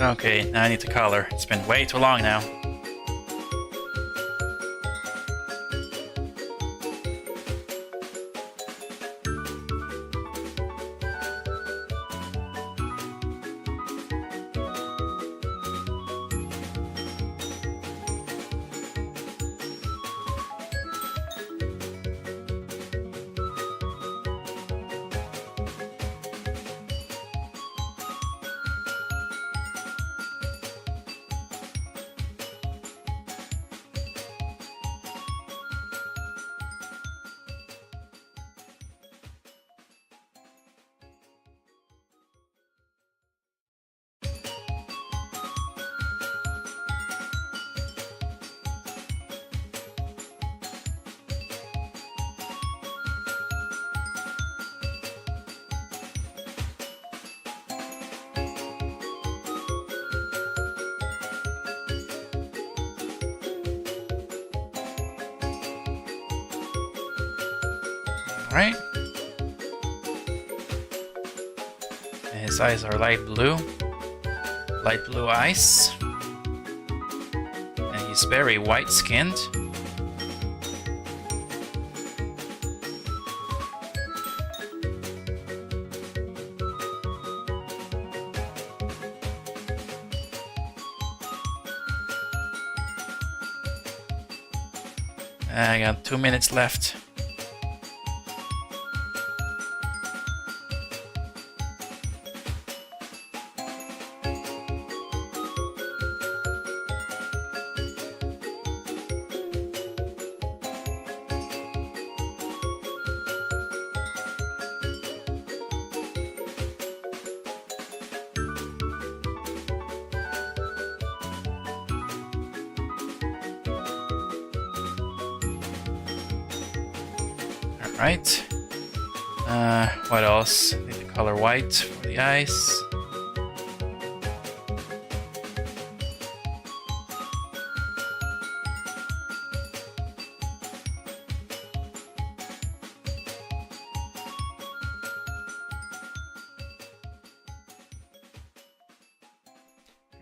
Okay, now I need to color. It's been way too long now. Right? And his eyes are light blue eyes. And he's very white skinned. I got 2 minutes left. Alright. What else? Need the color white for the eyes.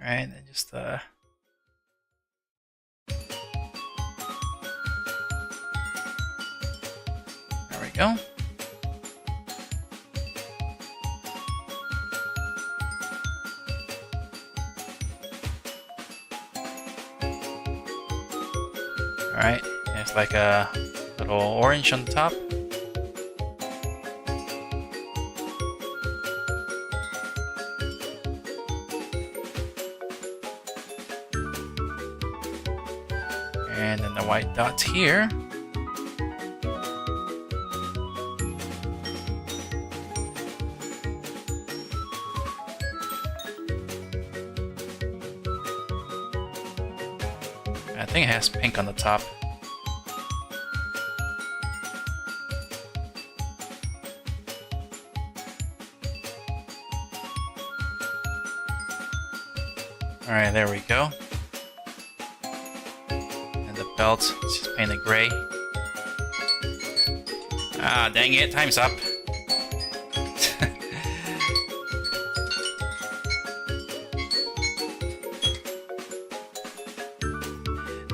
Alright, then just there we go. Alright, there's like a little orange on the top. And then the white dots here. I think it has pink on the top. Alright, there we go. And the belt is just painted gray. Ah, dang it, time's up.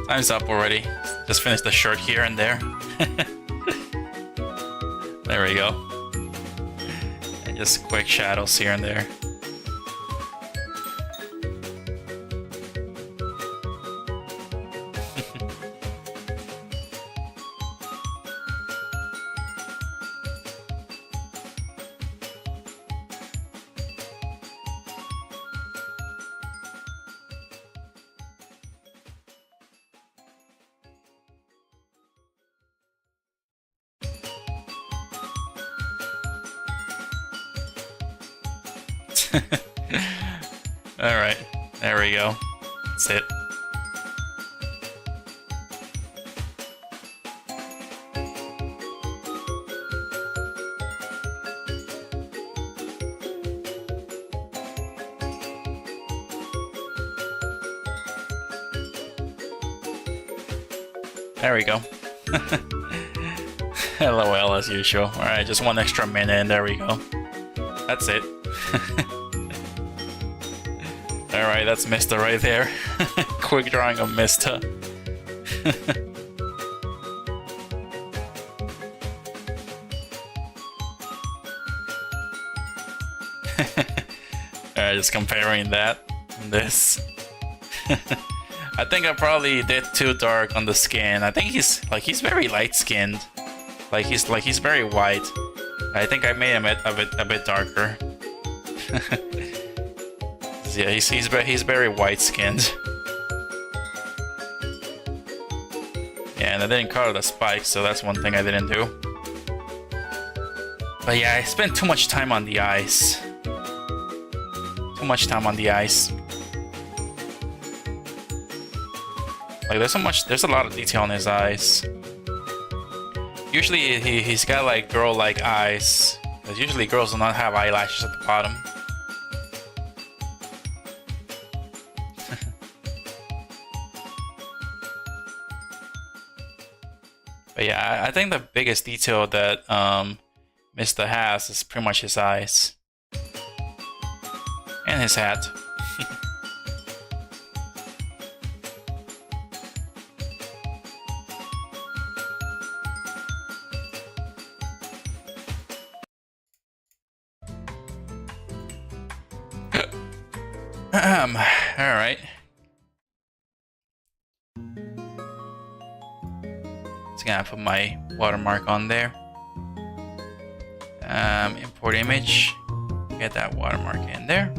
Time's up already. Just finished the shirt here and there. There we go. And just quick shadows here and there. Alright, there we go. That's it. There we go. LOL as usual. Alright, just one extra minute and there we go. That's it. Alright, that's Mista right there. Quick drawing of Mista. Alright, just comparing that and this. I think I probably did too dark on the skin. I think he's very light skinned. He's very white. I think I made him a bit darker. Yeah, he's very white skinned. Yeah, and I didn't color the spikes, so that's one thing I didn't do. But yeah, I spent too much time on the eyes. Too much time on the eyes. Like there's a lot of detail in his eyes. Usually he's got like girl-like eyes. Because usually girls do not have eyelashes at the bottom. But yeah, I think the biggest detail that Mista has is pretty much his eyes. And his hat. Alright. Just gonna put my watermark on there. Import image. Get that watermark in there.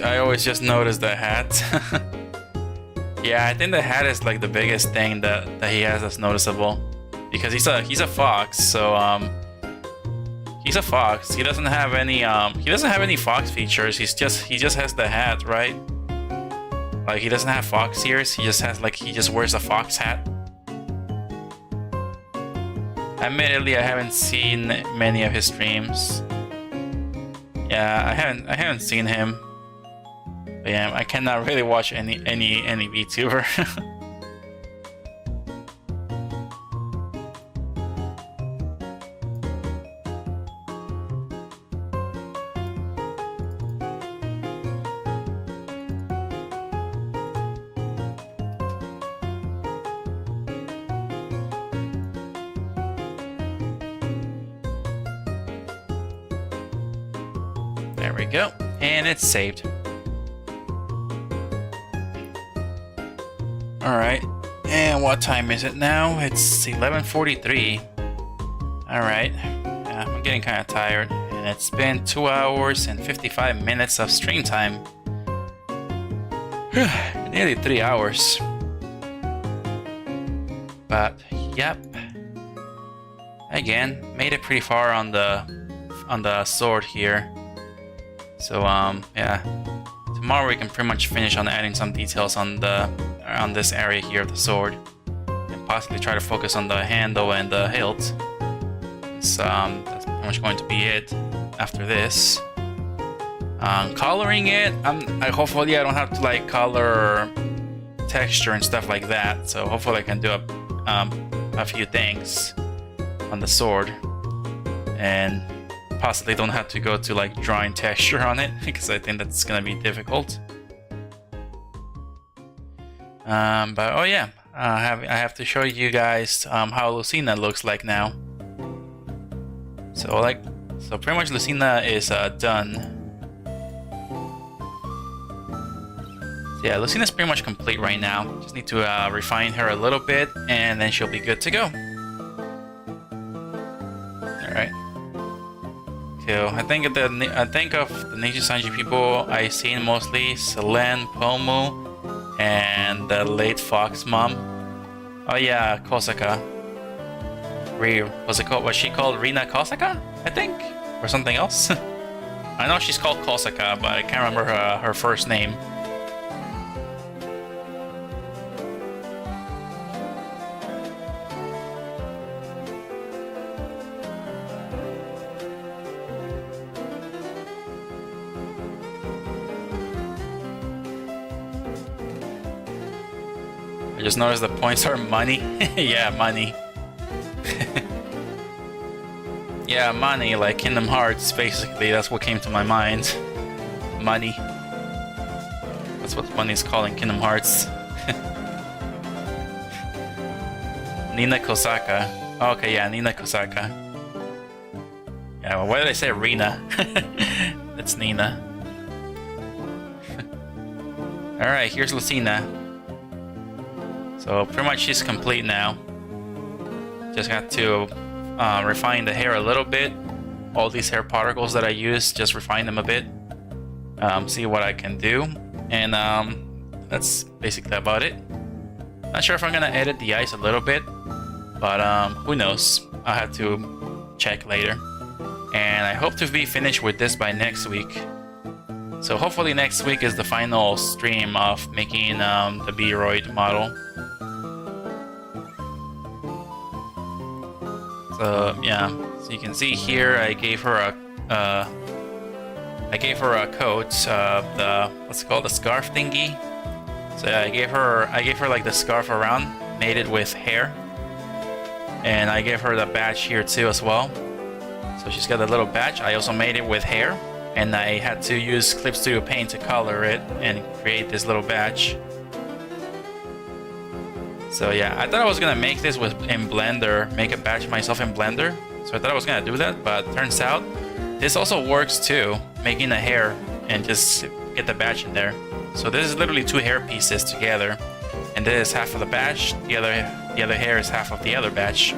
I always just notice the hat. Yeah, I think the hat is like the biggest thing that he has that's noticeable, because he's a fox, so He's a fox. He doesn't have any fox features. He just has the hat, right? Like he doesn't have fox ears. He just wears a fox hat. Admittedly, I haven't seen many of his streams. Yeah, I haven't seen him. But yeah, I cannot really watch any VTuber. There we go, and it's saved. Alright, and what time is it now? It's 11:43. Alright, I'm getting kind of tired, and it's been 2 hours and 55 minutes of stream time. Nearly 3 hours. But, yep. Again, made it pretty far on the sword here. So yeah, tomorrow we can pretty much finish on adding some details on this area here of the sword, and possibly try to focus on the handle and the hilt. So that's pretty much going to be it after this. Coloring it, hopefully I don't have to like color texture and stuff like that. So hopefully I can do a few things on the sword, and possibly don't have to go to like drawing texture on it, because I think that's gonna be difficult. But oh yeah, I have to show you guys how Lucina looks like now. So pretty much Lucina is done. So yeah, Lucina's pretty much complete right now. Just need to refine her a little bit, and then she'll be good to go. All right. So I think of the Nichi Sanji people I seen mostly Selene, Pomu, and the late Fox mom. Oh yeah, Kosaka. Was she called Rina Kosaka? I think, or something else. I know she's called Kosaka, but I can't remember her first name. I just noticed the points are money. Yeah, money. Yeah, money, like Kingdom Hearts, basically. That's what came to my mind. Money. That's what money is called in Kingdom Hearts. Nina Kosaka. Oh, okay, yeah, Nina Kosaka. Yeah, well, why did I say Rina? That's Nina. Alright, here's Lucina. So pretty much she's complete now. Just got to refine the hair a little bit. All these hair particles that I use, just refine them a bit. See what I can do. And that's basically about it. Not sure if I'm gonna edit the eyes a little bit, but who knows? I'll have to check later. And I hope to be finished with this by next week. So hopefully next week is the final stream of making the VRoid model. So yeah, so you can see here I gave her a coat of the, what's it called, the scarf thingy. So yeah, I gave her like the scarf around, made it with hair, and I gave her the badge here too as well. So she's got a little badge. I also made it with hair, and I had to use Clip Studio Paint to color it and create this little badge. So yeah, I thought I was gonna make this in Blender, make a badge myself in Blender. So I thought I was gonna do that, but turns out this also works too, making the hair and just get the badge in there. So this is literally two hair pieces together, and this is half of the badge, the other hair is half of the other badge,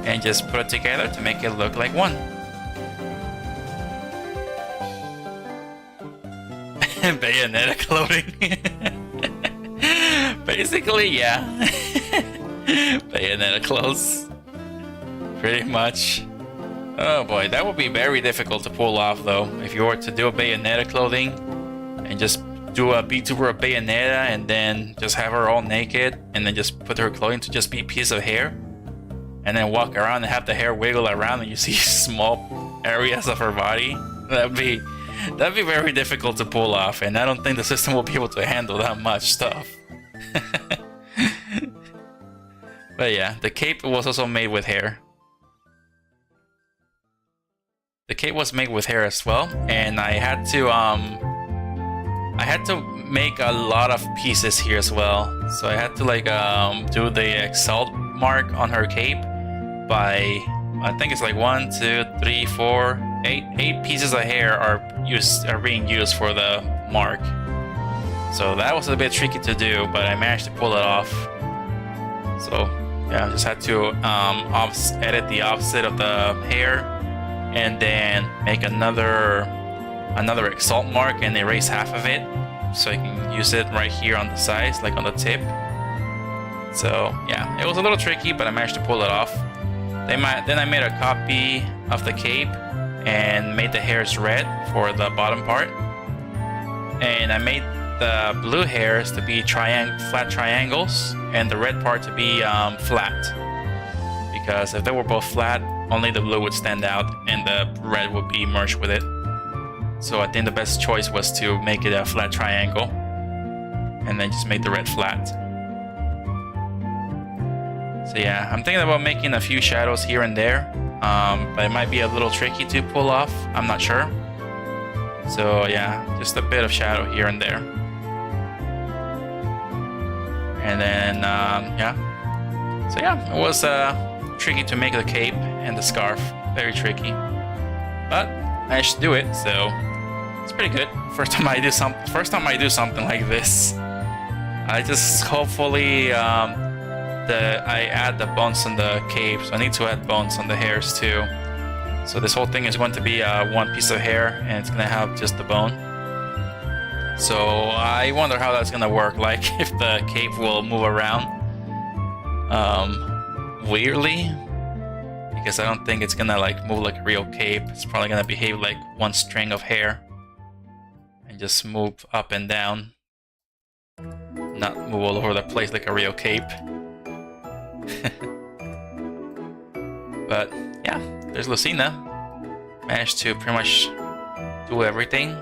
and just put it together to make it look like one. Bayonetta clothing. Basically, yeah. Bayonetta clothes. Pretty much. Oh boy, that would be very difficult to pull off though. If you were to do a Bayonetta clothing and just do a VTuber Bayonetta and then just have her all naked and then just put her clothing to just be a piece of hair and then walk around and have the hair wiggle around and you see small areas of her body, that'd be very difficult to pull off, and I don't think the system will be able to handle that much stuff. But yeah, the cape was also made with hair. The cape was made with hair as well, and I had to make a lot of pieces here as well. So I had to like do the exalt mark on her cape by, I think it's like 1, 2, 3, 4, 8 pieces of hair are being used for the mark. So that was a bit tricky to do, but I managed to pull it off. So yeah, I just had to edit the opposite of the hair and then make another exalt mark and erase half of it, so I can use it right here on the sides, like on the tip. So yeah, it was a little tricky, but I managed to pull it off. Then I made a copy of the cape and made the hairs red for the bottom part, and I made the blue hairs to be flat triangles and the red part to be flat, because if they were both flat, only the blue would stand out and the red would be merged with it. So I think the best choice was to make it a flat triangle and then just make the red flat. So yeah, I'm thinking about making a few shadows here and there, but it might be a little tricky to pull off, I'm not sure. So yeah, just a bit of shadow here and there. And then yeah, so yeah, it was tricky to make the cape and the scarf, very tricky, but I managed to do it, so it's pretty good. First time I do something like this. I just hopefully I add the bones on the cape, so I need to add bones on the hairs too. So this whole thing is going to be one piece of hair, and it's gonna have just the bone. So I wonder how that's gonna work, like if the cape will move around weirdly, because I don't think it's gonna like move like a real cape. It's probably gonna behave like one string of hair and just move up and down, not move all over the place like a real cape. But yeah, there's Lucina. Managed to pretty much do everything.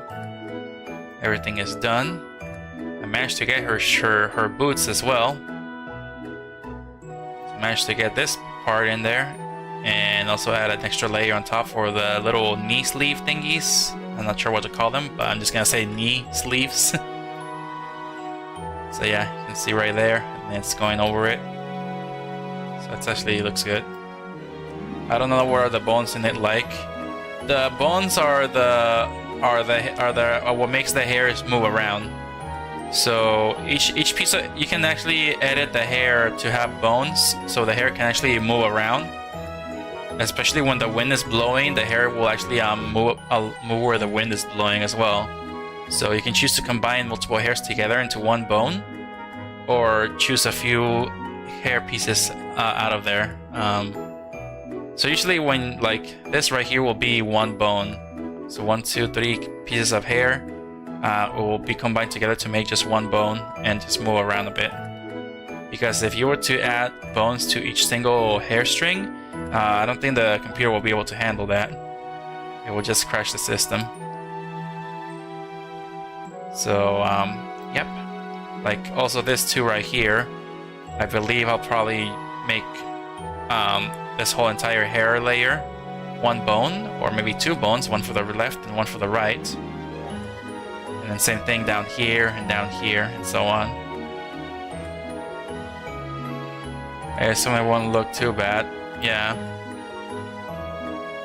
Everything is done. I managed to get her boots as well. So managed to get this part in there, and also add an extra layer on top for the little knee sleeve thingies. I'm not sure what to call them, but I'm just gonna say knee sleeves. So yeah, you can see right there, and it's going over it. So it actually looks good. I don't know what are the bones in it like. The bones are what makes the hairs move around. So each piece of, you can actually edit the hair to have bones, so the hair can actually move around. Especially when the wind is blowing, the hair will actually move where the wind is blowing as well. So you can choose to combine multiple hairs together into one bone, or choose a few hair pieces out of there. So usually when like this right here will be one bone. So 1, 2, 3 pieces of hair will be combined together to make just one bone and just move around a bit. Because if you were to add bones to each single hair string, I don't think the computer will be able to handle that. It will just crash the system. So yep. Like also this two right here, I believe I'll probably make this whole entire hair layer one bone, or maybe two bones, one for the left and one for the right. And then same thing down here, and so on. I assume it won't look too bad. Yeah.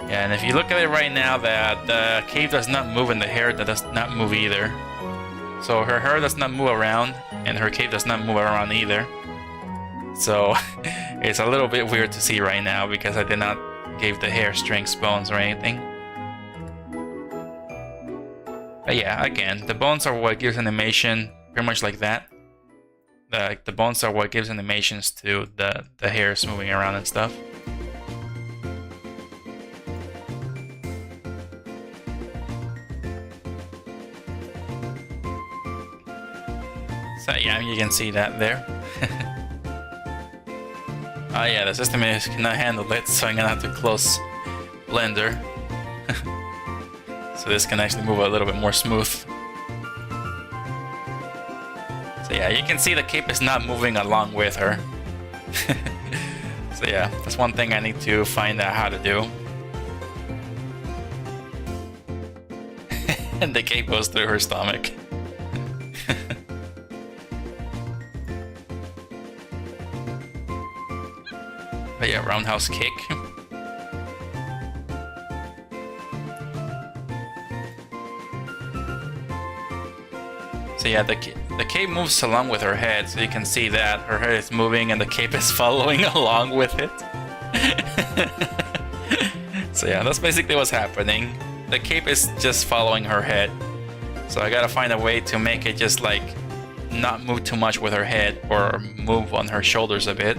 Yeah, and if you look at it right now, that the cape does not move and the hair does not move either. So her hair does not move around, and her cape does not move around either. So it's a little bit weird to see right now because I did not give the hair strings bones or anything. But yeah, again, the bones are what gives animation, pretty much like that. The bones are what gives animations to the hairs moving around and stuff. So yeah, you can see that there. Oh yeah, the system cannot handle it, so I'm gonna have to close Blender. So this can actually move a little bit more smooth. So yeah, you can see the cape is not moving along with her. So yeah, that's one thing I need to find out how to do. And the cape goes through her stomach. But yeah, roundhouse kick. So yeah, the cape moves along with her head, so you can see that her head is moving and the cape is following along with it. So yeah, that's basically what's happening. The cape is just following her head. So I gotta find a way to make it just like not move too much with her head or move on her shoulders a bit.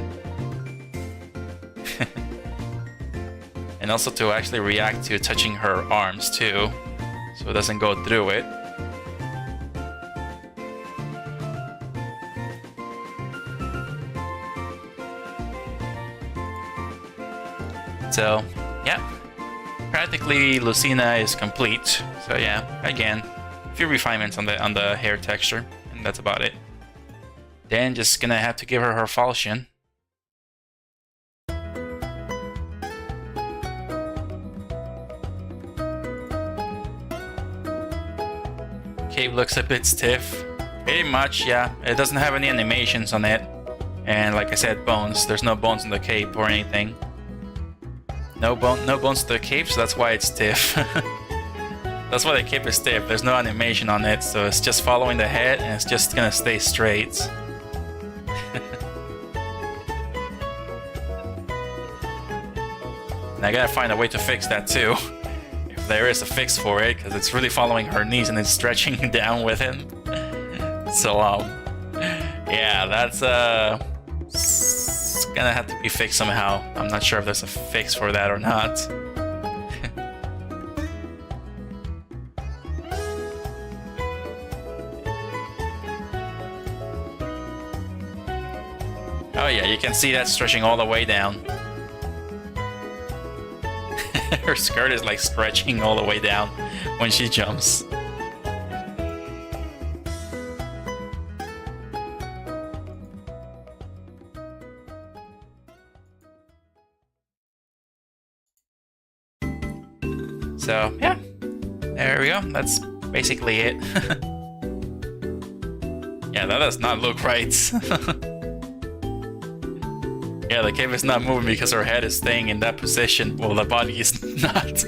And also to actually react to touching her arms too, so it doesn't go through it. So, yeah, practically Lucina is complete. So yeah, again, a few refinements on the hair texture, and that's about it. Then just gonna have to give her her Falchion. Cape looks a bit stiff. Pretty much, yeah. It doesn't have any animations on it. And like I said, bones. There's no bones in the cape or anything. No bones to the cape, so that's why it's stiff. That's why the cape is stiff. There's no animation on it, so it's just following the head and it's just gonna stay straight. And I gotta find a way to fix that too. There is a fix for it, because it's really following her knees and it's stretching down with it. So, yeah, that's it's gonna have to be fixed somehow. I'm not sure if there's a fix for that or not. Oh yeah, you can see that stretching all the way down. Her skirt is like stretching all the way down when she jumps. So yeah, there we go. That's basically it. Yeah, that does not look right. Yeah, the cape is not moving because her head is staying in that position. Well, the body is not.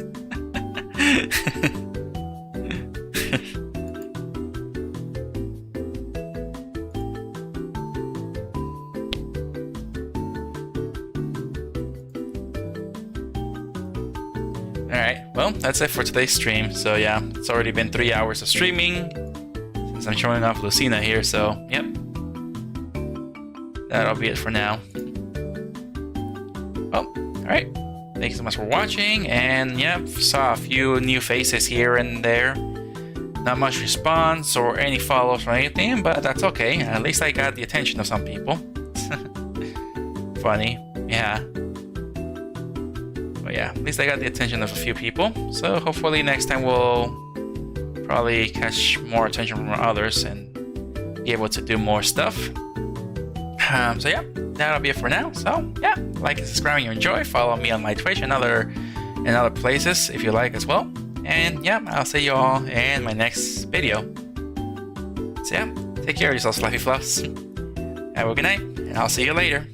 Alright, well, that's it for today's stream. So yeah, it's already been 3 hours of streaming since I'm showing off Lucina here, so yep. That'll be it for now. Well, alright. Thank you so much for watching, and yep, saw a few new faces here and there. Not much response or any follows or anything, but that's okay. At least I got the attention of some people. Funny, yeah. But yeah, at least I got the attention of a few people. So hopefully next time we'll probably catch more attention from others and be able to do more stuff. So yeah, that'll be it for now. So yeah, like and subscribe if you enjoy. Follow me on my Twitch and other places if you like as well. And yeah, I'll see you all in my next video. So yeah, take care of yourselves, Fluffy Fluffs. Have a good night, and I'll see you later.